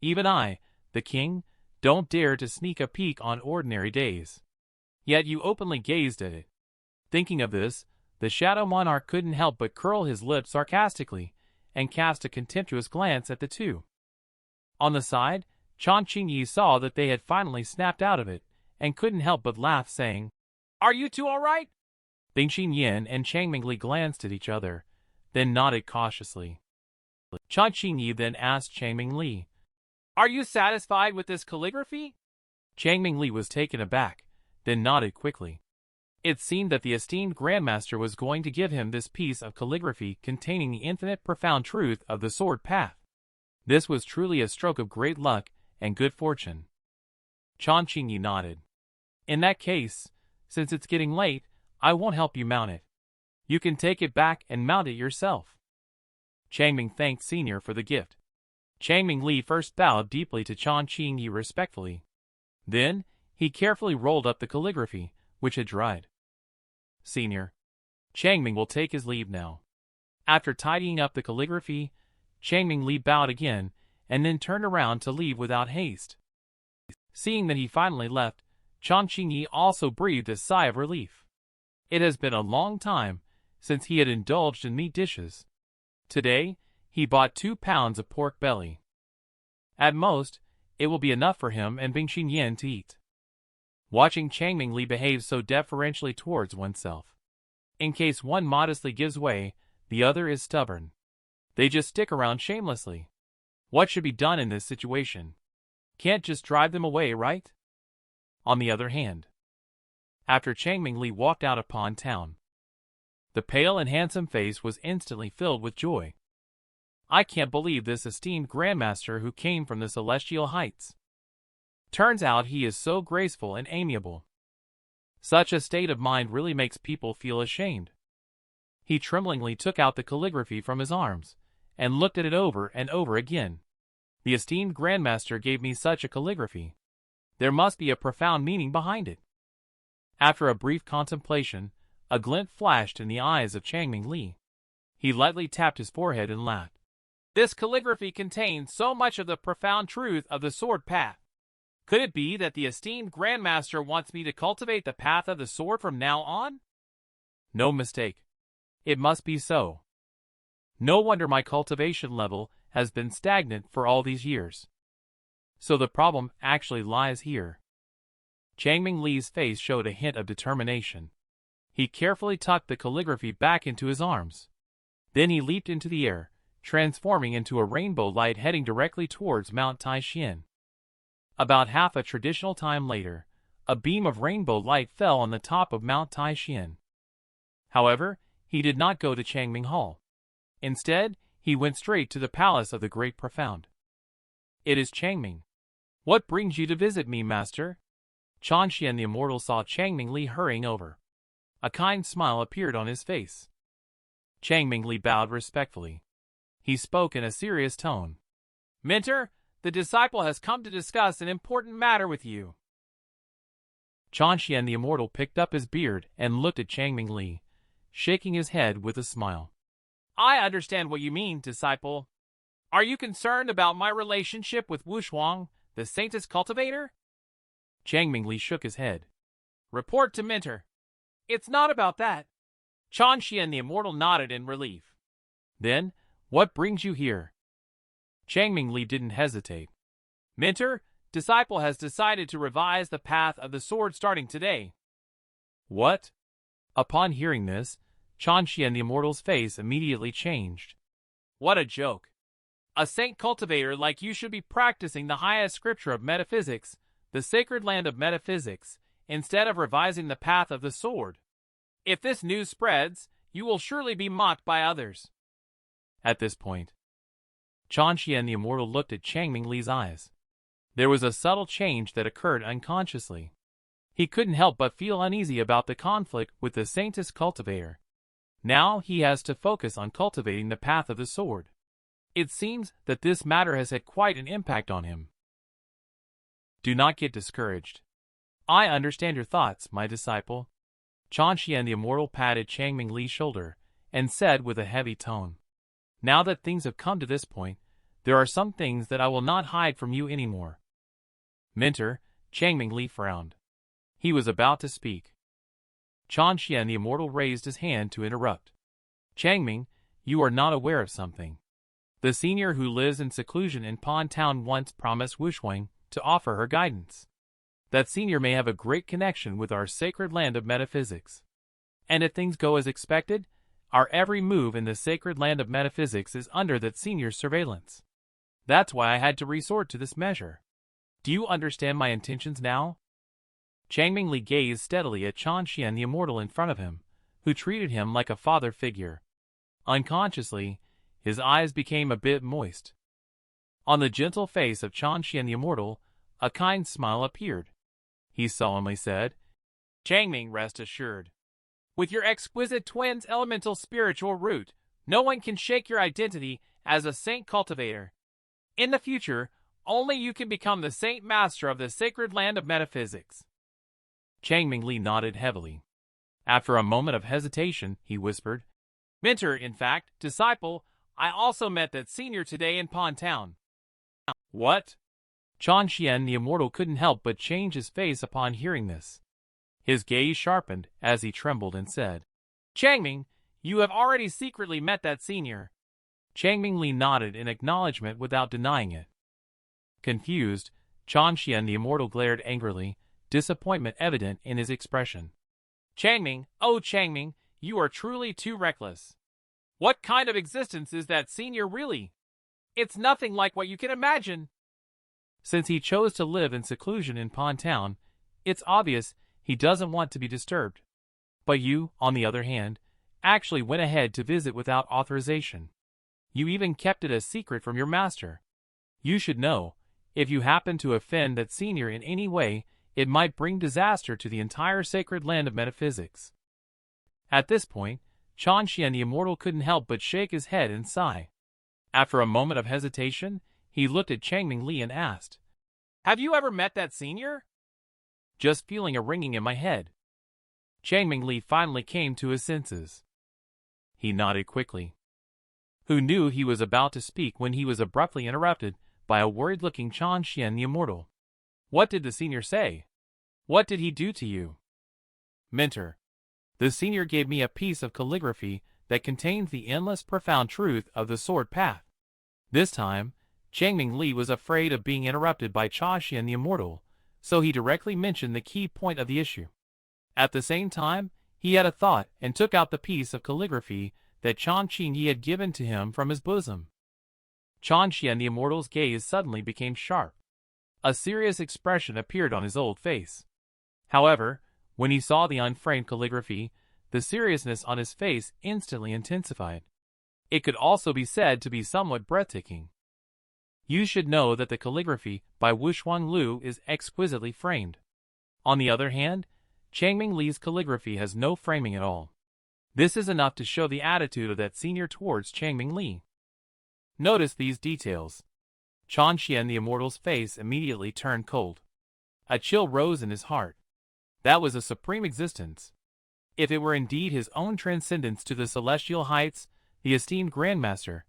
Even I, the king, don't dare to sneak a peek on ordinary days. Yet you openly gazed at it. Thinking of this, the Shadow Monarch couldn't help but curl his lips sarcastically and cast a contemptuous glance at the two. On the side, Chan Qingyi saw that they had finally snapped out of it and couldn't help but laugh, saying, "Are you two all right?" Bingxin Yin and Changming Li glanced at each other, then nodded cautiously. Chan Qingyi then asked Changming Li, "Are you satisfied with this calligraphy?" Changming Li was taken aback, then nodded quickly. It seemed that the esteemed Grandmaster was going to give him this piece of calligraphy containing the infinite profound truth of the sword path. This was truly a stroke of great luck and good fortune. Chan Qingyi nodded. "In that case, since it's getting late, I won't help you mount it. You can take it back and mount it yourself." Changming thanked Senior for the gift. Changming Li first bowed deeply to Chan Qingyi respectfully. Then, he carefully rolled up the calligraphy, which had dried. "Senior, Changming will take his leave now." After tidying up the calligraphy, Changming Li bowed again, and then turned around to leave without haste. Seeing that he finally left, Chan Qingyi also breathed a sigh of relief. It has been a long time since he had indulged in meat dishes. Today, he bought 2 pounds of pork belly. At most, it will be enough for him and Bingxin Yin to eat. Watching Changming Li behave so deferentially towards oneself. In case one modestly gives way, the other is stubborn. They just stick around shamelessly. What should be done in this situation? Can't just drive them away, right? On the other hand, after Changming Li walked out upon town, the pale and handsome face was instantly filled with joy. I can't believe this esteemed Grandmaster who came from the celestial heights. Turns out he is so graceful and amiable. Such a state of mind really makes people feel ashamed. He tremblingly took out the calligraphy from his arms, and looked at it over and over again. The esteemed Grandmaster gave me such a calligraphy. There must be a profound meaning behind it. After a brief contemplation, a glint flashed in the eyes of Changming Li. He lightly tapped his forehead and laughed. This calligraphy contains so much of the profound truth of the sword path. Could it be that the esteemed Grandmaster wants me to cultivate the path of the sword from now on? No mistake. It must be so. No wonder my cultivation level has been stagnant for all these years. So the problem actually lies here. Changming Li's face showed a hint of determination. He carefully tucked the calligraphy back into his arms. Then he leaped into the air, transforming into a rainbow light heading directly towards Mount Taishan. About half a traditional time later, a beam of rainbow light fell on the top of Mount Taishan. However, he did not go to Changming Hall. Instead, he went straight to the palace of the Great Profound. "It is Changming. What brings you to visit me, master?" Chanshian the Immortal saw Changming Li hurrying over. A kind smile appeared on his face. Changming Li bowed respectfully. He spoke in a serious tone. "Mentor, the disciple has come to discuss an important matter with you." Chanshian the Immortal picked up his beard and looked at Changming Li, shaking his head with a smile. "I understand what you mean, disciple. Are you concerned about my relationship with Wu Shuang, the Saintess cultivator?" Changming Li shook his head. "Report to Mentor. It's not about that." Chanshian the Immortal nodded in relief. "Then, what brings you here?" Changming Li didn't hesitate. "Mentor, disciple has decided to revise the path of the sword starting today." "What?" Upon hearing this, Chanshian the Immortal's face immediately changed. "What a joke. A saint cultivator like you should be practicing the highest scripture of metaphysics, the sacred land of metaphysics, instead of revising the path of the sword. If this news spreads, you will surely be mocked by others." At this point, Chanshian the Immortal looked at Changming Li's eyes. There was a subtle change that occurred unconsciously. He couldn't help but feel uneasy about the conflict with the Saintess cultivator. Now he has to focus on cultivating the path of the sword. It seems that this matter has had quite an impact on him. "Do not get discouraged. I understand your thoughts, my disciple." Chanshian the Immortal patted Changming Li's shoulder and said with a heavy tone, "Now that things have come to this point, there are some things that I will not hide from you anymore." "Mentor," Changming Li frowned. He was about to speak. Chanshian the Immortal raised his hand to interrupt. "Changming, you are not aware of something. The senior who lives in seclusion in Pond Town once promised Wuxuang to offer her guidance. That senior may have a great connection with our sacred land of metaphysics. And if things go as expected, our every move in the sacred land of metaphysics is under that senior's surveillance. That's why I had to resort to this measure. Do you understand my intentions now?" Changming Li gazed steadily at Chanshian the Immortal in front of him, who treated him like a father figure. Unconsciously, his eyes became a bit moist. On the gentle face of Chanshian the Immortal, a kind smile appeared. He solemnly said, "Changming, rest assured. With your exquisite twin's elemental spiritual root, no one can shake your identity as a saint cultivator. In the future, only you can become the saint master of the sacred land of metaphysics." Changming Li nodded heavily. After a moment of hesitation, he whispered, "Mentor, in fact, disciple, I also met that senior today in Pond Town." "What?" Chanshian the Immortal couldn't help but change his face upon hearing this. His gaze sharpened as he trembled and said, "Changming, you have already secretly met that senior." Changming Li nodded in acknowledgement without denying it. Confused, Chanshian the Immortal glared angrily, disappointment evident in his expression. "Changming, oh Changming, you are truly too reckless. What kind of existence is that senior really? It's nothing like what you can imagine." Since he chose to live in seclusion in Pond Town, it's obvious he doesn't want to be disturbed. But you, on the other hand, actually went ahead to visit without authorization. You even kept it a secret from your master. You should know, if you happen to offend that senior in any way, it might bring disaster to the entire sacred land of metaphysics." At this point, Chanshian the Immortal couldn't help but shake his head and sigh. After a moment of hesitation, he looked at Changming Li and asked, "Have you ever met that senior?" "Just feeling a ringing in my head." Changming Li finally came to his senses. He nodded quickly. Who knew he was about to speak when he was abruptly interrupted by a worried-looking Chanshian the Immortal. "What did the senior say? What did he do to you?" "Mentor, the senior gave me a piece of calligraphy that contains the endless profound truth of the sword path. This time, Changming Li was afraid of being interrupted by Cha Xian the Immortal, so he directly mentioned the key point of the issue. At the same time, he had a thought and took out the piece of calligraphy that Chan Qingyi had given to him from his bosom. Chan Xian the Immortal's gaze suddenly became sharp. A serious expression appeared on his old face. However, when he saw the unframed calligraphy, the seriousness on his face instantly intensified. It could also be said to be somewhat breathtaking. You should know that the calligraphy by Wushuang Lu is exquisitely framed. On the other hand, Changming Li's calligraphy has no framing at all. This is enough to show the attitude of that senior towards Changming Li. Notice these details. Chan Xian the Immortal's face immediately turned cold. A chill rose in his heart. That was a supreme existence. If it were indeed his own transcendence to the celestial heights, the esteemed Grandmaster,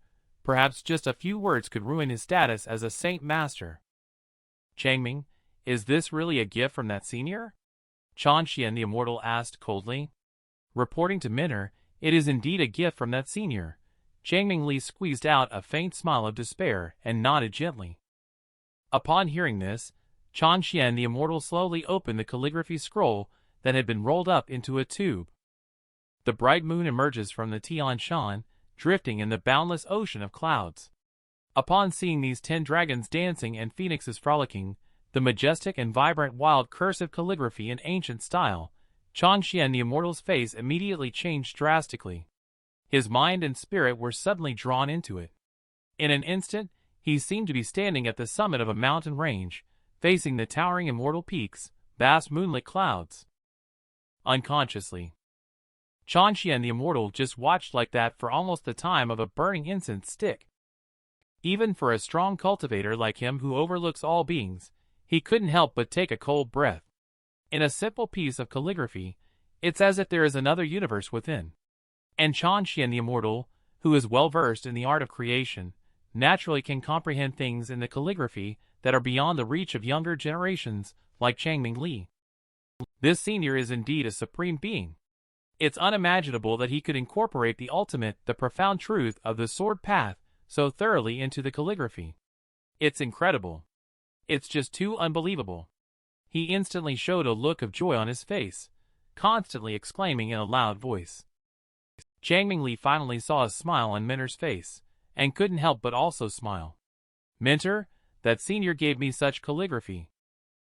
perhaps just a few words could ruin his status as a Saint Master. Changming, is this really a gift from that senior? Chan Xian the Immortal asked coldly. Reporting to Minner, it is indeed a gift from that senior. Changming Li squeezed out a faint smile of despair and nodded gently. Upon hearing this, Chan Xian the Immortal slowly opened the calligraphy scroll that had been rolled up into a tube. The bright moon emerges from the Tian Shan, drifting in the boundless ocean of clouds. Upon seeing these 10 dragons dancing and phoenixes frolicking, the majestic and vibrant wild cursive calligraphy in ancient style, Chan Xian the Immortal's face immediately changed drastically. His mind and spirit were suddenly drawn into it. In an instant, he seemed to be standing at the summit of a mountain range, facing the towering immortal peaks, vast moonlit clouds. Unconsciously, Chan Xian the Immortal just watched like that for almost the time of a burning incense stick. Even for a strong cultivator like him who overlooks all beings, he couldn't help but take a cold breath. In a simple piece of calligraphy, it's as if there is another universe within. And Chan Xian the Immortal, who is well versed in the art of creation, naturally can comprehend things in the calligraphy that are beyond the reach of younger generations like Changming Li. This senior is indeed a supreme being. It's unimaginable that he could incorporate the profound truth of the sword path so thoroughly into the calligraphy. It's incredible. It's just too unbelievable. He instantly showed a look of joy on his face, constantly exclaiming in a loud voice. Changming Li finally saw a smile on Minter's face, and couldn't help but also smile. Minter, that senior gave me such calligraphy.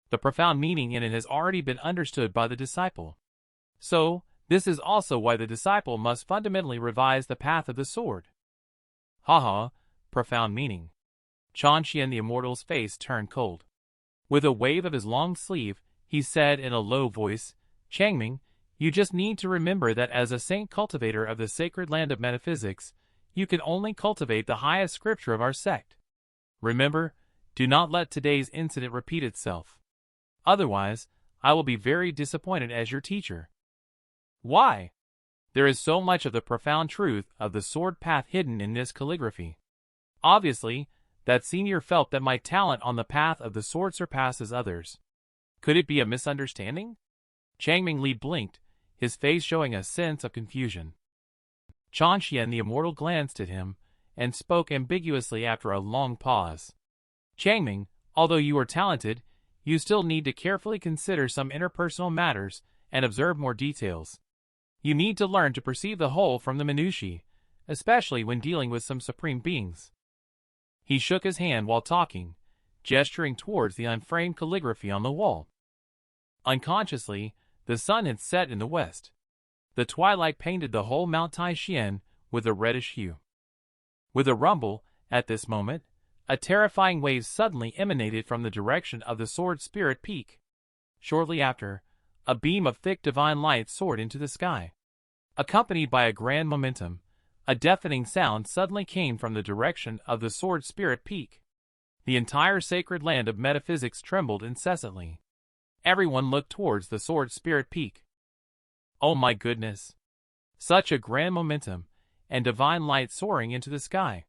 The profound meaning in it has already been understood by the disciple. So, this is also why the disciple must fundamentally revise the path of the sword. Haha, profound meaning. Chan Xian the Immortal's face turned cold. With a wave of his long sleeve, he said in a low voice, Changming, you just need to remember that as a saint cultivator of the sacred land of metaphysics, you can only cultivate the highest scripture of our sect. Remember, do not let today's incident repeat itself. Otherwise, I will be very disappointed as your teacher. Why? There is so much of the profound truth of the sword path hidden in this calligraphy. Obviously, that senior felt that my talent on the path of the sword surpasses others. Could it be a misunderstanding? Changming Li blinked, his face showing a sense of confusion. Chan Xian the Immortal glanced at him, and spoke ambiguously after a long pause. Changming, although you are talented, you still need to carefully consider some interpersonal matters and observe more details. You need to learn to perceive the whole from the minutiae, especially when dealing with some supreme beings. He shook his hand while talking, gesturing towards the unframed calligraphy on the wall. Unconsciously, the sun had set in the west. The twilight painted the whole Mount Taishan with a reddish hue. With a rumble, at this moment, a terrifying wave suddenly emanated from the direction of the Sword Spirit Peak. Shortly after, a beam of thick divine light soared into the sky. Accompanied by a grand momentum, a deafening sound suddenly came from the direction of the Sword Spirit Peak. The entire sacred land of metaphysics trembled incessantly. Everyone looked towards the Sword Spirit Peak. Oh my goodness! Such a grand momentum, and divine light soaring into the sky.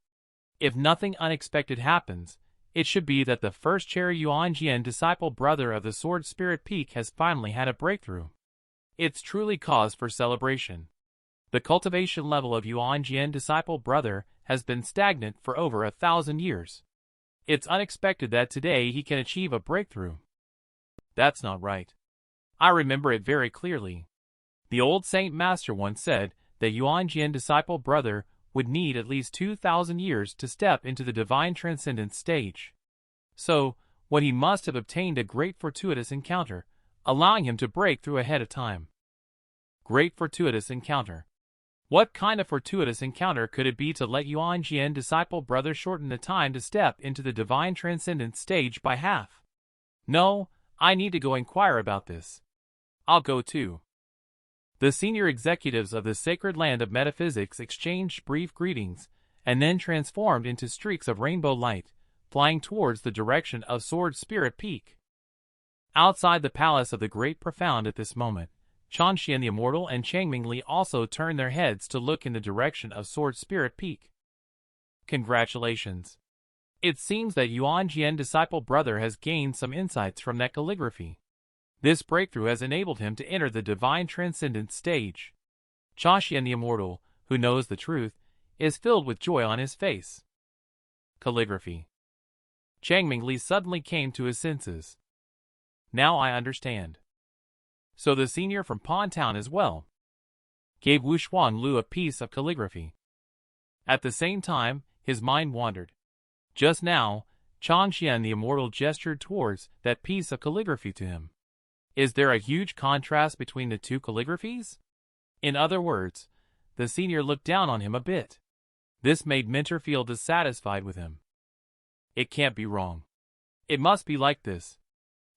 If nothing unexpected happens, it should be that the first Cherry Yuanjian disciple brother of the Sword Spirit Peak has finally had a breakthrough. It's truly cause for celebration. The cultivation level of Yuanjian disciple brother has been stagnant for over 1,000 years. It's unexpected that today he can achieve a breakthrough. That's not right. I remember it very clearly. The old Saint Master once said that Yuanjian disciple brother would need at least 2,000 years to step into the divine transcendence stage. So, what he must have obtained a great fortuitous encounter, allowing him to break through ahead of time. Great fortuitous encounter. What kind of fortuitous encounter could it be to let Yuanjian disciple brother shorten the time to step into the divine transcendence stage by half? No, I need to go inquire about this. I'll go too. The senior executives of the sacred land of metaphysics exchanged brief greetings, and then transformed into streaks of rainbow light, flying towards the direction of Sword Spirit Peak. Outside the palace of the Great Profound at this moment, Changxian the Immortal and Changmingli also turned their heads to look in the direction of Sword Spirit Peak. Congratulations. It seems that Yuanjian disciple brother has gained some insights from that calligraphy. This breakthrough has enabled him to enter the divine transcendence stage. Changxian the Immortal, who knows the truth, is filled with joy on his face. Calligraphy. Changmingli suddenly came to his senses. Now I understand. So the senior from Pon Town as well gave Wu Shuanglu a piece of calligraphy. At the same time, his mind wandered. Just now, Changxian the Immortal gestured towards that piece of calligraphy to him. Is there a huge contrast between the two calligraphies? In other words, the senior looked down on him a bit. This made Minter feel dissatisfied with him. It can't be wrong. It must be like this.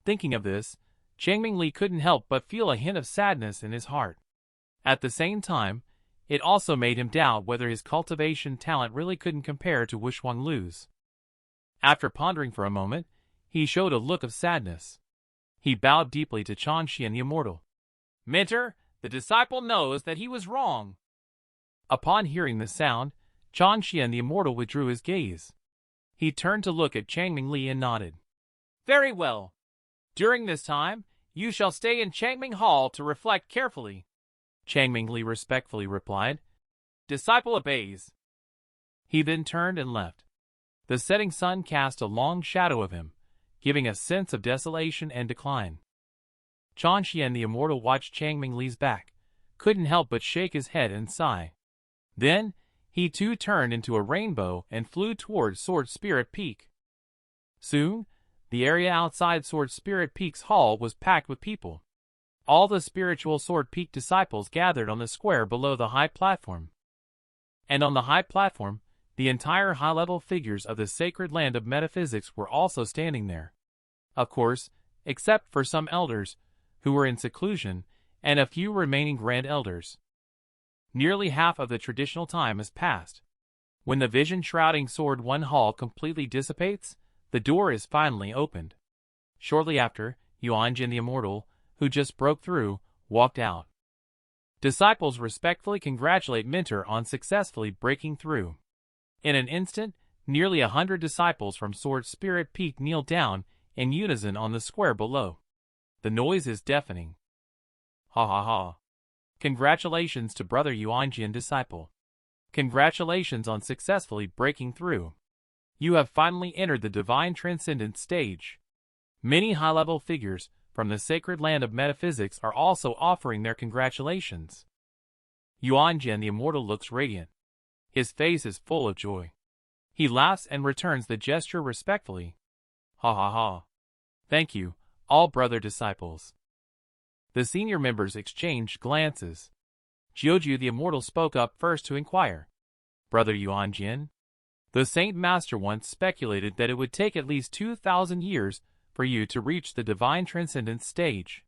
Thinking of this, Changmingli couldn't help but feel a hint of sadness in his heart. At the same time, it also made him doubt whether his cultivation talent really couldn't compare to Wu Shuanglu's. After pondering for a moment, he showed a look of sadness. He bowed deeply to Changxian the Immortal. Minter, the disciple knows that he was wrong. Upon hearing the sound, Changxian the Immortal withdrew his gaze. He turned to look at Changmingli and nodded. Very well. During this time, you shall stay in Changming Hall to reflect carefully. Changmingli respectfully replied. Disciple obeys. He then turned and left. The setting sun cast a long shadow of him, giving a sense of desolation and decline. Changxian the Immortal watched Changmingli's back, couldn't help but shake his head and sigh. Then, he too turned into a rainbow and flew towards Sword Spirit Peak. Soon, the area outside Sword Spirit Peak's hall was packed with people. All the spiritual Sword Peak disciples gathered on the square below the high platform. And on the high platform, the entire high-level figures of the sacred land of metaphysics were also standing there. Of course, except for some elders, who were in seclusion, and a few remaining grand elders. Nearly half of the traditional time has passed. When the vision-shrouding Sword One Hall completely dissipates, the door is finally opened. Shortly after, Yuanjin the Immortal, who just broke through, walked out. Disciples respectfully congratulate Minter on successfully breaking through. In an instant, nearly 100 disciples from Sword Spirit Peak kneel down in unison on the square below. The noise is deafening. Ha ha ha. Congratulations to Brother Yuanjian disciple. Congratulations on successfully breaking through. You have finally entered the divine transcendence stage. Many high-level figures from the sacred land of metaphysics are also offering their congratulations. Yuanjian the Immortal looks radiant. His face is full of joy. He laughs and returns the gesture respectfully. Ha ha ha. Thank you, all brother disciples. The senior members exchanged glances. Jiuju the Immortal spoke up first to inquire. Brother Yuanjian? The Saint Master once speculated that it would take at least 2,000 years for you to reach the divine transcendence stage.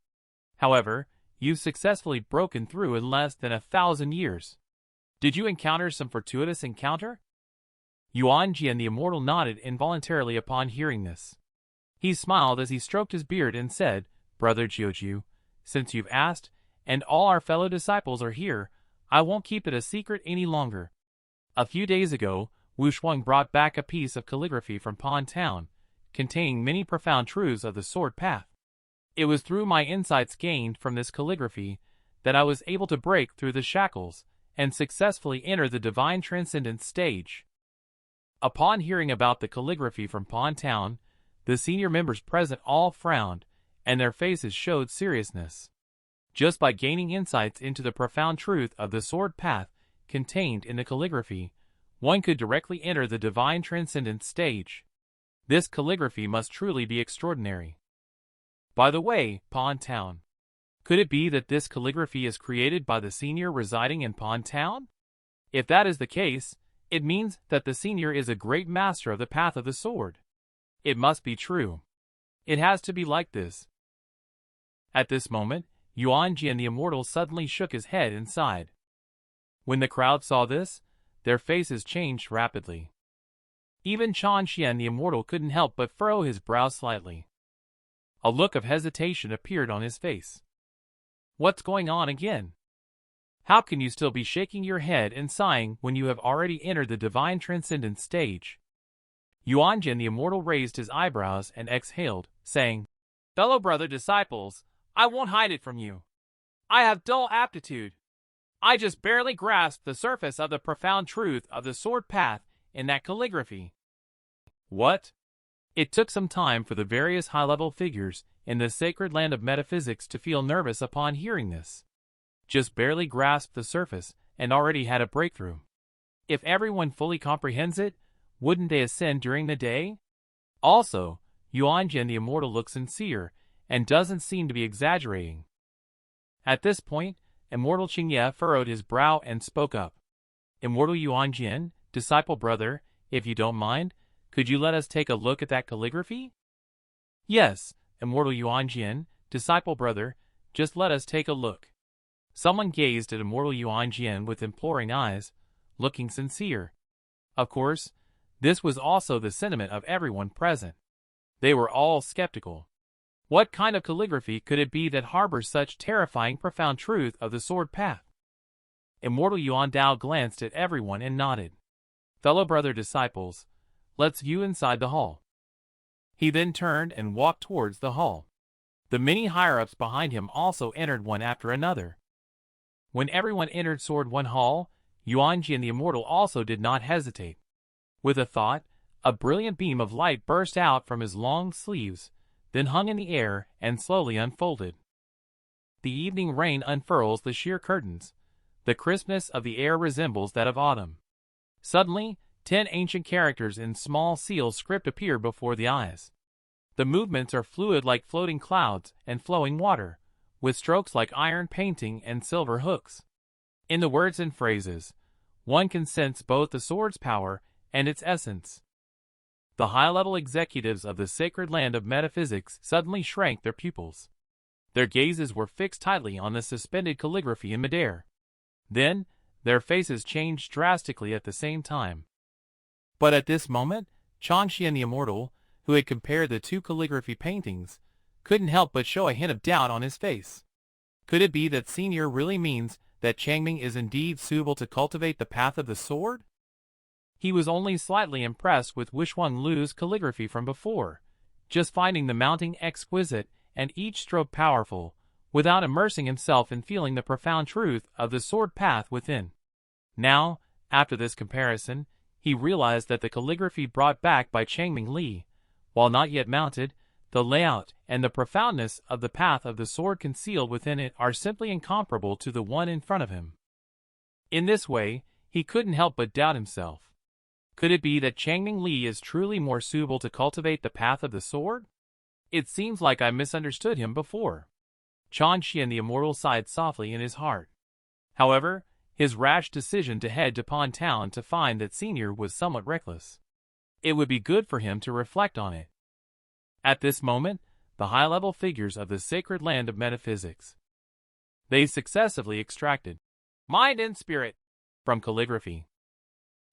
However, you've successfully broken through in less than 1,000 years. Did you encounter some fortuitous encounter? Yuanjian the Immortal nodded involuntarily upon hearing this. He smiled as he stroked his beard and said, Brother Jiuju, since you've asked, and all our fellow disciples are here, I won't keep it a secret any longer. A few days ago, Wu Shuang brought back a piece of calligraphy from Pon Town, containing many profound truths of the sword path. It was through my insights gained from this calligraphy that I was able to break through the shackles and successfully enter the divine transcendence stage. Upon hearing about the calligraphy from Pawn Town, the senior members present all frowned, and their faces showed seriousness. Just by gaining insights into the profound truth of the sword path contained in the calligraphy, one could directly enter the divine transcendence stage. This calligraphy must truly be extraordinary. By the way, Pawn Town. Could it be that this calligraphy is created by the senior residing in Pawn Town? If that is the case, it means that the senior is a great master of the path of the sword. It must be true. It has to be like this. At this moment, Yuan Jin the Immortal suddenly shook his head and sighed. When the crowd saw this, their faces changed rapidly. Even Chan Xian the Immortal couldn't help but furrow his brow slightly. A look of hesitation appeared on his face. What's going on again? How can you still be shaking your head and sighing when you have already entered the divine transcendence stage? Yuan Jin the Immortal raised his eyebrows and exhaled, saying, Fellow brother disciples, I won't hide it from you. I have dull aptitude. I just barely grasped the surface of the profound truth of the sword path in that calligraphy. What? It took some time for the various high-level figures in the sacred land of metaphysics to feel nervous upon hearing this. Just barely grasped the surface and already had a breakthrough. If everyone fully comprehends it, wouldn't they ascend during the day? Also, Yuan Jin the Immortal looks sincere and doesn't seem to be exaggerating. At this point, Immortal Qingye furrowed his brow and spoke up. Immortal Yuan Jin, disciple brother, if you don't mind, could you let us take a look at that calligraphy? Yes, Immortal Yuan Jin, disciple brother, just let us take a look. Someone gazed at Immortal Yuan Jin with imploring eyes, looking sincere. Of course, this was also the sentiment of everyone present. They were all skeptical. What kind of calligraphy could it be that harbors such terrifying profound truth of the sword path? Immortal Yuan Dao glanced at everyone and nodded. Fellow brother disciples, let's view inside the hall. He then turned and walked towards the hall. The many higher-ups behind him also entered one after another. When everyone entered Sword One Hall, Yuan Jin the Immortal also did not hesitate. With a thought, a brilliant beam of light burst out from his long sleeves, then hung in the air and slowly unfolded. The evening rain unfurls the sheer curtains. The crispness of the air resembles that of autumn. Suddenly, 10 ancient characters in small seal script appear before the eyes. The movements are fluid like floating clouds and flowing water, with strokes like iron painting and silver hooks. In the words and phrases, one can sense both the sword's power and its essence. The high-level executives of the sacred land of metaphysics suddenly shrank their pupils. Their gazes were fixed tightly on the suspended calligraphy in midair. Then, their faces changed drastically at the same time. But at this moment, Changxian the Immortal, who had compared the two calligraphy paintings, couldn't help but show a hint of doubt on his face. Could it be that Senior really means that Changming is indeed suitable to cultivate the path of the sword? He was only slightly impressed with Wishwang Lu's calligraphy from before, just finding the mounting exquisite and each stroke powerful, without immersing himself in feeling the profound truth of the sword path within. Now, after this comparison, he realized that the calligraphy brought back by Changming Li, while not yet mounted, the layout and the profoundness of the path of the sword concealed within it are simply incomparable to the one in front of him. In this way, he couldn't help but doubt himself. Could it be that Changming Li is truly more suitable to cultivate the path of the sword? It seems like I misunderstood him before. Chan Xian the Immortal sighed softly in his heart. However, his rash decision to head to Pawn Town to find that Senior was somewhat reckless. It would be good for him to reflect on it. At this moment, the high-level figures of the sacred land of metaphysics. They successively extracted mind and spirit from calligraphy.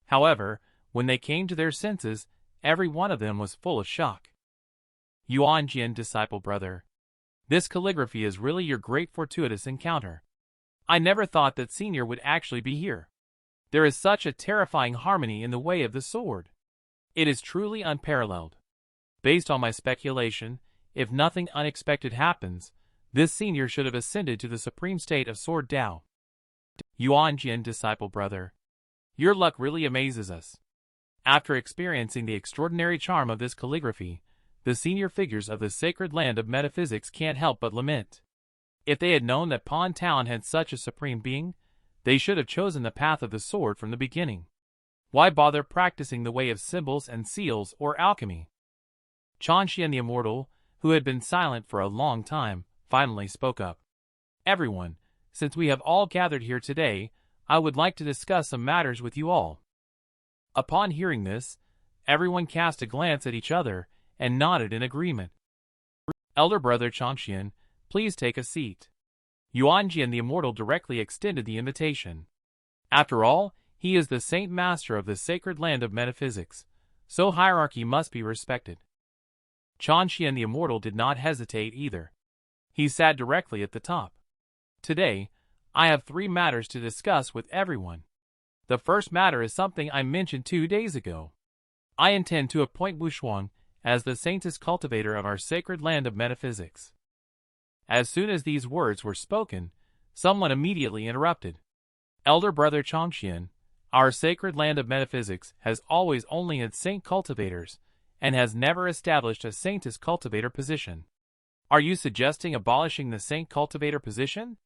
However, when they came to their senses, every one of them was full of shock. Yuan Jin, disciple brother, this calligraphy is really your great fortuitous encounter. I never thought that Senior would actually be here. There is such a terrifying harmony in the way of the sword. It is truly unparalleled. Based on my speculation, if nothing unexpected happens, this Senior should have ascended to the supreme state of Sword Dao. Yuanjian disciple brother. Your luck really amazes us. After experiencing the extraordinary charm of this calligraphy, the senior figures of the sacred land of metaphysics can't help but lament. If they had known that Pon Town had such a supreme being, they should have chosen the path of the sword from the beginning. Why bother practicing the way of symbols and seals or alchemy? Chanshian the Immortal, who had been silent for a long time, finally spoke up. Everyone, since we have all gathered here today, I would like to discuss some matters with you all. Upon hearing this, everyone cast a glance at each other and nodded in agreement. Elder brother Chanshian, please take a seat. Yuanjian the Immortal directly extended the invitation. After all, he is the Saint Master of the sacred land of metaphysics, so hierarchy must be respected. Chanshian the Immortal did not hesitate either. He sat directly at the top. Today, I have 3 matters to discuss with everyone. The first matter is something I mentioned 2 days ago. I intend to appoint Wushuang as the saintest cultivator of our sacred land of metaphysics. As soon as these words were spoken, someone immediately interrupted. Elder brother Chanshian, our sacred land of metaphysics has always only had saint cultivators, and has never established a saintest cultivator position. Are you suggesting abolishing the saint cultivator position?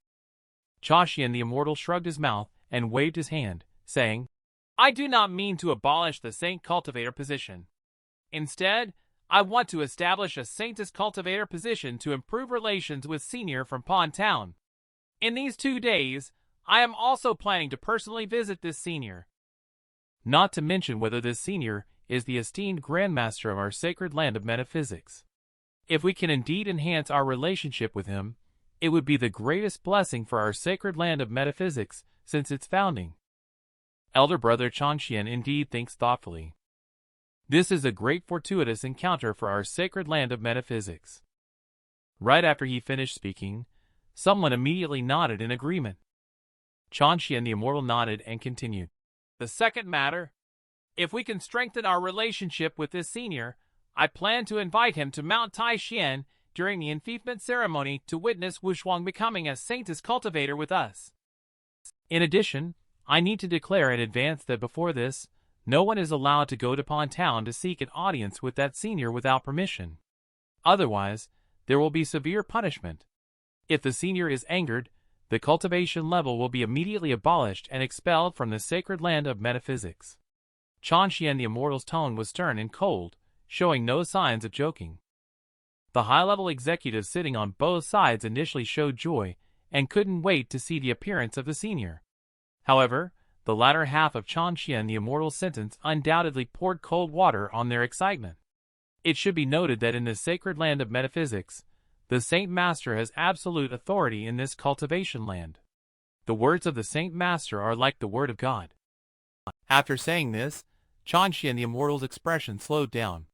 Chanshian the Immortal shrugged his mouth and waved his hand, saying, I do not mean to abolish the saint cultivator position. Instead, I want to establish a saintest cultivator position to improve relations with Senior from Pon Town. In these 2 days, I am also planning to personally visit this Senior. Not to mention whether this Senior is the esteemed Grandmaster of our sacred land of metaphysics. If we can indeed enhance our relationship with him, it would be the greatest blessing for our sacred land of metaphysics since its founding. Elder brother Chanshian indeed thinks thoughtfully. This is a great fortuitous encounter for our sacred land of metaphysics. Right after he finished speaking, someone immediately nodded in agreement. Chanshian the Immortal nodded and continued. The second matter, if we can strengthen our relationship with this Senior, I plan to invite him to Mount Taishan during the enfeoffment ceremony to witness Wushuang becoming a saintest cultivator with us. In addition, I need to declare in advance that before this, no one is allowed to go to Pon Town to seek an audience with that Senior without permission. Otherwise, there will be severe punishment. If the Senior is angered, the cultivation level will be immediately abolished and expelled from the sacred land of metaphysics. Chanshian the Immortal's tone was stern and cold, showing no signs of joking. The high-level executives sitting on both sides initially showed joy and couldn't wait to see the appearance of the Senior. However, the latter half of Chanshian the Immortal's sentence undoubtedly poured cold water on their excitement. It should be noted that in the sacred land of metaphysics, the Saint Master has absolute authority in this cultivation land. The words of the Saint Master are like the word of God. After saying this, Chanshian the Immortal's expression slowed down.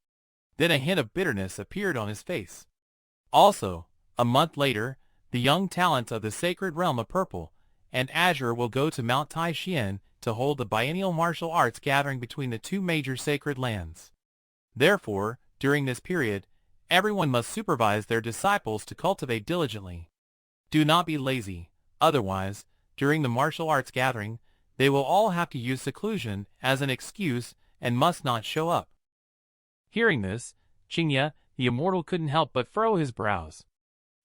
Then a hint of bitterness appeared on his face. Also, a month later, the young talents of the sacred realm of purple and azure will go to Mount Taishan to hold the biennial martial arts gathering between the 2 major sacred lands. Therefore, during this period, everyone must supervise their disciples to cultivate diligently. Do not be lazy, otherwise, during the martial arts gathering, they will all have to use seclusion as an excuse and must not show up. Hearing this, Qingya, the Immortal couldn't help but furrow his brows.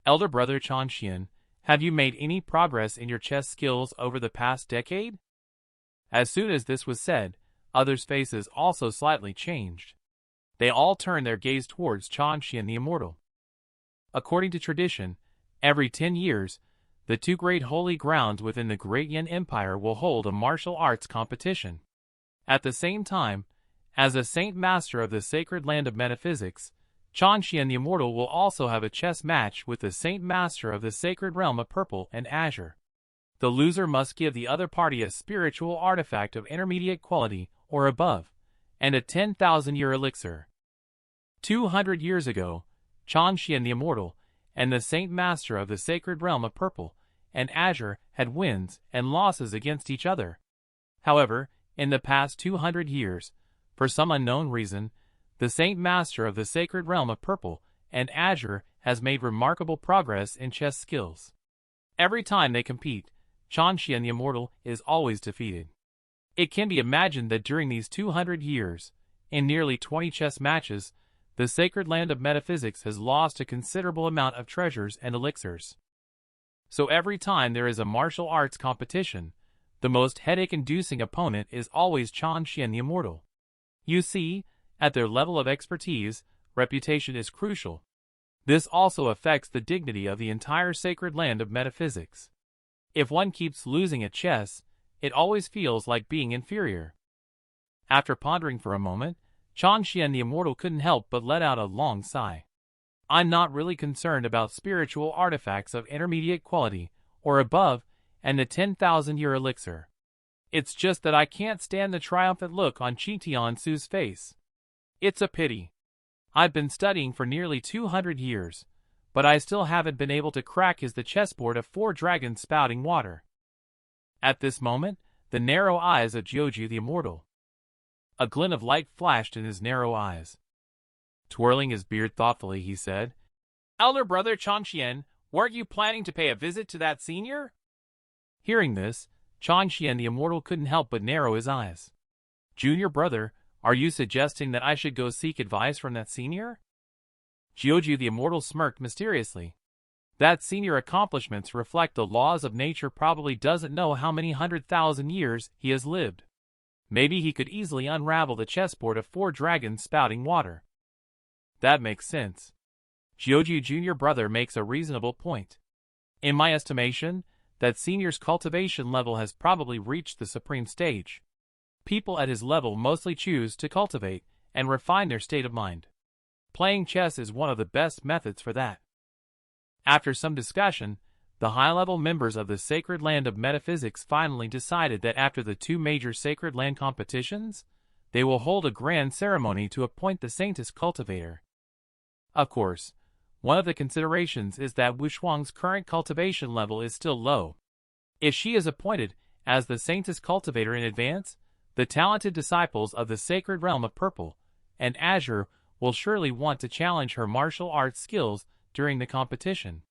Elder brother Chanshian, have you made any progress in your chess skills over the past decade? As soon as this was said, others' faces also slightly changed. They all turned their gaze towards Chanshian the Immortal. According to tradition, every 10 years, the 2 great holy grounds within the Great Yan Empire will hold a martial arts competition. At the same time, as a Saint Master of the sacred land of metaphysics, Chanshian the Immortal will also have a chess match with the Saint Master of the sacred realm of purple and azure. The loser must give the other party a spiritual artifact of intermediate quality or above, and a 10,000-year elixir. 200 years ago, Chanshian the Immortal and the Saint Master of the sacred realm of purple and azure had wins and losses against each other. However, in the past 200 years, for some unknown reason, the Saint Master of the sacred realm of purple and azure has made remarkable progress in chess skills. Every time they compete, Changxian the Immortal is always defeated. It can be imagined that during these 200 years, in nearly 20 chess matches, the sacred land of metaphysics has lost a considerable amount of treasures and elixirs. So every time there is a martial arts competition, the most headache-inducing opponent is always Changxian the Immortal. You see, at their level of expertise, reputation is crucial. This also affects the dignity of the entire sacred land of metaphysics. If one keeps losing at chess, it always feels like being inferior. After pondering for a moment, Changxian the Immortal couldn't help but let out a long sigh. I'm not really concerned about spiritual artifacts of intermediate quality, or above, and the 10,000-year elixir. It's just that I can't stand the triumphant look on Qi Tianzu's face. It's a pity. I've been studying for nearly 200 years, but I still haven't been able to crack the chessboard of 4 dragons spouting water. At this moment, the narrow eyes of Jiuju the Immortal. A glint of light flashed in his narrow eyes. Twirling his beard thoughtfully, he said, "Elder brother Changxian, weren't you planning to pay a visit to that senior?" Hearing this, Changxian the Immortal couldn't help but narrow his eyes. "Junior brother, are you suggesting that I should go seek advice from that senior?" Jiuju the Immortal smirked mysteriously. That senior accomplishments reflect the laws of nature probably doesn't know how many 100,000 years he has lived. Maybe he could easily unravel the chessboard of 4 dragons spouting water. That makes sense. Jiuju junior brother makes a reasonable point. In my estimation, that senior's cultivation level has probably reached the supreme stage. People at his level mostly choose to cultivate and refine their state of mind. Playing chess is one of the best methods for that. After some discussion, the high-level members of the Sacred Land of Metaphysics finally decided that after the 2 major Sacred Land competitions, they will hold a grand ceremony to appoint the Saintess cultivator. Of course, one of the considerations is that Wushuang's current cultivation level is still low. If she is appointed as the Saintess cultivator in advance, the talented disciples of the sacred realm of Purple and Azure will surely want to challenge her martial arts skills during the competition.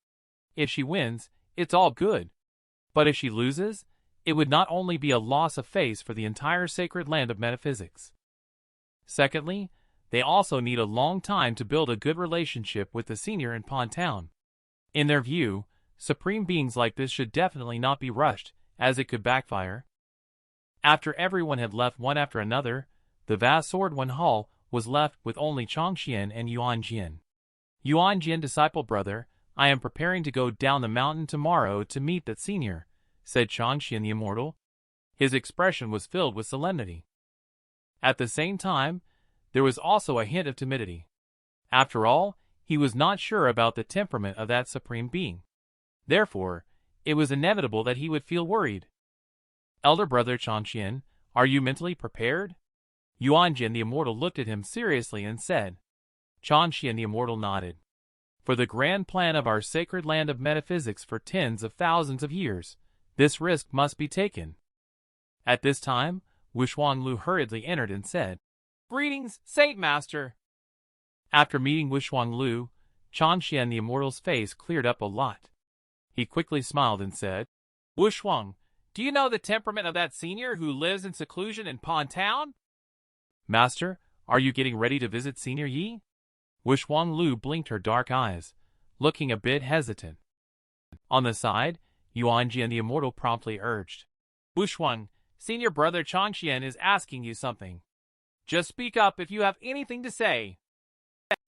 If she wins, it's all good. But if she loses, it would not only be a loss of face for the entire sacred land of metaphysics. Secondly, they also need a long time to build a good relationship with the senior in Pond Town. In their view, supreme beings like this should definitely not be rushed, as it could backfire. After everyone had left one after another, the vast Swordone Hall was left with only Changxian and Yuanjian. "Yuanjian disciple brother, I am preparing to go down the mountain tomorrow to meet that senior," said Changxian the Immortal. His expression was filled with solemnity. At the same time, there was also a hint of timidity. After all, he was not sure about the temperament of that supreme being. Therefore, it was inevitable that he would feel worried. "Elder brother Changxian, are you mentally prepared?" Yuanjian the Immortal looked at him seriously and said. Changxian the Immortal nodded. "For the grand plan of our sacred land of metaphysics for tens of thousands of years, this risk must be taken." At this time, Wushuang hurriedly entered and said, "Greetings, Saint Master." After meeting Wushuang, Changxian the Immortal's face cleared up a lot. He quickly smiled and said, "Wushuang, do you know the temperament of that senior who lives in seclusion in Pond Town?" "Master, are you getting ready to visit Senior Yi?" Wushuang blinked her dark eyes, looking a bit hesitant. On the side, Yuanjian the Immortal promptly urged, "Wushuang, senior brother Changxian is asking you something. Just speak up if you have anything to say."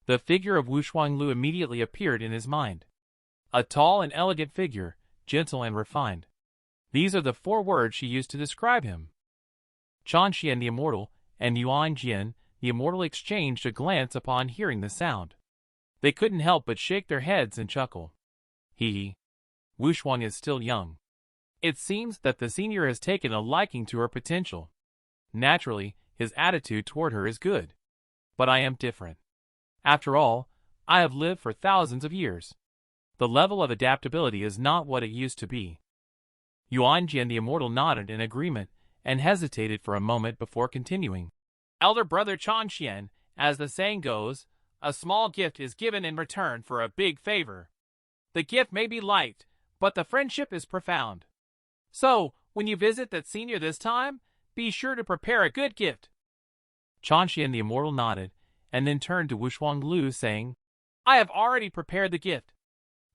The figure of Wushuang immediately appeared in his mind. A tall and elegant figure, gentle and refined. These are the 4 words she used to describe him. Changxian the Immortal and Yuanjian the Immortal exchanged a glance upon hearing the sound. They couldn't help but shake their heads and chuckle. Wushuang is still young. It seems that the senior has taken a liking to her potential. Naturally, his attitude toward her is good. But I am different. After all, I have lived for thousands of years. The level of adaptability is not what it used to be. Yuanjian the Immortal nodded in agreement and hesitated for a moment before continuing. "Elder brother Changxian, as the saying goes, a small gift is given in return for a big favor. The gift may be light, but the friendship is profound. So, when you visit that senior this time, be sure to prepare a good gift. Chanshian the Immortal nodded, and then turned to Wushwang Lu saying, I have already prepared the gift.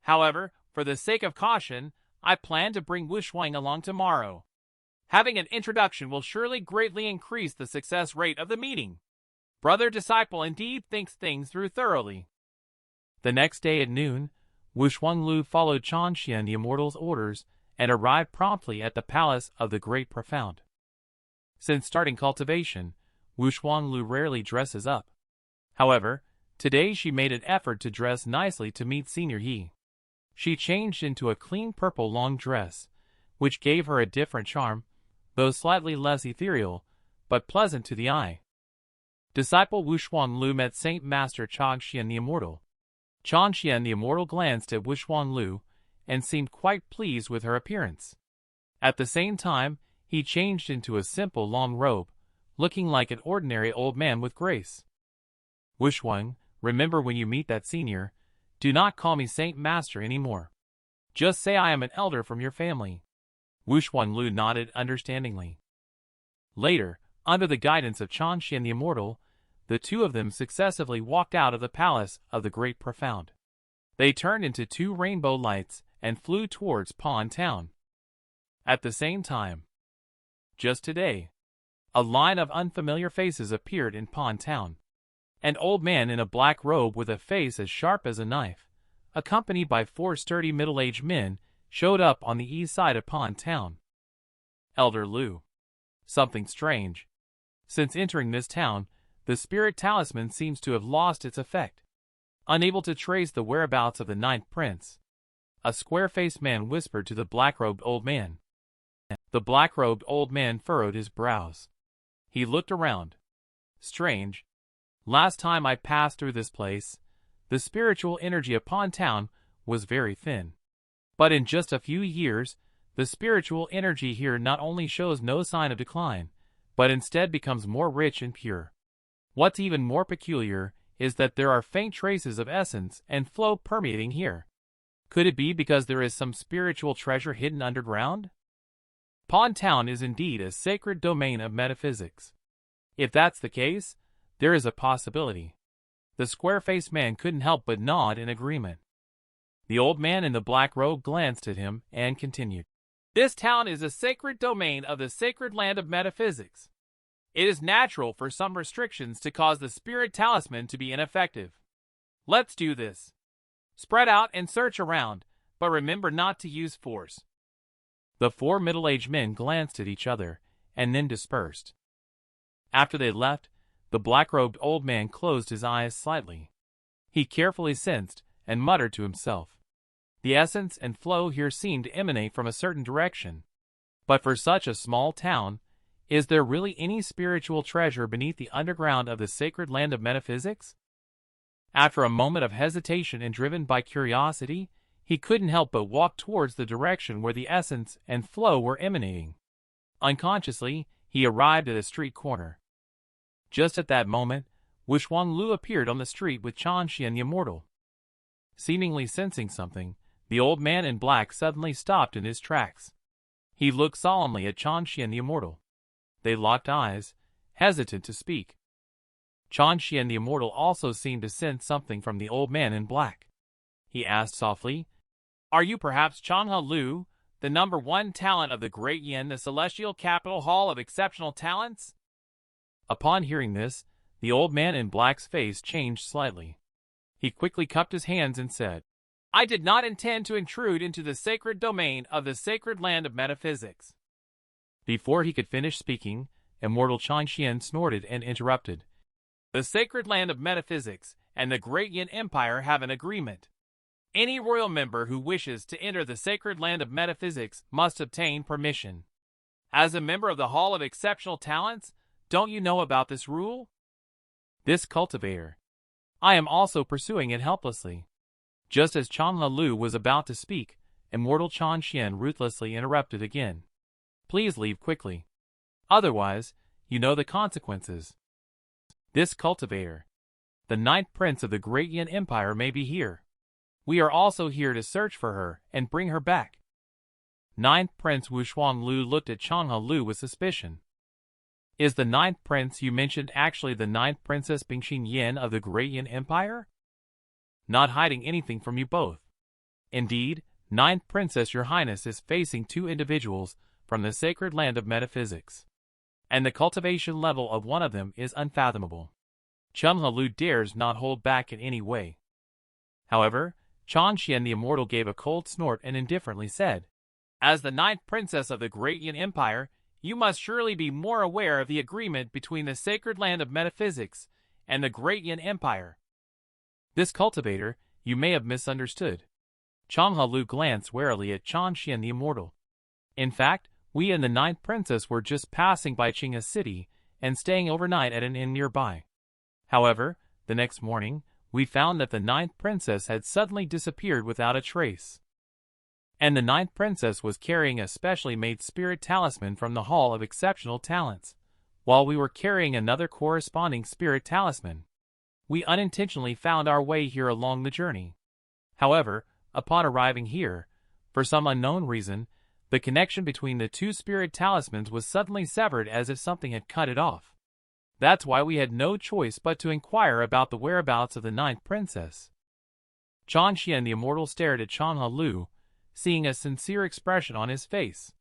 However, for the sake of caution, I plan to bring Wushwang along tomorrow. Having an introduction will surely greatly increase the success rate of the meeting. Brother-disciple indeed thinks things through thoroughly. The next day at noon, Wushwang Lu followed Chanshian the Immortal's orders and arrived promptly at the palace of the Great Profound. Since starting cultivation, Wushwang Lu rarely dresses up. However, today she made an effort to dress nicely to meet Senior He. She changed into a clean purple long dress, which gave her a different charm, though slightly less ethereal, but pleasant to the eye. Disciple Wushwang Lu met Saint Master Chanshian the Immortal. Chanshian the Immortal glanced at Wushwang Lu and seemed quite pleased with her appearance. At the same time, he changed into a simple long robe, looking like an ordinary old man with grace. Wushwang, remember when you meet that senior, do not call me Saint Master anymore. Just say I am an elder from your family. Wushwang Lu nodded understandingly. Later, under the guidance of Chanshian the Immortal, the two of them successively walked out of the palace of the Great Profound. They turned into two rainbow lights and flew towards Pond Town. At the same time, just today, a line of unfamiliar faces appeared in Pond Town. An old man in a black robe with a face as sharp as a knife, accompanied by 4 sturdy middle-aged men, showed up on the east side of Pond Town. Elder Lu. Something strange. Since entering this town, the spirit talisman seems to have lost its effect. Unable to trace the whereabouts of the ninth prince, a square-faced man whispered to the black-robed old man. The black-robed old man furrowed his brows. He looked around. Strange. Last time I passed through this place, the spiritual energy upon town was very thin. But in just a few years, the spiritual energy here not only shows no sign of decline, but instead becomes more rich and pure. What's even more peculiar is that there are faint traces of essence and flow permeating here. Could it be because there is some spiritual treasure hidden underground? Pond Town is indeed a sacred domain of metaphysics. If that's the case, there is a possibility. The square-faced man couldn't help but nod in agreement. The old man in the black robe glanced at him and continued. This town is a sacred domain of the sacred land of metaphysics. It is natural for some restrictions to cause the spirit talisman to be ineffective. Let's do this. Spread out and search around, but remember not to use force. The 4 middle-aged men glanced at each other and then dispersed. After they left, the black-robed old man closed his eyes slightly. He carefully sensed and muttered to himself. The essence and flow here seemed to emanate from a certain direction. But for such a small town, is there really any spiritual treasure beneath the underground of the sacred land of metaphysics? After a moment of hesitation and driven by curiosity, he couldn't help but walk towards the direction where the essence and flow were emanating. Unconsciously, he arrived at a street corner. Just at that moment, Wushwang Lu appeared on the street with Chanshian the Immortal. Seemingly sensing something, the old man in black suddenly stopped in his tracks. He looked solemnly at Chanshian the Immortal. They locked eyes, hesitant to speak. Chanshian the Immortal also seemed to sense something from the old man in black. He asked softly, Are you perhaps Chanha Lu, the #1 talent of the Great Yin, the Celestial Capital Hall of Exceptional Talents? Upon hearing this, the old man in black's face changed slightly. He quickly cupped his hands and said, I did not intend to intrude into the sacred domain of the sacred land of metaphysics. Before he could finish speaking, Immortal Chanshian snorted and interrupted. The sacred land of metaphysics and the Great Yin Empire have an agreement. Any royal member who wishes to enter the sacred land of metaphysics must obtain permission. As a member of the Hall of Exceptional Talents, don't you know about this rule? This cultivator. I am also pursuing it helplessly. Just as Chanla Lu was about to speak, Immortal Chanshian ruthlessly interrupted again. Please leave quickly. Otherwise, you know the consequences. This cultivator, the 9th prince of the Great Yin Empire, may be here. We are also here to search for her and bring her back. Ninth Prince Wuxuanglu looked at Changhe Lu with suspicion. Is the ninth prince you mentioned actually the ninth princess Bingxin Yin of the Great Yin Empire? Not hiding anything from you both. Indeed, ninth princess your highness is facing two individuals from the sacred land of metaphysics. And the cultivation level of one of them is unfathomable. Changhe Lu dares not hold back in any way. However, Changxian the Immortal gave a cold snort and indifferently said, as the ninth princess of the Great Yin Empire, you must surely be more aware of the agreement between the sacred land of metaphysics and the Great Yin Empire. This cultivator, you may have misunderstood. Changhe Lu glanced warily at Changxian the Immortal. In fact, we and the ninth princess were just passing by Qinghe City and staying overnight at an inn nearby. However, the next morning, we found that the ninth princess had suddenly disappeared without a trace. And the ninth princess was carrying a specially made spirit talisman from the Hall of Exceptional Talents, while we were carrying another corresponding spirit talisman. We unintentionally found our way here along the journey. However, upon arriving here, for some unknown reason, the connection between the two spirit talismans was suddenly severed as if something had cut it off. That's why we had no choice but to inquire about the whereabouts of the ninth princess. Changxian the Immortal stared at Changhe Lu, seeing a sincere expression on his face.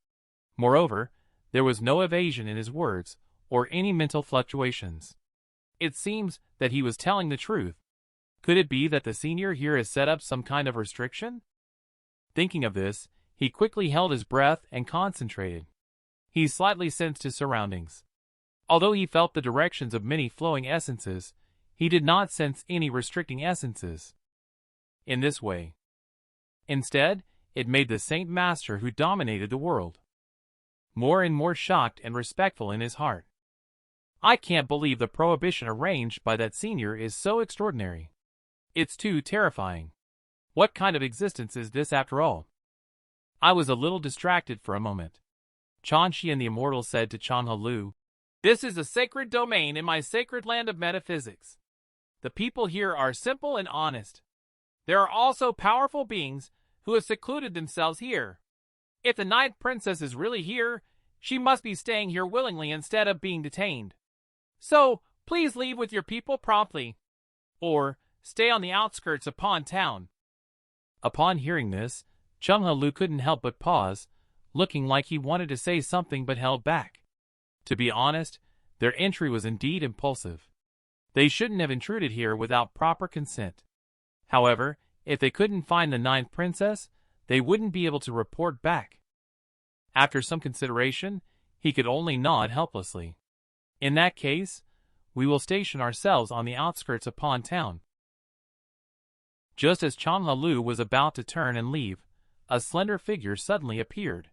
Moreover, there was no evasion in his words, or any mental fluctuations. It seems that he was telling the truth. Could it be that the senior here has set up some kind of restriction? Thinking of this, he quickly held his breath and concentrated. He slightly sensed his surroundings. Although he felt the directions of many flowing essences, he did not sense any restricting essences. In this way, instead, it made the Saint Master who dominated the world more and more shocked and respectful in his heart. I can't believe the prohibition arranged by that senior is so extraordinary. It's too terrifying. What kind of existence is this after all? I was a little distracted for a moment. Changxian the Immortal said to Changhe Lu, this is a sacred domain in my sacred land of metaphysics. The people here are simple and honest. There are also powerful beings who have secluded themselves here. If the ninth princess is really here, she must be staying here willingly instead of being detained. So, please leave with your people promptly. Or, stay on the outskirts upon town. Upon hearing this, Changhe Lu couldn't help but pause, looking like he wanted to say something but held back. To be honest, their entry was indeed impulsive. They shouldn't have intruded here without proper consent. However, if they couldn't find the ninth princess, they wouldn't be able to report back. After some consideration, he could only nod helplessly. In that case, we will station ourselves on the outskirts upon town. Just as Changhe Lu was about to turn and leave, a slender figure suddenly appeared.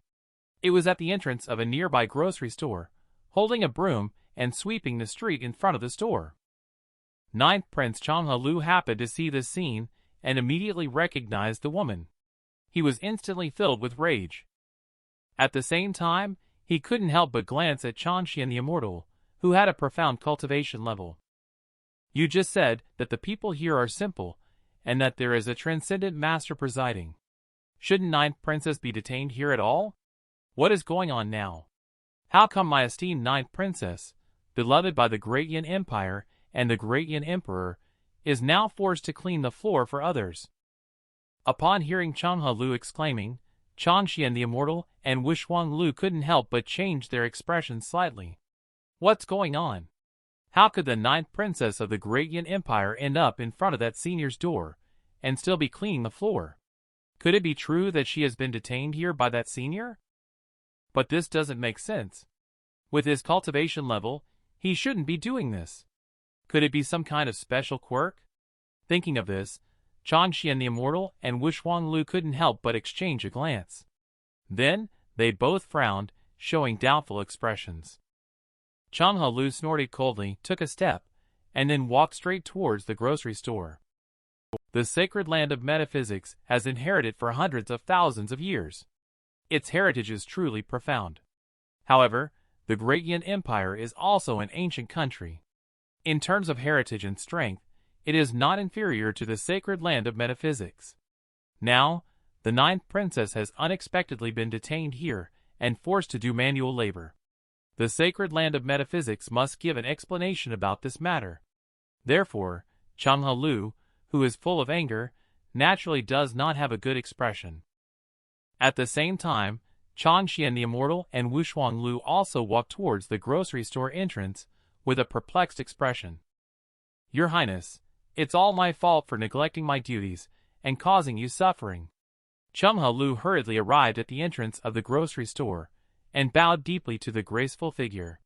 It was at the entrance of a nearby grocery store, holding a broom and sweeping the street in front of the store. Ninth Prince Changhe Lu happened to see this scene and immediately recognized the woman. He was instantly filled with rage. At the same time, he couldn't help but glance at Changxian the Immortal, who had a profound cultivation level. You just said that the people here are simple, and that there is a transcendent master presiding. Shouldn't ninth princess be detained here at all? What is going on now? How come my esteemed ninth princess, beloved by the Great Yin Empire and the Great Yin Emperor, is now forced to clean the floor for others? Upon hearing Changhe Lu exclaiming, Changxian the Immortal and Wuxuanglu couldn't help but change their expressions slightly. What's going on? How could the ninth princess of the Great Yin Empire end up in front of that senior's door and still be cleaning the floor? Could it be true that she has been detained here by that senior? But this doesn't make sense. With his cultivation level, he shouldn't be doing this. Could it be some kind of special quirk? Thinking of this, Changxian the Immortal and Wuxuanglu couldn't help but exchange a glance. Then, they both frowned, showing doubtful expressions. Changhe Lu snorted coldly, took a step, and then walked straight towards the grocery store. The sacred land of metaphysics has inherited for hundreds of thousands of years. Its heritage is truly profound. However, the Great Yin Empire is also an ancient country. In terms of heritage and strength, it is not inferior to the sacred land of metaphysics. Now, The ninth princess has unexpectedly been detained here and forced to do manual labor. The sacred land of metaphysics must give an explanation about this matter. Therefore, Changhe Lu, who is full of anger, naturally does not have a good expression. At the same time, Changxian the Immortal and Wushuang Lu also walk towards the grocery store entrance with a perplexed expression. Your Highness, it's all my fault for neglecting my duties and causing you suffering. Changhe Lu hurriedly arrived at the entrance of the grocery store and bowed deeply to the graceful figure.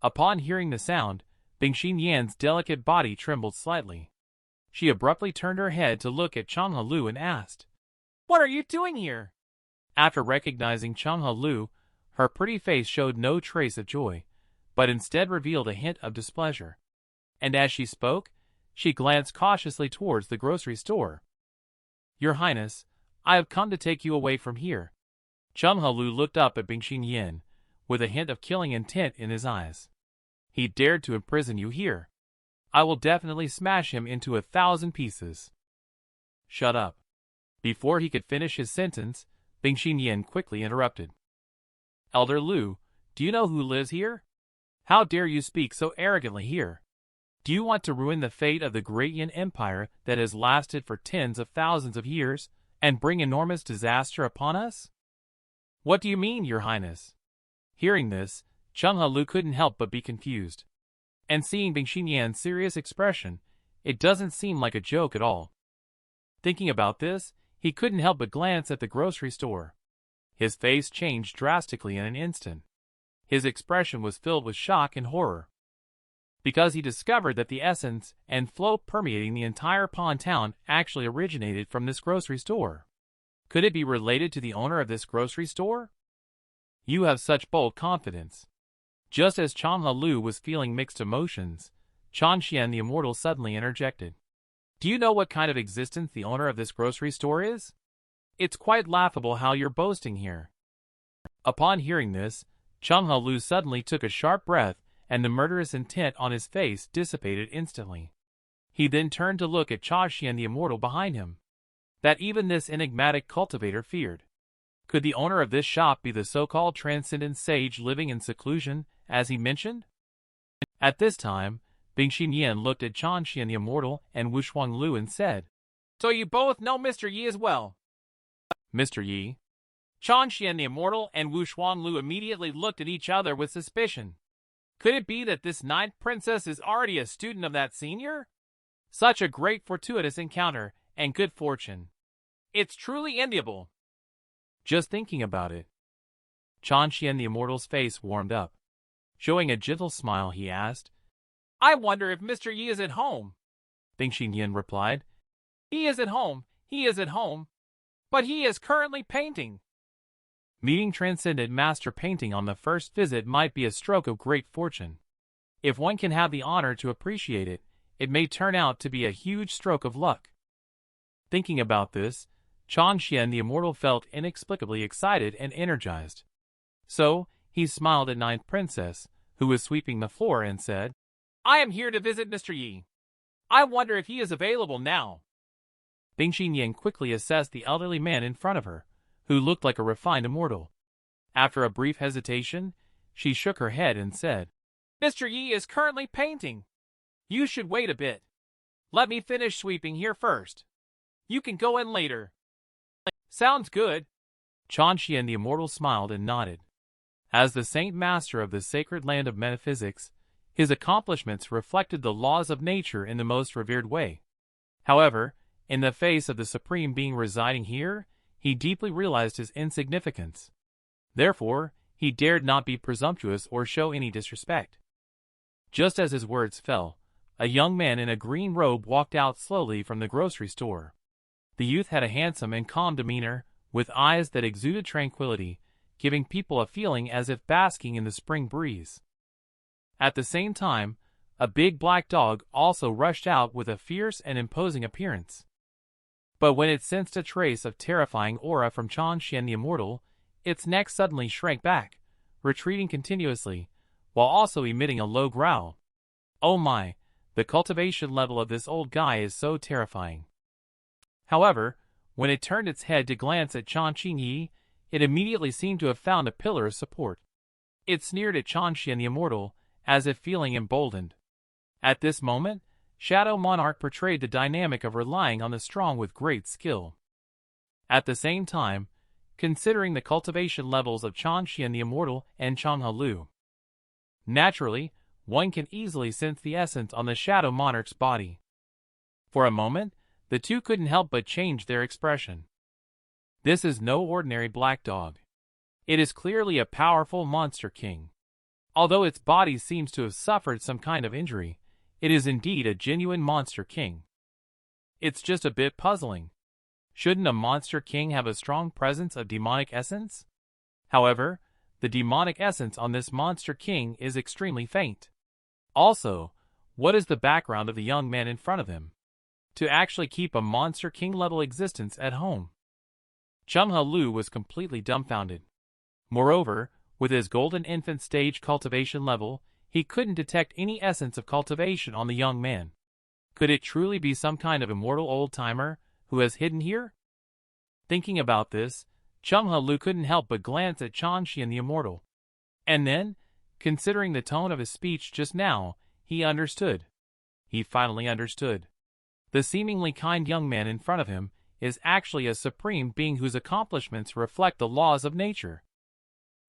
Upon hearing the sound, Bingxin Yan's delicate body trembled slightly. She abruptly turned her head to look at Changhe Lu and asked, "What are you doing here?" After recognizing Changhe Lu, her pretty face showed no trace of joy, but instead revealed a hint of displeasure. And as she spoke, she glanced cautiously towards the grocery store. "Your Highness, I have come to take you away from here." Changhe Lu looked up at Bingxin Yan, with a hint of killing intent in his eyes. "He dared to imprison you here. I will definitely smash him into 1,000 pieces." "Shut up." Before he could finish his sentence, Bingxin Yan quickly interrupted. "Elder Lu, do you know who lives here? How dare you speak so arrogantly here? Do you want to ruin the fate of the great Yin Empire that has lasted for tens of thousands of years and bring enormous disaster upon us?" "What do you mean, Your Highness?" Hearing this, Changhe Lu couldn't help but be confused. And seeing Bingxin Yan's serious expression, it doesn't seem like a joke at all. Thinking about this, he couldn't help but glance at the grocery store. His face changed drastically in an instant. His expression was filled with shock and horror, because he discovered that the essence and flow permeating the entire Pawn Town actually originated from this grocery store. Could it be related to the owner of this grocery store? You have such bold confidence. Just as Changhe Lu was feeling mixed emotions, Changxian the Immortal suddenly interjected. "Do you know what kind of existence the owner of this grocery store is? It's quite laughable how you're boasting here." Upon hearing this, Changhe Lu suddenly took a sharp breath, and the murderous intent on his face dissipated instantly. He then turned to look at Changxian the Immortal behind him, that even this enigmatic cultivator feared. Could the owner of this shop be the so-called transcendent sage living in seclusion, as he mentioned? At this time, Bingxin Yan looked at Changxian the Immortal and Wushuang Lu and said, "So you both know Mr. Yi as well?" "Mr. Yi?" Changxian the Immortal and Wushuang Lu immediately looked at each other with suspicion. Could it be that this ninth princess is already a student of that senior? Such a great fortuitous encounter and good fortune. It's truly enviable. Just thinking about it. Changxian the Immortal's face warmed up. Showing a gentle smile, he asked, "I wonder if Mr. Yi is at home?" Bingxin Yan replied, "He is at home, but he is currently painting." Meeting Transcendent Master painting on the first visit might be a stroke of great fortune. If one can have the honor to appreciate it, it may turn out to be a huge stroke of luck. Thinking about this, Changxian the Immortal felt inexplicably excited and energized. So, he smiled at Ninth Princess, who was sweeping the floor, and said, "I am here to visit Mr. Yi. I wonder if he is available now." Bingxin Yan quickly assessed the elderly man in front of her, who looked like a refined immortal. After a brief hesitation, she shook her head and said, "Mr. Yi is currently painting. You should wait a bit. Let me finish sweeping here first. You can go in later." "Sounds good." Changxian the Immortal smiled and nodded. As the Saint Master of the sacred land of metaphysics, his accomplishments reflected the laws of nature in the most revered way. However, in the face of the Supreme Being residing here, he deeply realized his insignificance. Therefore, he dared not be presumptuous or show any disrespect. Just as his words fell, a young man in a green robe walked out slowly from the grocery store. The youth had a handsome and calm demeanor, with eyes that exuded tranquility, giving people a feeling as if basking in the spring breeze. At the same time, a big black dog also rushed out with a fierce and imposing appearance. But when it sensed a trace of terrifying aura from Changxian the Immortal, its neck suddenly shrank back, retreating continuously, while also emitting a low growl. Oh my, the cultivation level of this old guy is so terrifying. However, When it turned its head to glance at Chan Qingyi, it immediately seemed to have found a pillar of support. It sneered at Chan Xian the Immortal, as if feeling emboldened. At this moment, Shadow Monarch portrayed the dynamic of relying on the strong with great skill. At the same time, considering the cultivation levels of Chan Xian the Immortal and Chang Lu. Naturally, one can easily sense the essence on the Shadow Monarch's body. For a moment, the two couldn't help but change their expression. This is no ordinary black dog. It is clearly a powerful monster king. Although its body seems to have suffered some kind of injury, it is indeed a genuine monster king. It's just a bit puzzling. Shouldn't a monster king have a strong presence of demonic essence? However, the demonic essence on this monster king is extremely faint. Also, what is the background of the young man in front of him? To actually keep a monster king level existence at home. Chang Lu was completely dumbfounded. Moreover, with his golden infant stage cultivation level, he couldn't detect any essence of cultivation on the young man. Could it truly be some kind of immortal old-timer who has hidden here? Thinking about this, Chang Lu couldn't help but glance at Chan Xian the Immortal. And then, considering the tone of his speech just now, he understood. He finally understood. The seemingly kind young man in front of him is actually a supreme being whose accomplishments reflect the laws of nature.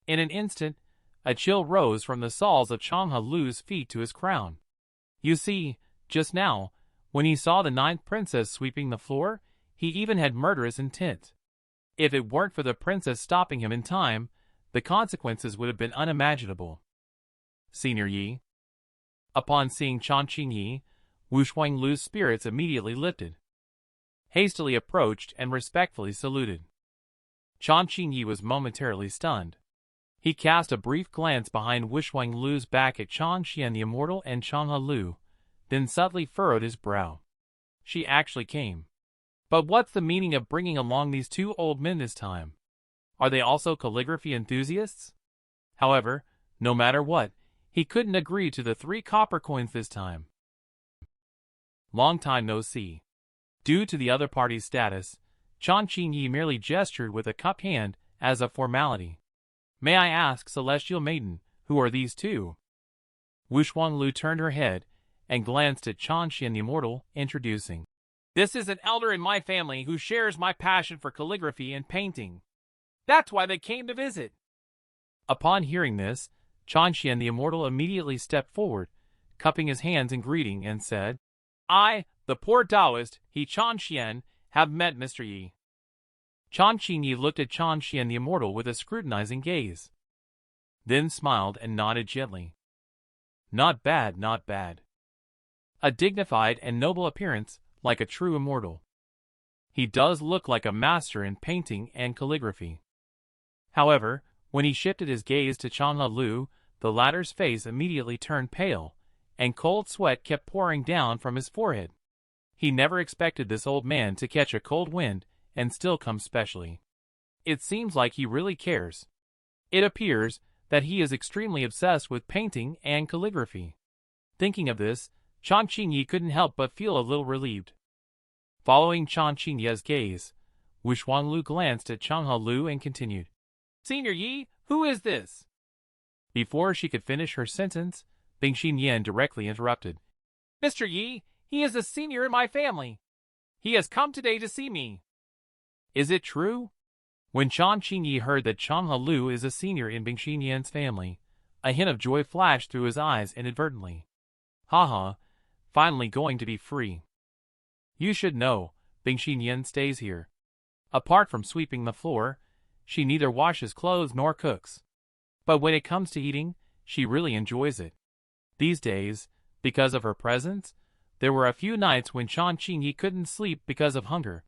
In an instant, a chill rose from the soles of Chang Lu's feet to his crown. You see, just now, when he saw the ninth princess sweeping the floor, he even had murderous intent. If it weren't for the princess stopping him in time, the consequences would have been unimaginable. Senior Yi. Upon seeing Chan Qingyi, Wu Shuanglu's spirits immediately lifted. Hastily approached and respectfully saluted. Chan Qingyi was momentarily stunned. He cast a brief glance behind Wu Shuanglu's back at Chan Xian the Immortal and Chang Lu, then subtly furrowed his brow. She actually came. But what's the meaning of bringing along these two old men this time? Are they also calligraphy enthusiasts? However, no matter what, he couldn't agree to the 3 copper coins this time. Long time no see. Due to the other party's status, Chan Qingyi merely gestured with a cupped hand as a formality. May I ask, Celestial Maiden, who are these two? Wu Shuanglu turned her head and glanced at Chan Xian the Immortal, introducing. This is an elder in my family who shares my passion for calligraphy and painting. That's why they came to visit. Upon hearing this, Chan Xian the Immortal immediately stepped forward, cupping his hands in greeting and said, I, the poor Taoist, he Chan Xian, have met Mr. Yi. Chan Qingyi looked at Chan Xian the Immortal with a scrutinizing gaze. Then smiled and nodded gently. Not bad, not bad. A dignified and noble appearance, like a true immortal. He does look like a master in painting and calligraphy. However, when he shifted his gaze to Chang Lu, the latter's face immediately turned pale, and cold sweat kept pouring down from his forehead. He never expected this old man to catch a cold wind and still come specially. It seems like he really cares. It appears that he is extremely obsessed with painting and calligraphy. Thinking of this, Chan Qingyi couldn't help but feel a little relieved. Following Chan Qingyi's gaze, Wu Shuanglu glanced at Chang Lu and continued. Senior Yi, who is this? Before she could finish her sentence, Bingxin Yan directly interrupted. Mr. Yi, he is a senior in my family. He has come today to see me. Is it true? When Chan Qingyi heard that Chang Lu is a senior in Bingxin Yan's family, a hint of joy flashed through his eyes inadvertently. Haha, finally going to be free. You should know, Bingxin Yan stays here. Apart from sweeping the floor, she neither washes clothes nor cooks. But when it comes to eating, she really enjoys it. These days, because of her presence, there were a few nights when Chan Qingyi couldn't sleep because of hunger.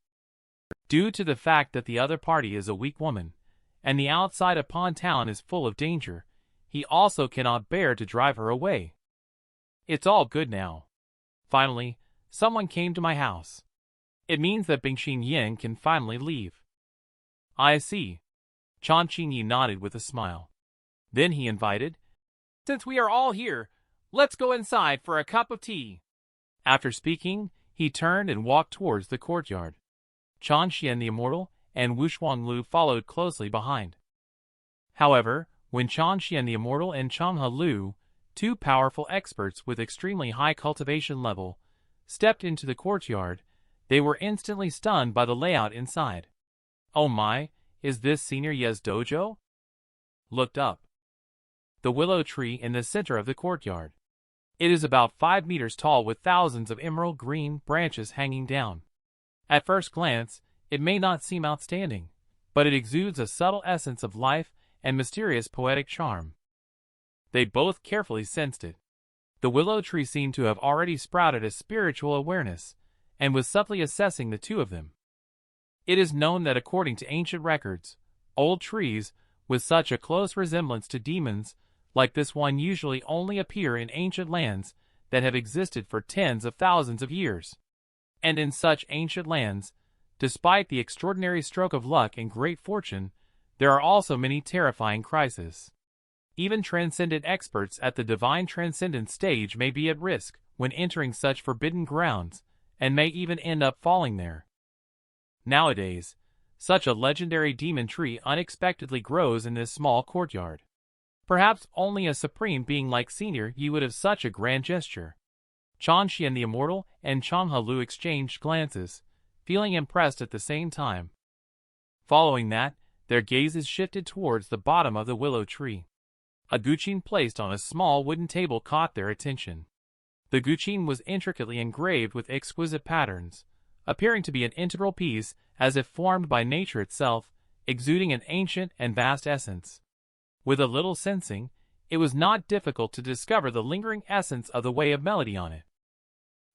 Due to the fact that the other party is a weak woman, and the outside upon town is full of danger, he also cannot bear to drive her away. It's all good now. Finally, someone came to my house. It means that Bingxin Yan can finally leave. I see. Chan Qingyi nodded with a smile. Then he invited, Since we are all here, let's go inside for a cup of tea. After speaking, he turned and walked towards the courtyard. Chan Xian the Immortal and Wushuanglu followed closely behind. However, when Chan Xian the Immortal and Changhe Lu, two powerful experts with extremely high cultivation level, stepped into the courtyard, they were instantly stunned by the layout inside. Oh my, is this Senior Ye's dojo? Looked up. The willow tree in the center of the courtyard. It is about 5 meters tall with thousands of emerald green branches hanging down. At first glance, it may not seem outstanding, but it exudes a subtle essence of life and mysterious poetic charm. They both carefully sensed it. The willow tree seemed to have already sprouted a spiritual awareness, and was subtly assessing the two of them. It is known that according to ancient records, old trees, with such a close resemblance to demons, like this one usually only appear in ancient lands that have existed for tens of thousands of years. And in such ancient lands, despite the extraordinary stroke of luck and great fortune, there are also many terrifying crises. Even transcendent experts at the divine transcendence stage may be at risk when entering such forbidden grounds, and may even end up falling there. Nowadays, such a legendary demon tree unexpectedly grows in this small courtyard. Perhaps only a supreme being like Senior Yi would have such a grand gesture. Chan Xian the Immortal and Changhe Lu exchanged glances, feeling impressed at the same time. Following that, their gazes shifted towards the bottom of the willow tree. A guqin placed on a small wooden table caught their attention. The guqin was intricately engraved with exquisite patterns, appearing to be an integral piece as if formed by nature itself, exuding an ancient and vast essence. With a little sensing, it was not difficult to discover the lingering essence of the way of melody on it.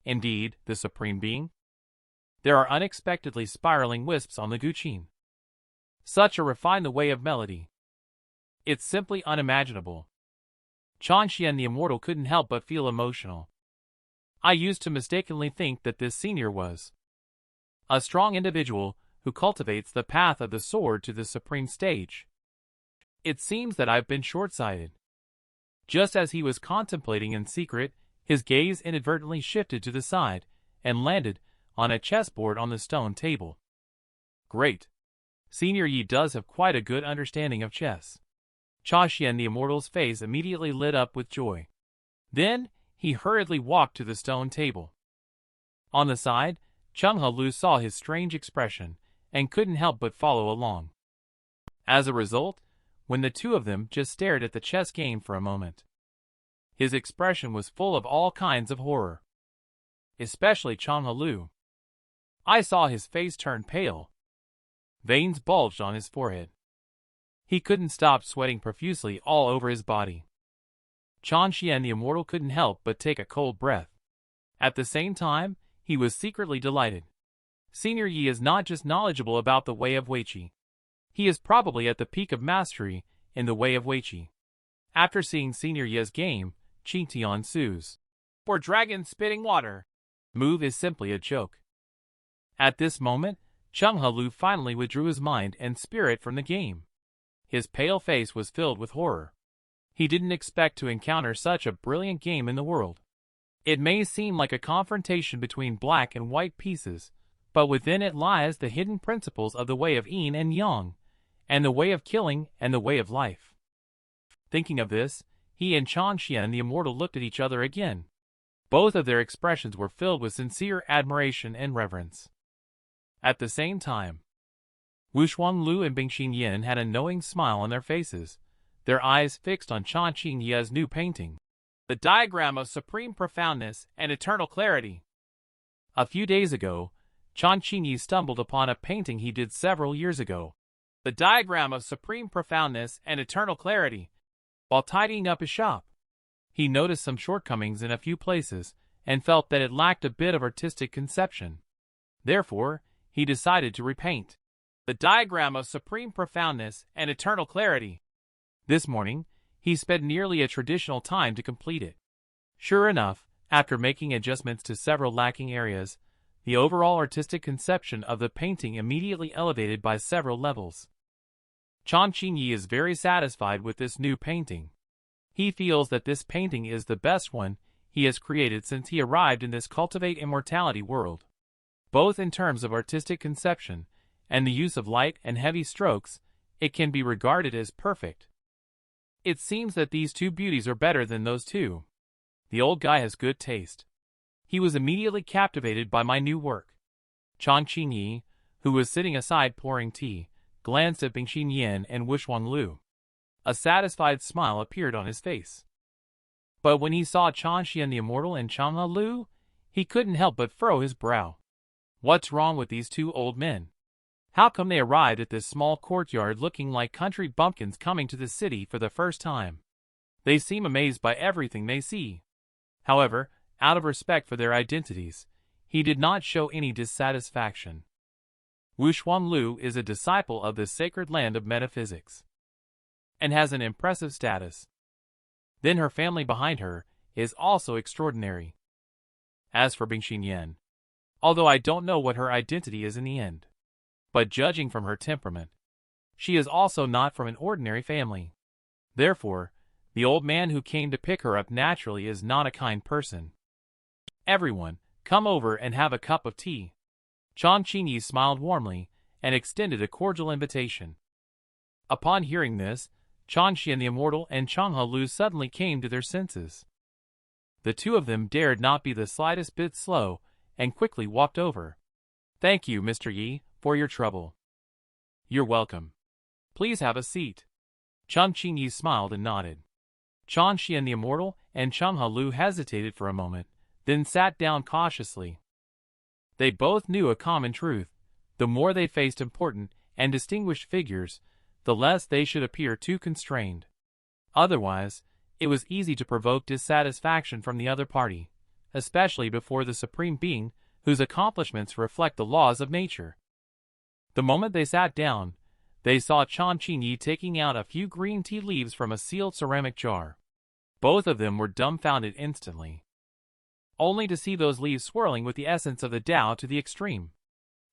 Indeed, the Supreme Being? There are unexpectedly spiraling wisps on the guqin. Such a refined the way of melody. It's simply unimaginable. Chan Xian the Immortal couldn't help but feel emotional. I used to mistakenly think that this senior was a strong individual who cultivates the path of the sword to the supreme stage. It seems that I've been short-sighted. Just as he was contemplating in secret, his gaze inadvertently shifted to the side and landed on a chessboard on the stone table. Great. Senior Yi does have quite a good understanding of chess. Chan Xian the Immortal's face immediately lit up with joy. Then, he hurriedly walked to the stone table. On the side, Changhe Lu saw his strange expression and couldn't help but follow along. As a result, when the two of them just stared at the chess game for a moment, his expression was full of all kinds of horror. Especially Changhe Lu. I saw his face turn pale. Veins bulged on his forehead. He couldn't stop sweating profusely all over his body. Chan Xian the Immortal couldn't help but take a cold breath. At the same time, he was secretly delighted. Senior Yi is not just knowledgeable about the way of Weiqi. He is probably at the peak of mastery in the way of Weiqi. After seeing Senior Yi's game, Qingtian Su's or dragon spitting water move is simply a joke. At this moment, Changhe Lu finally withdrew his mind and spirit from the game. His pale face was filled with horror. He didn't expect to encounter such a brilliant game in the world. It may seem like a confrontation between black and white pieces, but within it lies the hidden principles of the way of yin and yang, and the way of killing and the way of life. Thinking of this, he and Chan Xian the Immortal looked at each other again. Both of their expressions were filled with sincere admiration and reverence. At the same time, Wushuanglu and Bingxin Yin had a knowing smile on their faces, their eyes fixed on Chan Qingye's new painting, the diagram of supreme profoundness and eternal clarity. A few days ago, Chan Qingye stumbled upon a painting he did several years ago, the diagram of supreme profoundness and eternal clarity. While tidying up his shop, he noticed some shortcomings in a few places and felt that it lacked a bit of artistic conception. Therefore, he decided to repaint the diagram of supreme profoundness and eternal clarity. This morning, he spent nearly a traditional time to complete it. Sure enough, after making adjustments to several lacking areas, the overall artistic conception of the painting immediately elevated by several levels. Chan Qingye is very satisfied with this new painting. He feels that this painting is the best one he has created since he arrived in this cultivate immortality world. Both in terms of artistic conception and the use of light and heavy strokes, it can be regarded as perfect. It seems that these two beauties are better than those two. The old guy has good taste. He was immediately captivated by my new work. Chang Qingyi, who was sitting aside pouring tea, glanced at Bingxin Yan and Wishwan Lu. A satisfied smile appeared on his face. But when he saw Chang Xian the Immortal and Chang Lu, he couldn't help but furrow his brow. What's wrong with these two old men? How come they arrived at this small courtyard looking like country bumpkins coming to the city for the first time? They seem amazed by everything they see. However, out of respect for their identities, he did not show any dissatisfaction. Wishwan Lu is a disciple of the sacred land of metaphysics and has an impressive status. Then her family behind her is also extraordinary. As for Bingxin Yan, although I don't know what her identity is in the end, but judging from her temperament, she is also not from an ordinary family. Therefore, the old man who came to pick her up naturally is not a kind person. Everyone, come over and have a cup of tea. Chang Qingyi smiled warmly and extended a cordial invitation. Upon hearing this, Chang Xian the Immortal and Chang Lu suddenly came to their senses. The two of them dared not be the slightest bit slow and quickly walked over. Thank you, Mr. Yi, for your trouble. You're welcome. Please have a seat. Chang Qingyi smiled and nodded. Chang Xian the Immortal and Chang Lu hesitated for a moment, then sat down cautiously. They both knew a common truth: the more they faced important and distinguished figures, the less they should appear too constrained. Otherwise, it was easy to provoke dissatisfaction from the other party, especially before the Supreme Being, whose accomplishments reflect the laws of nature. The moment they sat down, they saw Chang Qingyi taking out a few green tea leaves from a sealed ceramic jar. Both of them were dumbfounded instantly, only to see those leaves swirling with the essence of the Tao to the extreme.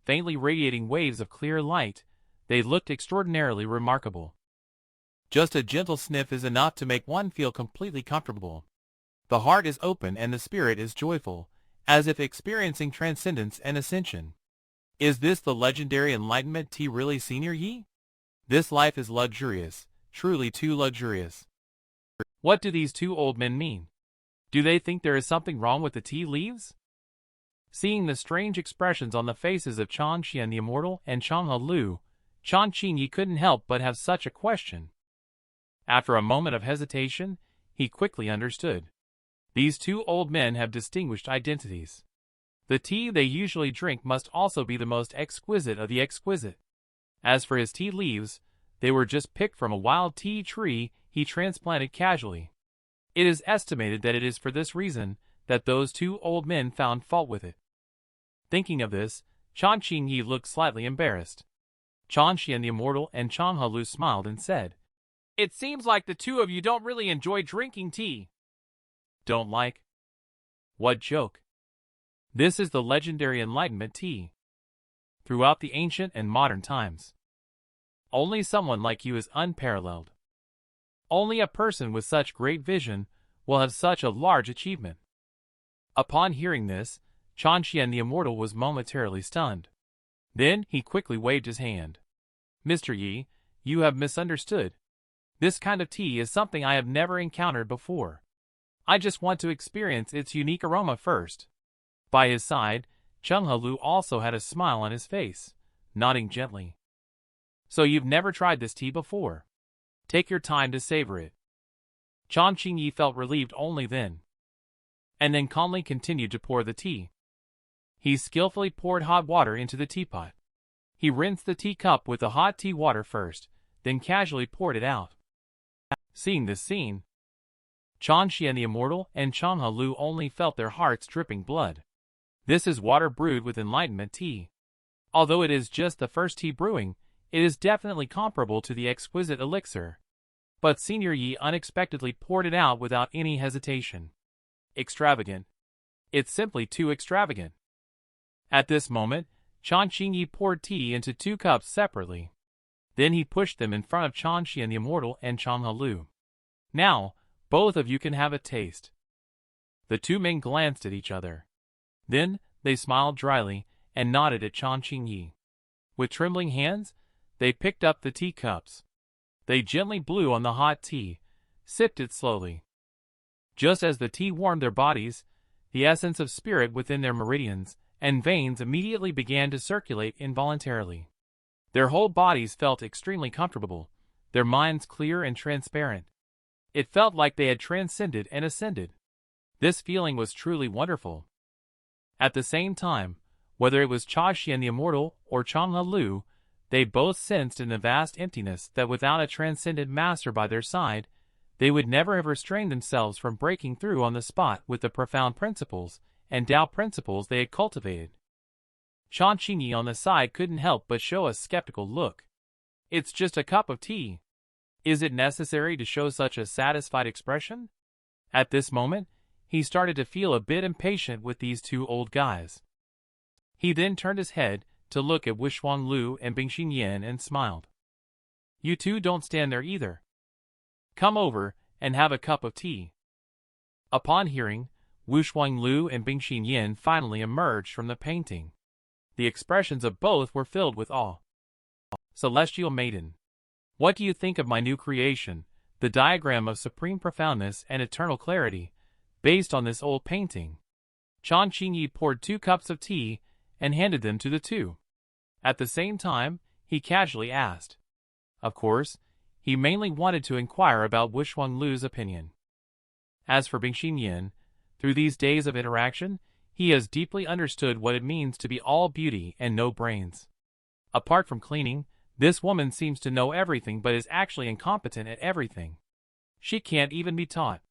Faintly radiating waves of clear light, they looked extraordinarily remarkable. Just a gentle sniff is enough to make one feel completely comfortable. The heart is open and the spirit is joyful, as if experiencing transcendence and ascension. Is this the legendary enlightenment tea really, Senior Yi? This life is luxurious, truly too luxurious. What do these two old men mean? Do they think there is something wrong with the tea leaves? Seeing the strange expressions on the faces of Chang Xian the Immortal and Chang Lu, Chang Qingyi couldn't help but have such a question. After a moment of hesitation, he quickly understood. These two old men have distinguished identities. The tea they usually drink must also be the most exquisite of the exquisite. As for his tea leaves, they were just picked from a wild tea tree he transplanted casually. It is estimated that it is for this reason that those two old men found fault with it. Thinking of this, Chang Qingyi looked slightly embarrassed. Chang Xian the Immortal and Chang Lu smiled and said, "It seems like the two of you don't really enjoy drinking tea." Don't like? What joke. This is the legendary enlightenment tea. Throughout the ancient and modern times, only someone like you is unparalleled. Only a person with such great vision will have such a large achievement. Upon hearing this, Chang Xian the Immortal was momentarily stunned. Then he quickly waved his hand. Mr. Yi, you have misunderstood. This kind of tea is something I have never encountered before. I just want to experience its unique aroma first. By his side, Chang Lu also had a smile on his face, nodding gently. So you've never tried this tea before? Take your time to savor it. Chang Qingyi felt relieved only then, and then calmly continued to pour the tea. He skillfully poured hot water into the teapot. He rinsed the teacup with the hot tea water first, then casually poured it out. Seeing this scene, Chang Xian the Immortal and Chang Lu only felt their hearts dripping blood. This is water brewed with enlightenment tea. Although it is just the first tea brewing, it is definitely comparable to the exquisite elixir. But Senior Yi unexpectedly poured it out without any hesitation. Extravagant. It's simply too extravagant. At this moment, Chang Qingyi poured tea into 2 cups separately. Then he pushed them in front of Chang Xian the Immortal and Chang Lu. Now, both of you can have a taste. The two men glanced at each other. Then, they smiled dryly and nodded at Chan Qingyi. With trembling hands, they picked up the teacups. They gently blew on the hot tea, sipped it slowly. Just as the tea warmed their bodies, the essence of spirit within their meridians and veins immediately began to circulate involuntarily. Their whole bodies felt extremely comfortable, their minds clear and transparent. It felt like they had transcended and ascended. This feeling was truly wonderful. At the same time, whether it was Cha Xian the Immortal or Changhe Lu, they both sensed in the vast emptiness that without a transcendent master by their side, they would never have restrained themselves from breaking through on the spot with the profound principles and Tao principles they had cultivated. Chan Qingyi on the side couldn't help but show a skeptical look. It's just a cup of tea. Is it necessary to show such a satisfied expression? At this moment, he started to feel a bit impatient with these two old guys. He then turned his head to look at Wushuang Lu and Bingxin Yan and smiled. You two don't stand there either. Come over and have a cup of tea. Upon hearing, Wushuang Lu and Bingxin Yan finally emerged from the painting. The expressions of both were filled with awe. Celestial Maiden, what do you think of my new creation, the diagram of supreme profoundness and eternal clarity, based on this old painting? Chan Qingyi poured 2 cups of tea and handed them to the two. At the same time, he casually asked. Of course, he mainly wanted to inquire about Wushuang Lu's opinion. As for Bingxin Yan, through these days of interaction, he has deeply understood what it means to be all beauty and no brains. Apart from cleaning, this woman seems to know everything but is actually incompetent at everything. She can't even be taught.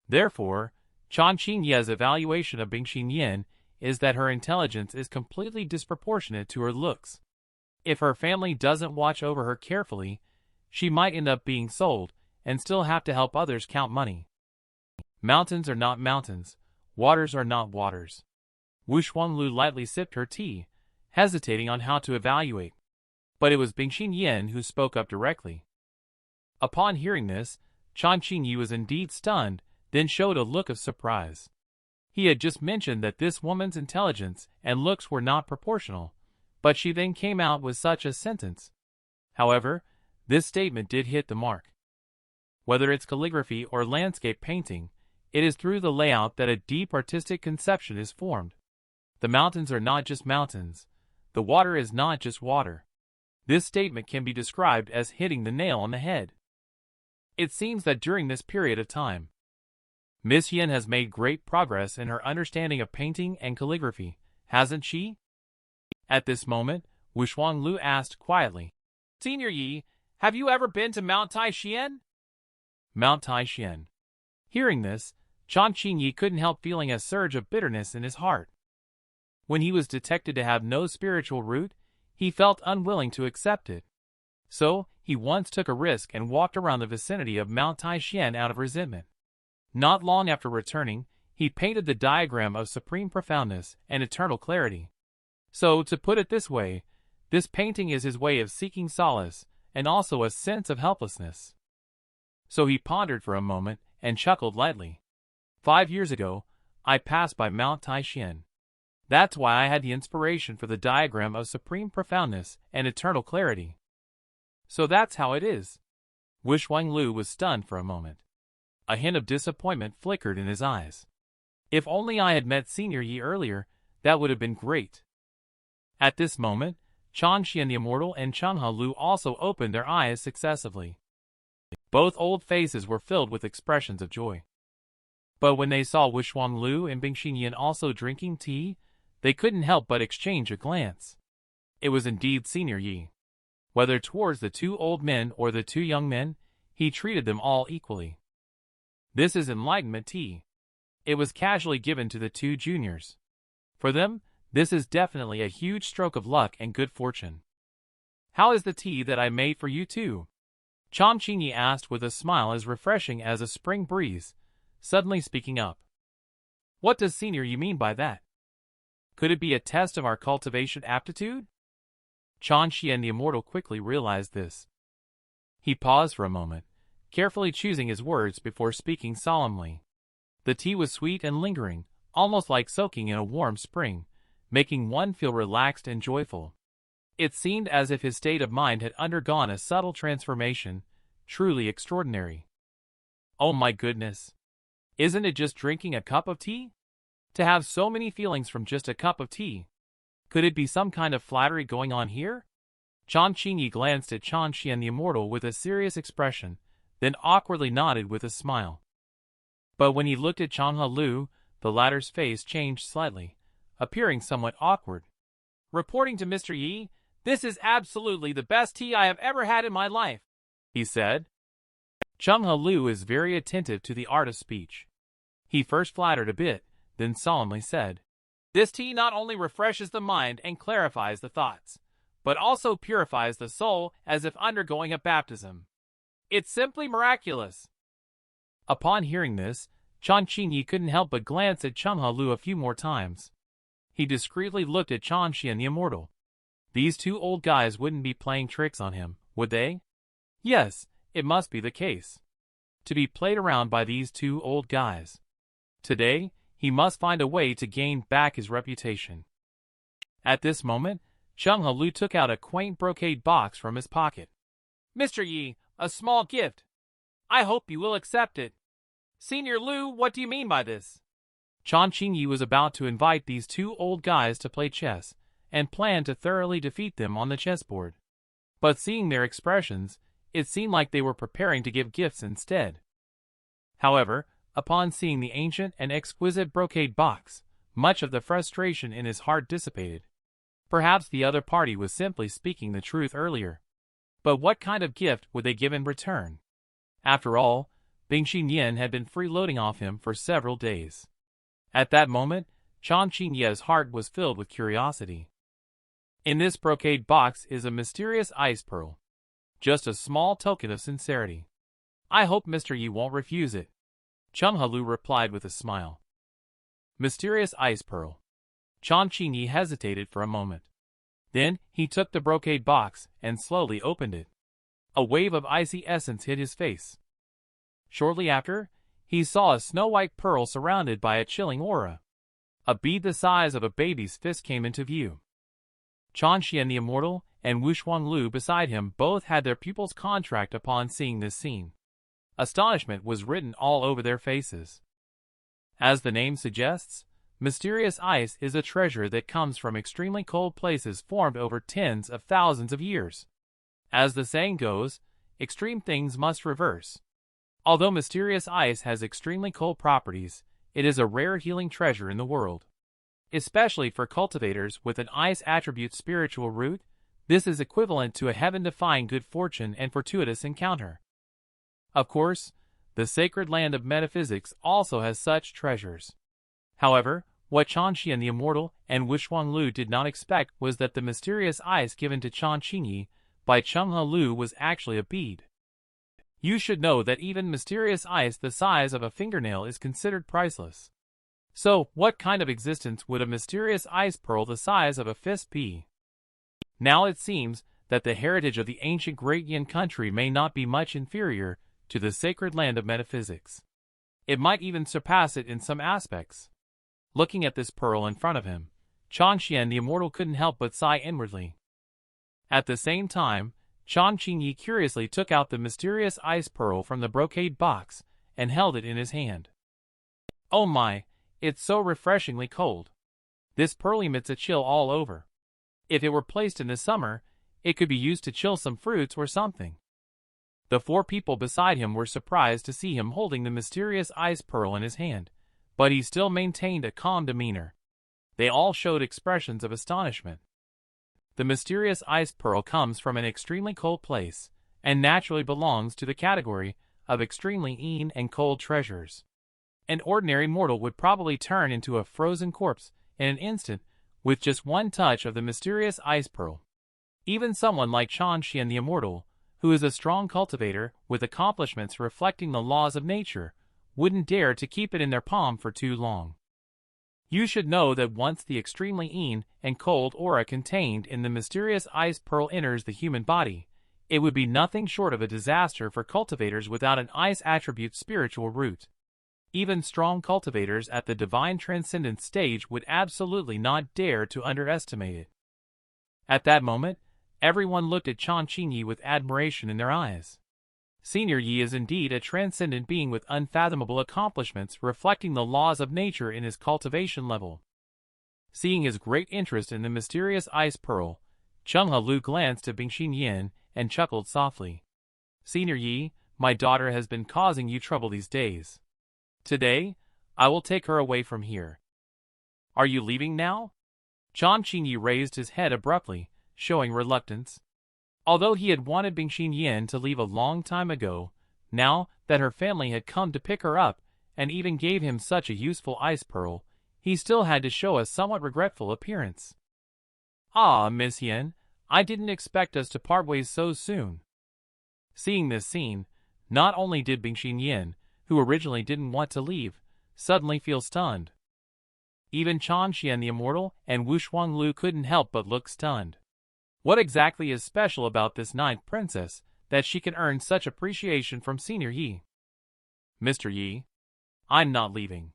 Therefore, Chan Qingyi's evaluation of Bingxin Yan is that her intelligence is completely disproportionate to her looks. If her family doesn't watch over her carefully, she might end up being sold and still have to help others count money. Mountains are not mountains, waters are not waters. Wushuang Lu lightly sipped her tea, hesitating on how to evaluate. But it was Bingxin Yan who spoke up directly. Upon hearing this, Chan Qingyi was indeed stunned, then showed a look of surprise. He had just mentioned that this woman's intelligence and looks were not proportional, but she then came out with such a sentence. However, this statement did hit the mark. Whether it's calligraphy or landscape painting, it is through the layout that a deep artistic conception is formed. The mountains are not just mountains. The water is not just water. This statement can be described as hitting the nail on the head. It seems that during this period of time, Miss Yin has made great progress in her understanding of painting and calligraphy, hasn't she? At this moment, Wushuang Lu asked quietly, Senior Yi, have you ever been to Mount Taishan? Mount Taishan. Hearing this, Chan Qingyi couldn't help feeling a surge of bitterness in his heart. When he was detected to have no spiritual root, he felt unwilling to accept it. So, he once took a risk and walked around the vicinity of Mount Taishan out of resentment. Not long after returning, he painted the diagram of supreme profoundness and eternal clarity. So, to put it this way, this painting is his way of seeking solace and also a sense of helplessness. So he pondered for a moment and chuckled lightly. 5 years ago, I passed by Mount Taishan. That's why I had the inspiration for the diagram of supreme profoundness and eternal clarity. So that's how it is. Wushuang Lu was stunned for a moment. A hint of disappointment flickered in his eyes. If only I had met Senior Yi earlier, that would have been great. At this moment, Chan Xian the Immortal and Changhe Lu also opened their eyes successively. Both old faces were filled with expressions of joy. But when they saw Wushuang Lu and Bingxin Yan also drinking tea, they couldn't help but exchange a glance. It was indeed Senior Yi. Whether towards the 2 old men or the 2 young men, he treated them all equally. This is enlightenment tea. It was casually given to the 2 juniors. For them, this is definitely a huge stroke of luck and good fortune. How is the tea that I made for you two? Chan Qingyi asked with a smile as refreshing as a spring breeze, suddenly speaking up. What does Senior Yi mean by that? Could it be a test of our cultivation aptitude? Chan Xian the Immortal quickly realized this. He paused for a moment, carefully choosing his words before speaking solemnly. The tea was sweet and lingering, almost like soaking in a warm spring, making one feel relaxed and joyful. It seemed as if his state of mind had undergone a subtle transformation, truly extraordinary. Oh my goodness! Isn't it just drinking a cup of tea? To have so many feelings from just a cup of tea. Could it be some kind of flattery going on here? Chan Qingyi glanced at Chan Xian the Immortal with a serious expression, then awkwardly nodded with a smile. But when he looked at Chan Lu, the latter's face changed slightly, appearing somewhat awkward. "Reporting to Mr. Yi, this is absolutely the best tea I have ever had in my life," he said. Chung Lu is very attentive to the art of speech. He first flattered a bit, then solemnly said, "This tea not only refreshes the mind and clarifies the thoughts, but also purifies the soul as if undergoing a baptism. It's simply miraculous." Upon hearing this, Chan Qingyi couldn't help but glance at Chung Lu a few more times. He discreetly looked at Chan Xian the Immortal. These two old guys wouldn't be playing tricks on him, would they? Yes, it must be the case. To be played around by these two old guys. Today, he must find a way to gain back his reputation. At this moment, Chung Lu took out a quaint brocade box from his pocket. "Mr. Yi, a small gift. I hope you will accept it." "Senior Lu, what do you mean by this?" Chan Qingyi was about to invite these two old guys to play chess, and planned to thoroughly defeat them on the chessboard. But seeing their expressions, it seemed like they were preparing to give gifts instead. However, upon seeing the ancient and exquisite brocade box, much of the frustration in his heart dissipated. Perhaps the other party was simply speaking the truth earlier. But what kind of gift would they give in return? After all, Bing Xinyan had been freeloading off him for several days. At that moment, Chan Qingyi's heart was filled with curiosity. In this brocade box is a mysterious ice pearl. Just a small token of sincerity. "I hope Mr. Yi won't refuse it," Chung Lu replied with a smile. Mysterious ice pearl. Chan Qingyi hesitated for a moment. Then he took the brocade box and slowly opened it. A wave of icy essence hit his face. Shortly after, he saw a snow-white pearl surrounded by a chilling aura. A bead the size of a baby's fist came into view. Chan Xian the Immortal and Wu Xuanlu beside him both had their pupils contract upon seeing this scene. Astonishment was written all over their faces. As the name suggests, mysterious ice is a treasure that comes from extremely cold places formed over tens of thousands of years. As the saying goes, extreme things must reverse. Although mysterious ice has extremely cold properties, it is a rare healing treasure in the world. Especially for cultivators with an ice attribute spiritual root, this is equivalent to a heaven-defying good fortune and fortuitous encounter. Of course, the sacred land of metaphysics also has such treasures. However, what Chan Xian the Immortal and Wu Xuanlu did not expect was that the mysterious ice given to Chan Qingyi by Chung Lu was actually a bead. You should know that even mysterious ice the size of a fingernail is considered priceless. So, what kind of existence would a mysterious ice pearl the size of a fist be? Now it seems that the heritage of the ancient Great Yin country may not be much inferior to the sacred land of metaphysics. It might even surpass it in some aspects. Looking at this pearl in front of him, Chan Xian the Immortal couldn't help but sigh inwardly. At the same time, Chan Qingyi curiously took out the mysterious ice pearl from the brocade box and held it in his hand. "Oh my, it's so refreshingly cold. This pearl emits a chill all over. If it were placed in the summer, it could be used to chill some fruits or something." The four people beside him were surprised to see him holding the mysterious ice pearl in his hand, but he still maintained a calm demeanor. They all showed expressions of astonishment. The mysterious ice pearl comes from an extremely cold place, and naturally belongs to the category of extremely and cold treasures. An ordinary mortal would probably turn into a frozen corpse in an instant with just one touch of the mysterious ice pearl. Even someone like Chan Xian the Immortal, who is a strong cultivator with accomplishments reflecting the laws of nature, wouldn't dare to keep it in their palm for too long. You should know that once the extremely and cold aura contained in the mysterious ice pearl enters the human body, it would be nothing short of a disaster for cultivators without an ice attribute spiritual root. Even strong cultivators at the divine transcendence stage would absolutely not dare to underestimate it. At that moment, everyone looked at Chan Qingyi with admiration in their eyes. Senior Yi is indeed a transcendent being with unfathomable accomplishments reflecting the laws of nature in his cultivation level. Seeing his great interest in the mysterious ice pearl, Chenghe Lu glanced at Bingxin Yin and chuckled softly. Senior Yi, my daughter has been causing you trouble these days. Today, I will take her away from here. Are you leaving now? Chan Qingyi raised his head abruptly, showing reluctance. Although he had wanted Bingxin Yin to leave a long time ago, now that her family had come to pick her up and even gave him such a useful ice pearl, he still had to show a somewhat regretful appearance. Ah, Miss Yin, I didn't expect us to part ways so soon. Seeing this scene, not only did Bingxin Yin, who originally didn't want to leave, suddenly feel stunned. Even Chan Xian the Immortal and Wu Shuanglu couldn't help but look stunned. What exactly is special about this ninth princess that she can earn such appreciation from Senior Yi? Mr. Yi, I'm not leaving.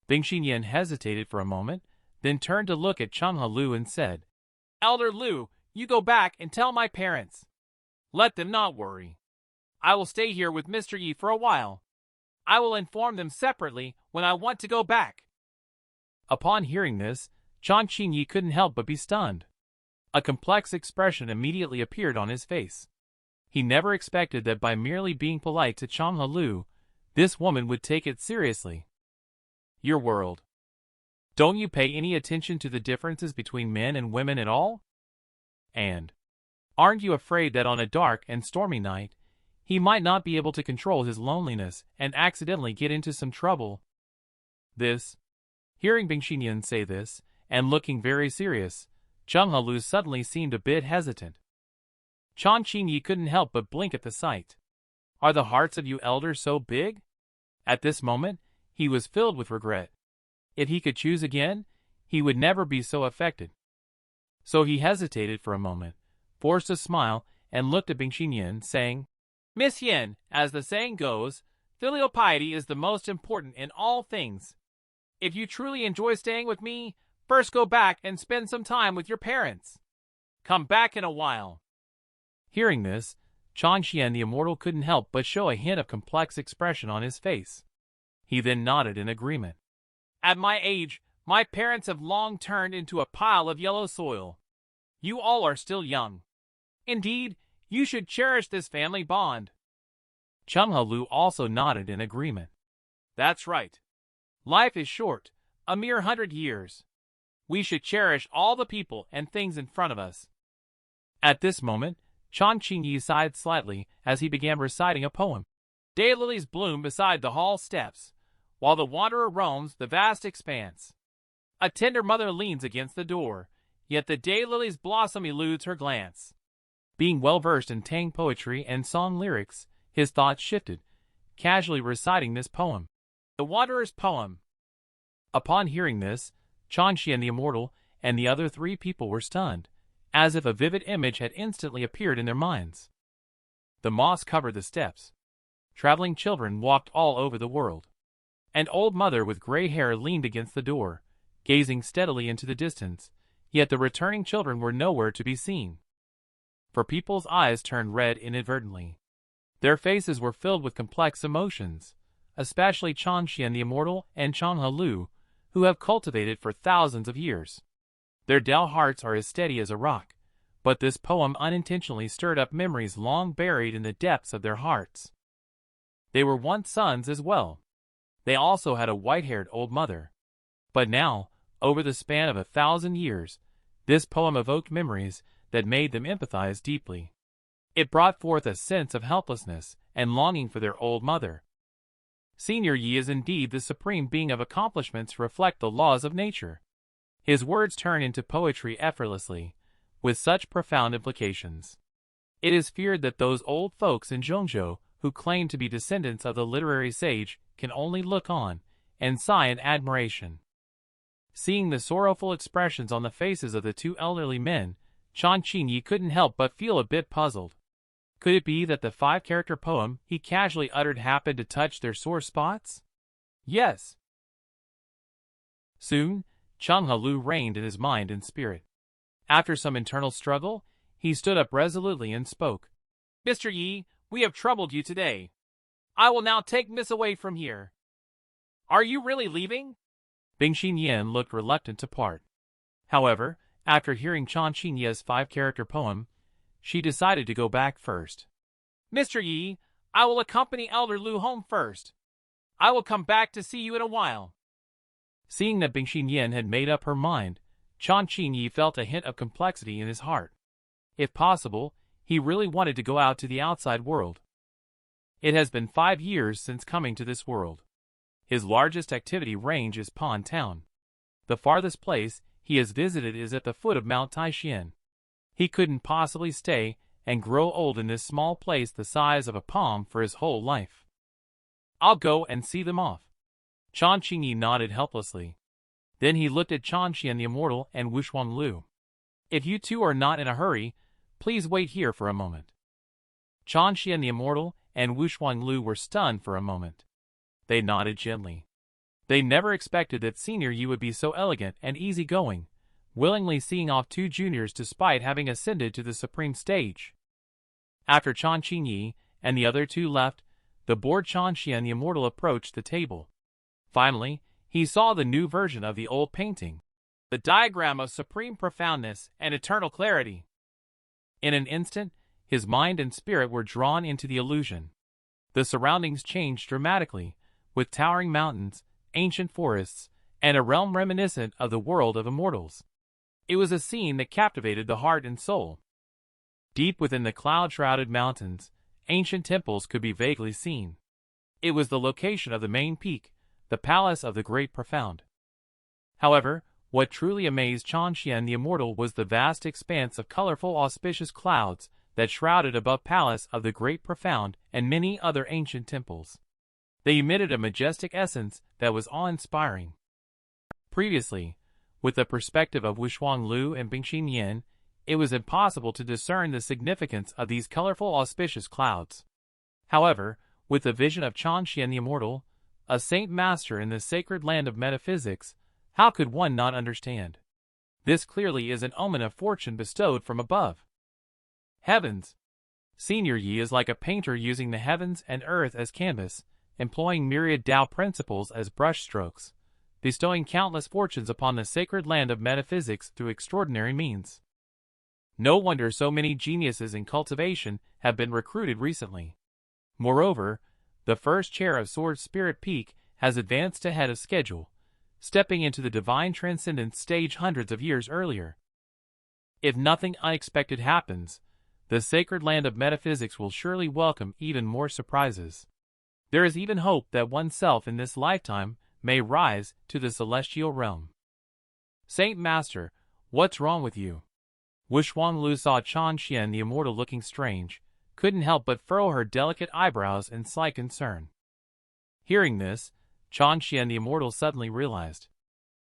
Bingxin Yin hesitated for a moment, then turned to look at Chenghe Lu and said, Elder Lu, you go back and tell my parents. Let them not worry. I will stay here with Mr. Yi for a while. I will inform them separately when I want to go back. Upon hearing this, Chan Qingyi couldn't help but be stunned. A complex expression immediately appeared on his face. He never expected that by merely being polite to Chenghe Lu, this woman would take it seriously. Your world. Don't you pay any attention to the differences between men and women at all? And aren't you afraid that on a dark and stormy night, he might not be able to control his loneliness and accidentally get into some trouble? Hearing Bingxin Yin say this, and looking very serious, Chenghe Lu suddenly seemed a bit hesitant. Chan Qingyi couldn't help but blink at the sight. Are the hearts of you elders so big? At this moment, he was filled with regret. If he could choose again, he would never be so affected. So he hesitated for a moment, forced a smile, and looked at Bingxin Yin, saying, Miss Yin, as the saying goes, filial piety is the most important in all things. If you truly enjoy staying with me, first go back and spend some time with your parents. Come back in a while. Hearing this, Chan Xian the Immortal couldn't help but show a hint of complex expression on his face. He then nodded in agreement. At my age, my parents have long turned into a pile of yellow soil. You all are still young. Indeed, you should cherish this family bond. Chenghe Lu also nodded in agreement. That's right. Life is short, a mere 100 years. We should cherish all the people and things in front of us. At this moment, Chan Qingyi sighed slightly as he began reciting a poem. Daylilies bloom beside the hall steps, while the wanderer roams the vast expanse. A tender mother leans against the door, yet the daylilies blossom eludes her glance. Being well versed in Tang poetry and song lyrics, his thoughts shifted, casually reciting this poem. The Wanderer's Poem. Upon hearing this, Chan Xian the Immortal and the other three people were stunned, as if a vivid image had instantly appeared in their minds. The moss covered the steps. Traveling children walked all over the world. An old mother with gray hair leaned against the door, gazing steadily into the distance, yet the returning children were nowhere to be seen. For people's eyes turned red inadvertently. Their faces were filled with complex emotions, especially Chan Xian the Immortal and Chenghe Lu, who have cultivated for thousands of years. Their dull hearts are as steady as a rock, but this poem unintentionally stirred up memories long buried in the depths of their hearts. They were once sons as well. They also had a white-haired old mother. But now, over the span of 1,000 years, this poem evoked memories that made them empathize deeply. It brought forth a sense of helplessness and longing for their old mother. Senior Yi is indeed the supreme being of accomplishments reflect the laws of nature. His words turn into poetry effortlessly, with such profound implications. It is feared that those old folks in Zhongzhou who claim to be descendants of the literary sage can only look on and sigh in admiration. Seeing the sorrowful expressions on the faces of the two elderly men, Chan Qingyi couldn't help but feel a bit puzzled. Could it be that the 5-character poem he casually uttered happened to touch their sore spots? Yes. Soon, Changhe Lu reigned in his mind and spirit. After some internal struggle, he stood up resolutely and spoke. Mr. Yi, we have troubled you today. I will now take Miss away from here. Are you really leaving? Bingxin Yan looked reluctant to part. However, after hearing Chan Qingye's 5-character poem, she decided to go back first. Mr. Yi, I will accompany Elder Lu home first. I will come back to see you in a while. Seeing that Bingxin Yan had made up her mind, Chan Qingye felt a hint of complexity in his heart. If possible, he really wanted to go out to the outside world. It has been 5 years since coming to this world. His largest activity range is Pond Town. The farthest place he has visited is at the foot of Mount Taishan. He couldn't possibly stay and grow old in this small place the size of a palm for his whole life. I'll go and see them off. Chan Qingye nodded helplessly. Then he looked at Chan Xian the Immortal and Wushuang Lu. If you two are not in a hurry, please wait here for a moment. Chan Xian the Immortal and Wushuang Lu were stunned for a moment. They nodded gently. They never expected that Senior Yi would be so elegant and easygoing, willingly seeing off 2 juniors despite having ascended to the supreme stage. After Chan Qingye and the other 2 left, the bored Chan Xian the Immortal approached the table. Finally, he saw the new version of the old painting, the diagram of supreme profoundness and eternal clarity. In an instant, his mind and spirit were drawn into the illusion. The surroundings changed dramatically, with towering mountains, ancient forests, and a realm reminiscent of the world of immortals. It was a scene that captivated the heart and soul. Deep within the cloud-shrouded mountains, ancient temples could be vaguely seen. It was the location of the main peak, the palace of the Great Profound. However, what truly amazed Chan Xian the Immortal was the vast expanse of colorful auspicious clouds that shrouded above palace of the Great Profound and many other ancient temples. They emitted a majestic essence that was awe-inspiring. Previously, with the perspective of Wushuang Lu and Bingxin Yan, it was impossible to discern the significance of these colorful auspicious clouds. However, with the vision of Chan Xian the Immortal, a saint master in the sacred land of metaphysics, how could one not understand? This clearly is an omen of fortune bestowed from above. Heavens! Senior Yi is like a painter using the heavens and earth as canvas, employing myriad Tao principles as brushstrokes, bestowing countless fortunes upon the sacred land of metaphysics through extraordinary means. No wonder so many geniuses in cultivation have been recruited recently. Moreover, the first chair of Sword Spirit Peak has advanced ahead of schedule, stepping into the divine transcendence stage hundreds of years earlier. If nothing unexpected happens, the sacred land of metaphysics will surely welcome even more surprises. There is even hope that oneself in this lifetime may rise to the celestial realm. Saint Master, what's wrong with you? Wushuang Lu saw Chan Xian the Immortal looking strange, couldn't help but furrow her delicate eyebrows in slight concern. Hearing this, Chan Xian the Immortal suddenly realized.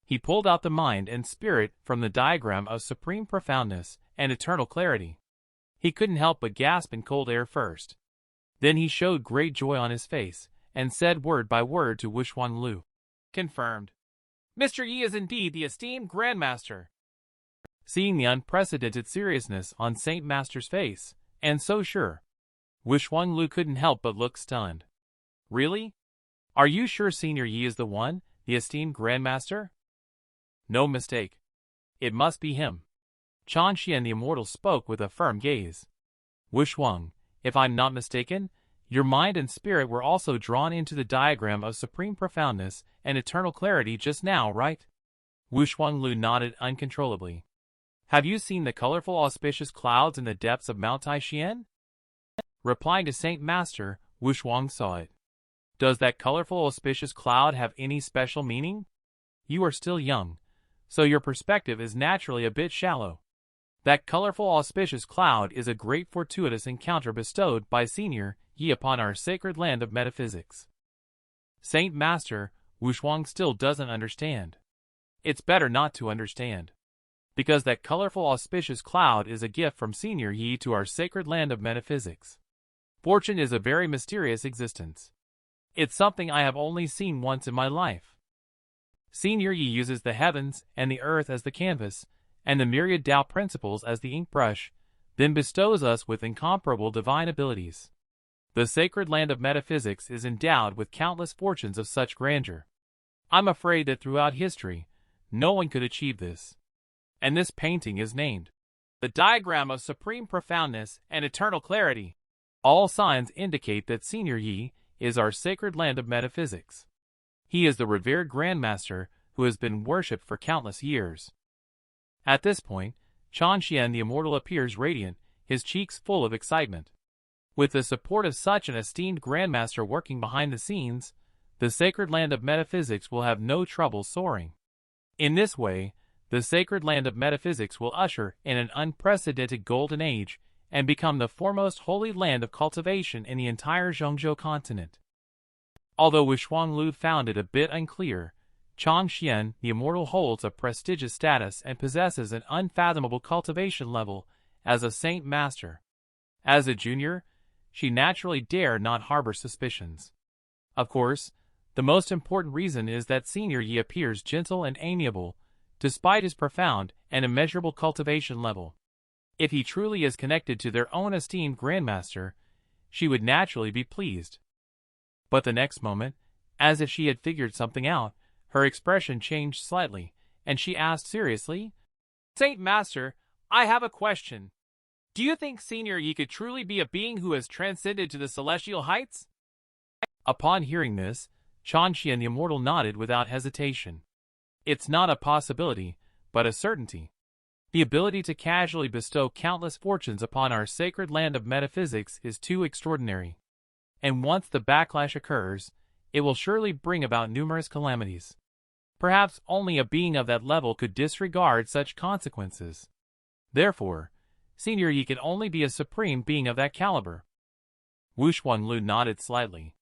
He pulled out the mind and spirit from the diagram of supreme profoundness and eternal clarity. He couldn't help but gasp in cold air first. Then he showed great joy on his face, and said word by word to Wushuang Lu. Confirmed. Mr. Yi is indeed the esteemed Grandmaster. Seeing the unprecedented seriousness on Saint Master's face, and so sure, Wushuang Lu couldn't help but look stunned. Really? Are you sure Senior Yi is the one, the esteemed Grandmaster? No mistake. It must be him. Chan Xian the Immortal spoke with a firm gaze. Wushuang, if I'm not mistaken, your mind and spirit were also drawn into the diagram of supreme profoundness and eternal clarity just now, right? Wushuang Lu nodded uncontrollably. Have you seen the colorful auspicious clouds in the depths of Mount Taishan? Replying to Saint Master, Wushuang saw it. Does that colorful auspicious cloud have any special meaning? You are still young, so your perspective is naturally a bit shallow. That colorful auspicious cloud is a great fortuitous encounter bestowed by Senior Yi upon our sacred land of metaphysics. Saint Master, Wushuang still doesn't understand. It's better not to understand. Because that colorful auspicious cloud is a gift from Senior Yi to our sacred land of metaphysics. Fortune is a very mysterious existence. It's something I have only seen once in my life. Senior Yi uses the heavens and the earth as the canvas, and the myriad Tao principles as the ink brush, then bestows us with incomparable divine abilities. The sacred land of metaphysics is endowed with countless fortunes of such grandeur. I'm afraid that throughout history, no one could achieve this. And this painting is named the diagram of supreme profoundness and eternal clarity. All signs indicate that Senior Yi is our sacred land of metaphysics. He is the revered grandmaster who has been worshipped for countless years. At this point, Chan Xian the Immortal appears radiant, his cheeks full of excitement. With the support of such an esteemed grandmaster working behind the scenes, the sacred land of metaphysics will have no trouble soaring. In this way, the sacred land of metaphysics will usher in an unprecedented golden age and become the foremost holy land of cultivation in the entire Zhongzhou continent. Although Wushuanglu found it a bit unclear, Chan Xian the Immortal holds a prestigious status and possesses an unfathomable cultivation level as a saint master. As a junior, she naturally dare not harbor suspicions. Of course, the most important reason is that Senior Yi appears gentle and amiable, despite his profound and immeasurable cultivation level. If he truly is connected to their own esteemed grandmaster, she would naturally be pleased. But the next moment, as if she had figured something out, her expression changed slightly, and she asked seriously, "Saint Master, I have a question. Do you think Senior Yi could truly be a being who has transcended to the celestial heights?" Upon hearing this, Chan Xian the Immortal nodded without hesitation. It's not a possibility, but a certainty. The ability to casually bestow countless fortunes upon our sacred land of metaphysics is too extraordinary. And once the backlash occurs, it will surely bring about numerous calamities. Perhaps only a being of that level could disregard such consequences. Therefore, Senior Yi can only be a supreme being of that caliber. Wushuanglu nodded slightly.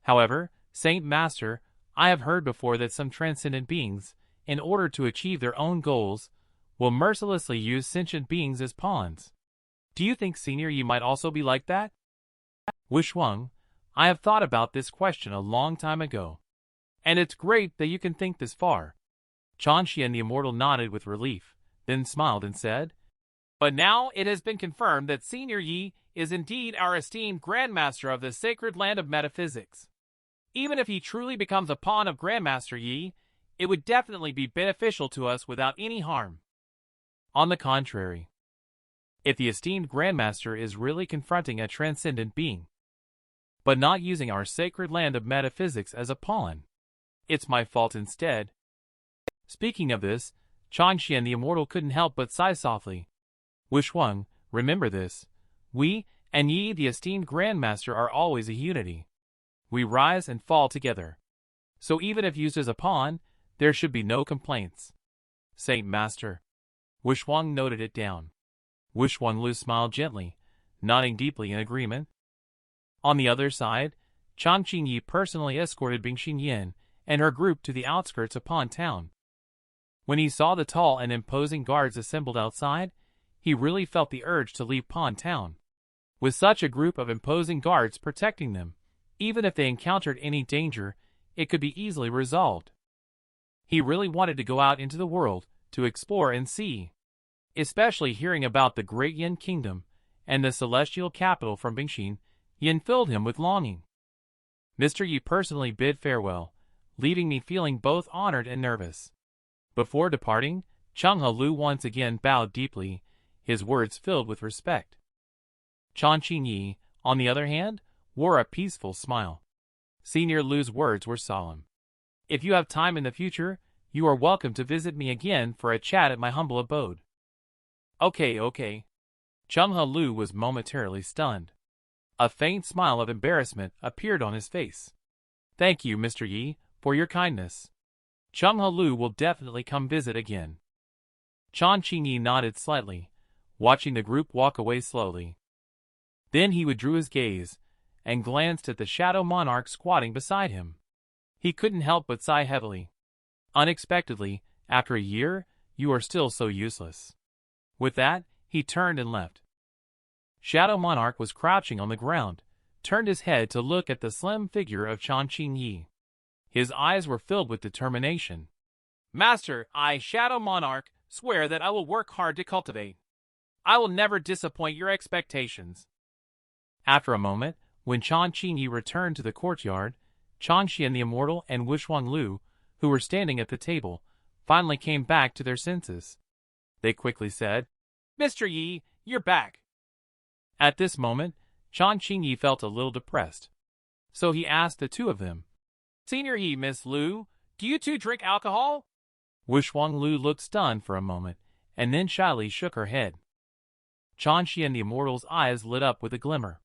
However, Saint Master, I have heard before that some transcendent beings, in order to achieve their own goals, will mercilessly use sentient beings as pawns. Do you think Senior Yi might also be like that? Wushuang, I have thought about this question a long time ago. And it's great that you can think this far. Chan Xian the Immortal nodded with relief, then smiled and said, "But now it has been confirmed that Senior Yi is indeed our esteemed grandmaster of the sacred land of metaphysics. Even if he truly becomes a pawn of Grandmaster Yi, it would definitely be beneficial to us without any harm. On the contrary, if the esteemed Grandmaster is really confronting a transcendent being, but not using our sacred land of metaphysics as a pawn, it's my fault instead." Speaking of this, Chan Xian the Immortal couldn't help but sigh softly. "Wushuang, remember this. We and Yi the esteemed Grandmaster are always a unity. We rise and fall together. So even if used as a pawn, there should be no complaints." "Saint Master." Wushuang noted it down. Wushuanglu smiled gently, nodding deeply in agreement. On the other side, Chang Qingyi personally escorted Bing Xingyan and her group to the outskirts of Pond Town. When he saw the tall and imposing guards assembled outside, he really felt the urge to leave Pond Town. With such a group of imposing guards protecting them, even if they encountered any danger, it could be easily resolved. He really wanted to go out into the world, to explore and see. Especially hearing about the great Yin Kingdom and the celestial capital from Bingxin, Yin filled him with longing. Mr. Yi personally bid farewell, leaving me feeling both honored and nervous. Before departing, Chang Lu once again bowed deeply, his words filled with respect. Chan Qingyi, on the other hand, wore a peaceful smile. Senior Lu's words were solemn. "If you have time in the future, you are welcome to visit me again for a chat at my humble abode." Okay. Chung Lu was momentarily stunned. A faint smile of embarrassment appeared on his face. "Thank you, Mr. Yi, for your kindness. Chung Lu will definitely come visit again." Chan Qingyi nodded slightly, watching the group walk away slowly. Then he withdrew his gaze and glanced at the shadow monarch squatting beside him. He couldn't help but sigh heavily. Unexpectedly, after a year, you are still so useless. With that, he turned and left. Shadow Monarch was crouching on the ground, turned his head to look at the slim figure of Chan Qingyi. His eyes were filled with determination. "Master, I, Shadow Monarch, swear that I will work hard to cultivate. I will never disappoint your expectations." After a moment, when Chan Qingyi returned to the courtyard, Changxian the Immortal and Wushuang who were standing at the table, finally came back to their senses. They quickly said, "Mr. Yi, you're back." At this moment, Chan Qingyi felt a little depressed. So he asked the two of them, "Senior Yi, Miss Lu, do you two drink alcohol?" Wushuang looked stunned for a moment, and then shyly shook her head. Changxian the Immortal's eyes lit up with a glimmer.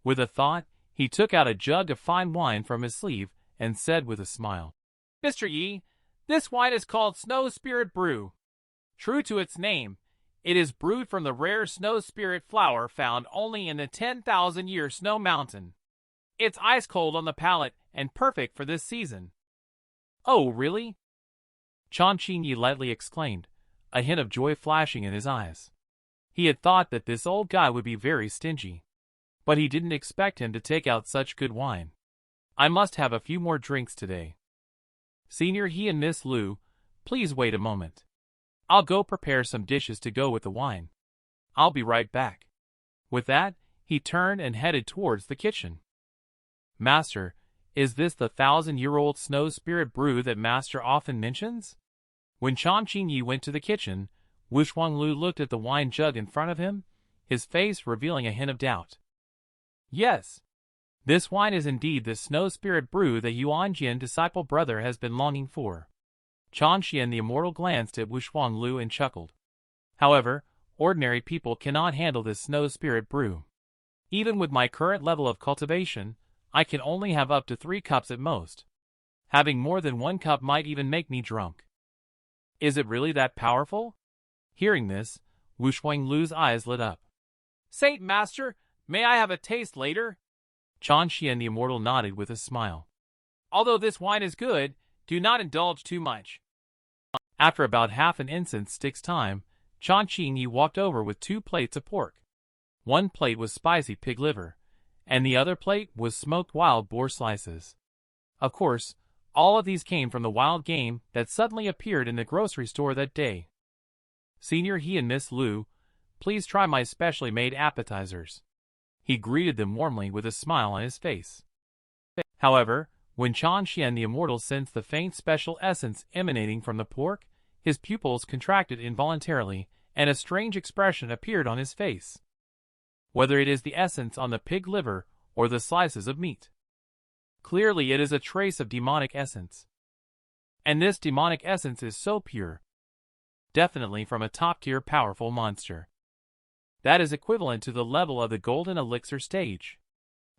With a thought, he took out a jug of fine wine from his sleeve and said with a smile, "Mr. Yi, this wine is called Snow Spirit Brew. True to its name, it is brewed from the rare snow spirit flower found only in the 10,000-year snow mountain. It's ice cold on the palate and perfect for this season." "Oh, really?" Chan Qingyi lightly exclaimed, a hint of joy flashing in his eyes. He had thought that this old guy would be very stingy, but he didn't expect him to take out such good wine. "I must have a few more drinks today. Senior He and Miss Lu, please wait a moment. I'll go prepare some dishes to go with the wine. I'll be right back." With that, he turned and headed towards the kitchen. "Master, is this the 1,000-year-old snow spirit brew that Master often mentions?" When Chan Qingyi went to the kitchen, Wushuang looked at the wine jug in front of him, his face revealing a hint of doubt. "Yes. This wine is indeed the snow spirit brew that Yuanjian disciple brother has been longing for." Changxian the Immortal glanced at Wushuang and chuckled. "However, ordinary people cannot handle this snow spirit brew. Even with my current level of cultivation, I can only have up to 3 cups at most. Having more than 1 cup might even make me drunk." "Is it really that powerful?" Hearing this, Wushuang eyes lit up. "Saint Master, may I have a taste later?" Changxian the Immortal nodded with a smile. "Although this wine is good, do not indulge too much." After about half an incense stick's time, Chan Qingyi walked over with 2 plates of pork. One plate was spicy pig liver, and the other plate was smoked wild boar slices. Of course, all of these came from the wild game that suddenly appeared in the grocery store that day. "Senior He and Miss Lu, please try my specially made appetizers." He greeted them warmly with a smile on his face. However, when Changxian the Immortal sensed the faint special essence emanating from the pork, his pupils contracted involuntarily, and a strange expression appeared on his face. Whether it is the essence on the pig liver or the slices of meat, clearly it is a trace of demonic essence. And this demonic essence is so pure. Definitely from a top-tier powerful monster. That is equivalent to the level of the golden elixir stage.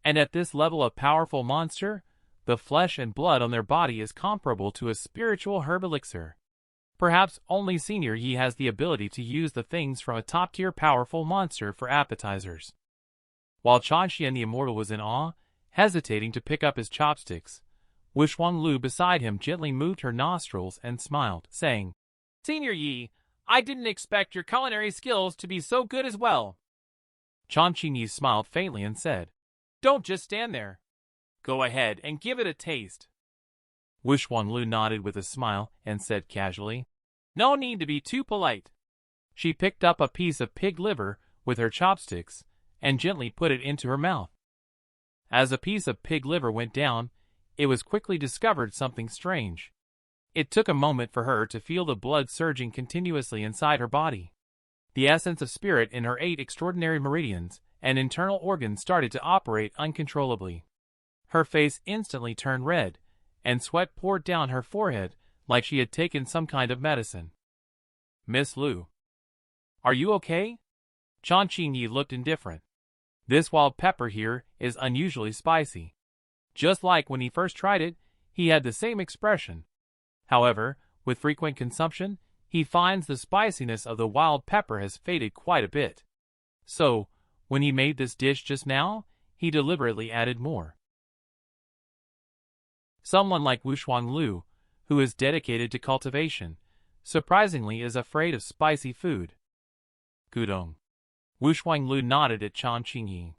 And at this level of powerful monster, the flesh and blood on their body is comparable to a spiritual herb elixir. Perhaps only Senior Yi has the ability to use the things from a top-tier powerful monster for appetizers. While Changxian the Immortal was in awe, hesitating to pick up his chopsticks, Wushuang beside him gently moved her nostrils and smiled, saying, "Senior Yi, I didn't expect your culinary skills to be so good as well." Chan Qingyi smiled faintly and said, "Don't just stand there. Go ahead and give it a taste." Wushuang nodded with a smile and said casually, "No need to be too polite." She picked up a piece of pig liver with her chopsticks and gently put it into her mouth. As a piece of pig liver went down, it was quickly discovered something strange. It took a moment for her to feel the blood surging continuously inside her body. The essence of spirit in her 8 extraordinary meridians and internal organs started to operate uncontrollably. Her face instantly turned red, and sweat poured down her forehead like she had taken some kind of medicine. "Miss Lu, are you okay?" Chan Qingyi looked indifferent. "This wild pepper here is unusually spicy." Just like when he first tried it, he had the same expression. However, with frequent consumption, he finds the spiciness of the wild pepper has faded quite a bit. So, when he made this dish just now, he deliberately added more. Someone like Wushuang who is dedicated to cultivation, surprisingly is afraid of spicy food. Gudong. Wushuang nodded at Chan Qingyi.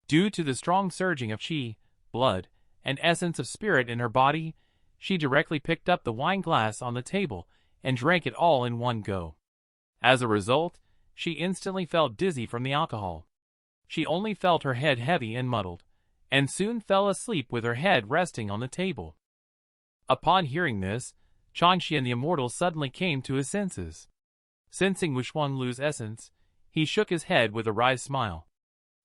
Due to the strong surging of qi, blood, and essence of spirit in her body, she directly picked up the wine glass on the table and drank it all in one go. As a result, she instantly felt dizzy from the alcohol. She only felt her head heavy and muddled, and soon fell asleep with her head resting on the table. Upon hearing this, Changxian the Immortal suddenly came to his senses. Sensing Wushuanglu's essence, he shook his head with a wry smile.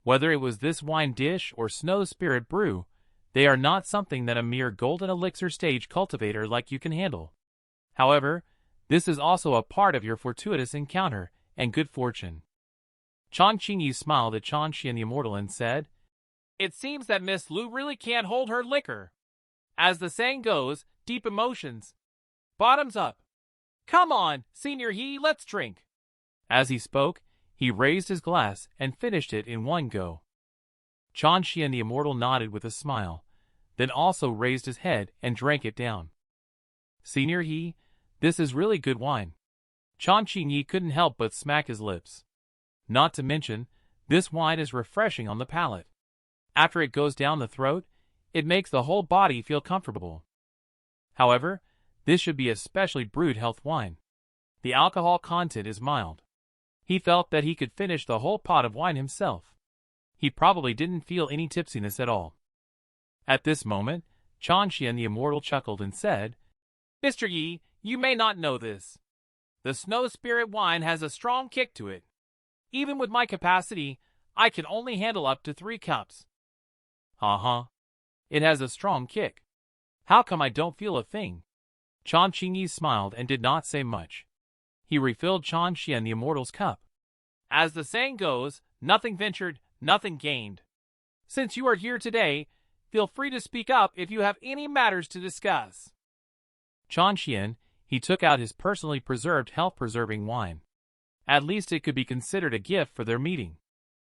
Whether it was this wine dish or snow spirit brew, they are not something that a mere golden elixir stage cultivator like you can handle. However, this is also a part of your fortuitous encounter and good fortune. Chang Qingyi smiled at Changxian the Immortal and said, "It seems that Miss Lu really can't hold her liquor. As the saying goes, deep emotions. Bottoms up. Come on, Senior He, let's drink." As he spoke, he raised his glass and finished it in one go. Changxian the Immortal nodded with a smile, then also raised his head and drank it down. "Senior He, this is really good wine." Chang Qingyi couldn't help but smack his lips. Not to mention, this wine is refreshing on the palate. After it goes down the throat, it makes the whole body feel comfortable. However, this should be a specially brewed health wine. The alcohol content is mild. He felt that he could finish the whole pot of wine himself. He probably didn't feel any tipsiness at all. At this moment, Changxian the Immortal chuckled and said, "Mr. Yi, you may not know this. The Snow Spirit wine has a strong kick to it. Even with my capacity, I can only handle up to 3 cups. Uh-huh. It has a strong kick. How come I don't feel a thing?" Chang Qingyi smiled and did not say much. He refilled Changxian the Immortal's cup. "As the saying goes, nothing ventured, nothing gained. Since you are here today, feel free to speak up if you have any matters to discuss." Changxian, he took out his personally preserved health-preserving wine. At least it could be considered a gift for their meeting.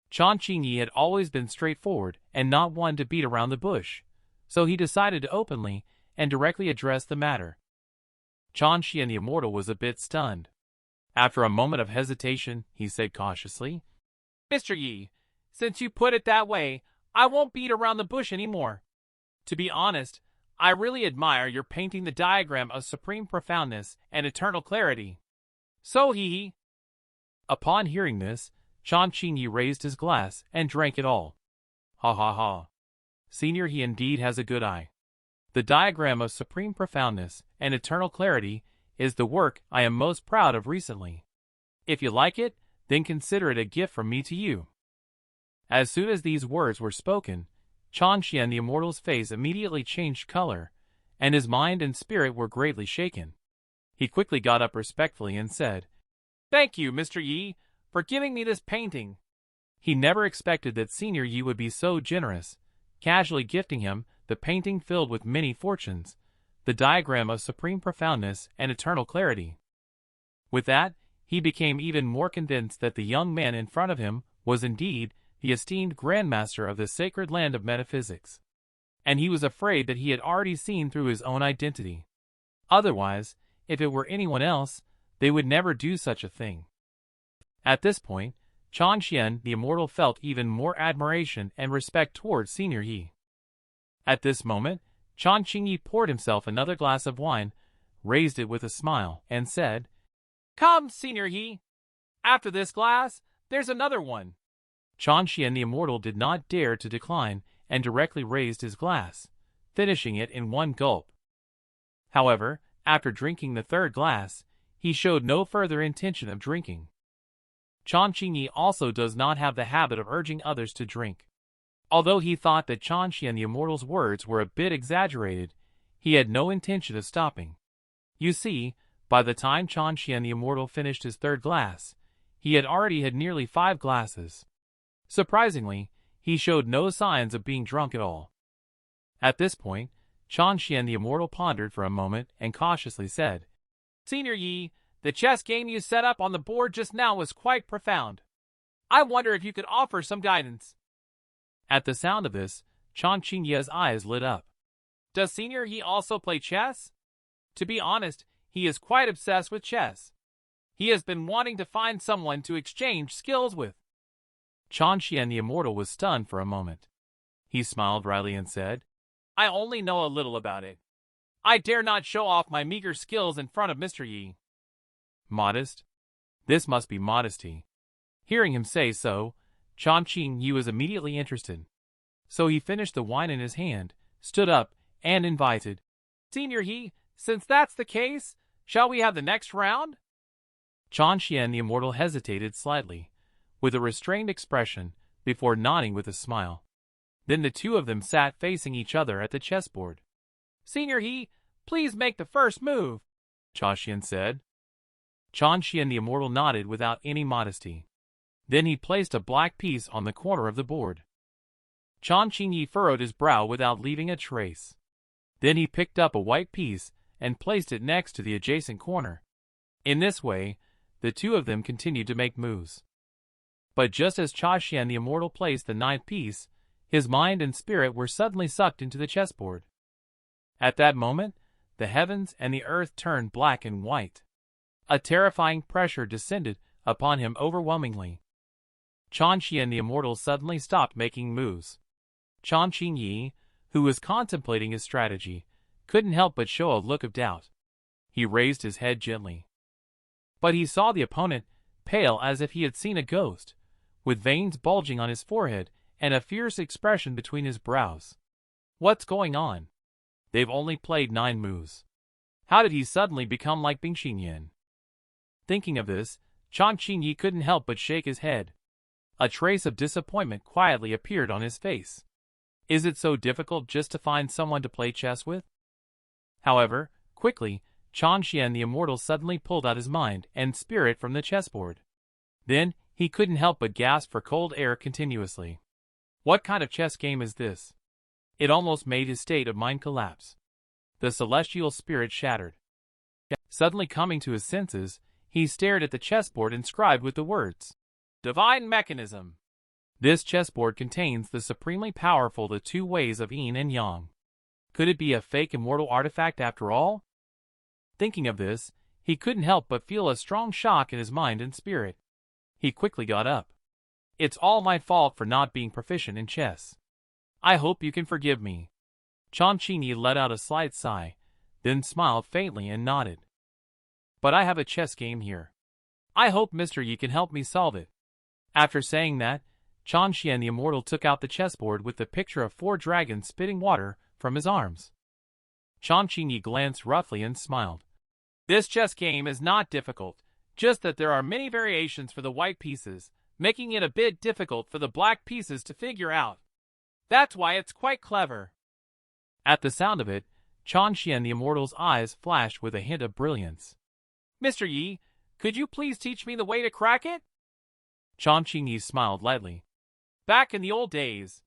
Chang Qingyi had always been straightforward and not one to beat around the bush, so he decided to openly and directly address the matter. Changxian the Immortal was a bit stunned. After a moment of hesitation, he said cautiously, "Mr. Yi, since you put it that way, I won't beat around the bush anymore. To be honest, I really admire your painting the diagram of supreme profoundness and eternal clarity. So he." Upon hearing this, Chang Qingyi raised his glass and drank it all. "Ha ha ha. Senior He indeed has a good eye. The diagram of supreme profoundness and eternal clarity is the work I am most proud of recently. If you like it, then consider it a gift from me to you." As soon as these words were spoken, Changxian the Immortal's face immediately changed color, and his mind and spirit were greatly shaken. He quickly got up respectfully and said, "Thank you, Mr. Yi, for giving me this painting." He never expected that Senior Yi would be so generous, casually gifting him the painting filled with many fortunes, the diagram of supreme profoundness and eternal clarity. With that, he became even more convinced that the young man in front of him was indeed the esteemed grandmaster of the sacred land of metaphysics. And he was afraid that he had already seen through his own identity. Otherwise, if it were anyone else, they would never do such a thing. At this point, Changxian the Immortal felt even more admiration and respect towards Senior Yi. At this moment, Chang Qingyi poured himself another glass of wine, raised it with a smile, and said, "Come, Senior Yi. After this glass, there's another one." Changxian the Immortal did not dare to decline and directly raised his glass, finishing it in one gulp. However, after drinking the third glass, he showed no further intention of drinking. Chang Qingyi also does not have the habit of urging others to drink. Although he thought that Changxian the Immortal's words were a bit exaggerated, he had no intention of stopping. You see, by the time Changxian the Immortal finished his third glass, he had already had nearly 5 glasses. Surprisingly, he showed no signs of being drunk at all. At this point, Changxian the Immortal pondered for a moment and cautiously said, "Senior Yi, the chess game you set up on the board just now was quite profound. I wonder if you could offer some guidance." At the sound of this, Chang Qingyi's eyes lit up. "Does Senior Yi also play chess?" To be honest, he is quite obsessed with chess. He has been wanting to find someone to exchange skills with. Chan Qian the Immortal was stunned for a moment. He smiled wryly and said, I only know a little about it. I dare not show off my meager skills in front of Mr. Yi. Modest? This must be modesty. Hearing him say so, Chan Qingyi was immediately interested. So he finished the wine in his hand, stood up, and invited, Senior Yi, since that's the case, shall we have the next round? Chan Qian the Immortal hesitated slightly, with a restrained expression, before nodding with a smile. Then the two of them sat facing each other at the chessboard. Senior Yi, please make the first move, Chan Qian said. Chan Qian the Immortal nodded without any modesty. Then he placed a black piece on the corner of the board. Chan Qingyi furrowed his brow without leaving a trace. Then he picked up a white piece and placed it next to the adjacent corner. In this way, the two of them continued to make moves. But just as Chan Qian the Immortal placed the ninth piece, his mind and spirit were suddenly sucked into the chessboard. At that moment, the heavens and the earth turned black and white. A terrifying pressure descended upon him overwhelmingly. Chan Qian the Immortal suddenly stopped making moves. Chan Qingyi, who was contemplating his strategy, couldn't help but show a look of doubt. He raised his head gently. But he saw the opponent, pale as if he had seen a ghost, with veins bulging on his forehead and a fierce expression between his brows. What's going on? They've only played 9 moves. How did he suddenly become like Bing Xingyan? Thinking of this, Chan Qingyi couldn't help but shake his head. A trace of disappointment quietly appeared on his face. Is it so difficult just to find someone to play chess with? However, quickly, Chan Qian the Immortal suddenly pulled out his mind and spirit from the chessboard. Then, he couldn't help but gasp for cold air continuously. What kind of chess game is this? It almost made his state of mind collapse. The celestial spirit shattered. Suddenly coming to his senses, he stared at the chessboard inscribed with the words, Divine Mechanism. This chessboard contains the supremely powerful the two ways of yin and yang. Could it be a fake immortal artifact after all? Thinking of this, he couldn't help but feel a strong shock in his mind and spirit. He quickly got up. It's all my fault for not being proficient in chess. I hope you can forgive me. Chan Qingyi let out a slight sigh, then smiled faintly and nodded. But I have a chess game here. I hope Mr. Yi can help me solve it. After saying that, Chan Qian the Immortal took out the chessboard with the picture of 4 dragons spitting water from his arms. Chan Qingyi glanced roughly and smiled. This chess game is not difficult, just that there are many variations for the white pieces, making it a bit difficult for the black pieces to figure out. That's why it's quite clever. At the sound of it, Chan Qian the Immortal's eyes flashed with a hint of brilliance. Mr. Yi, could you please teach me the way to crack it? Chan Qingyi smiled lightly. Back in the old days,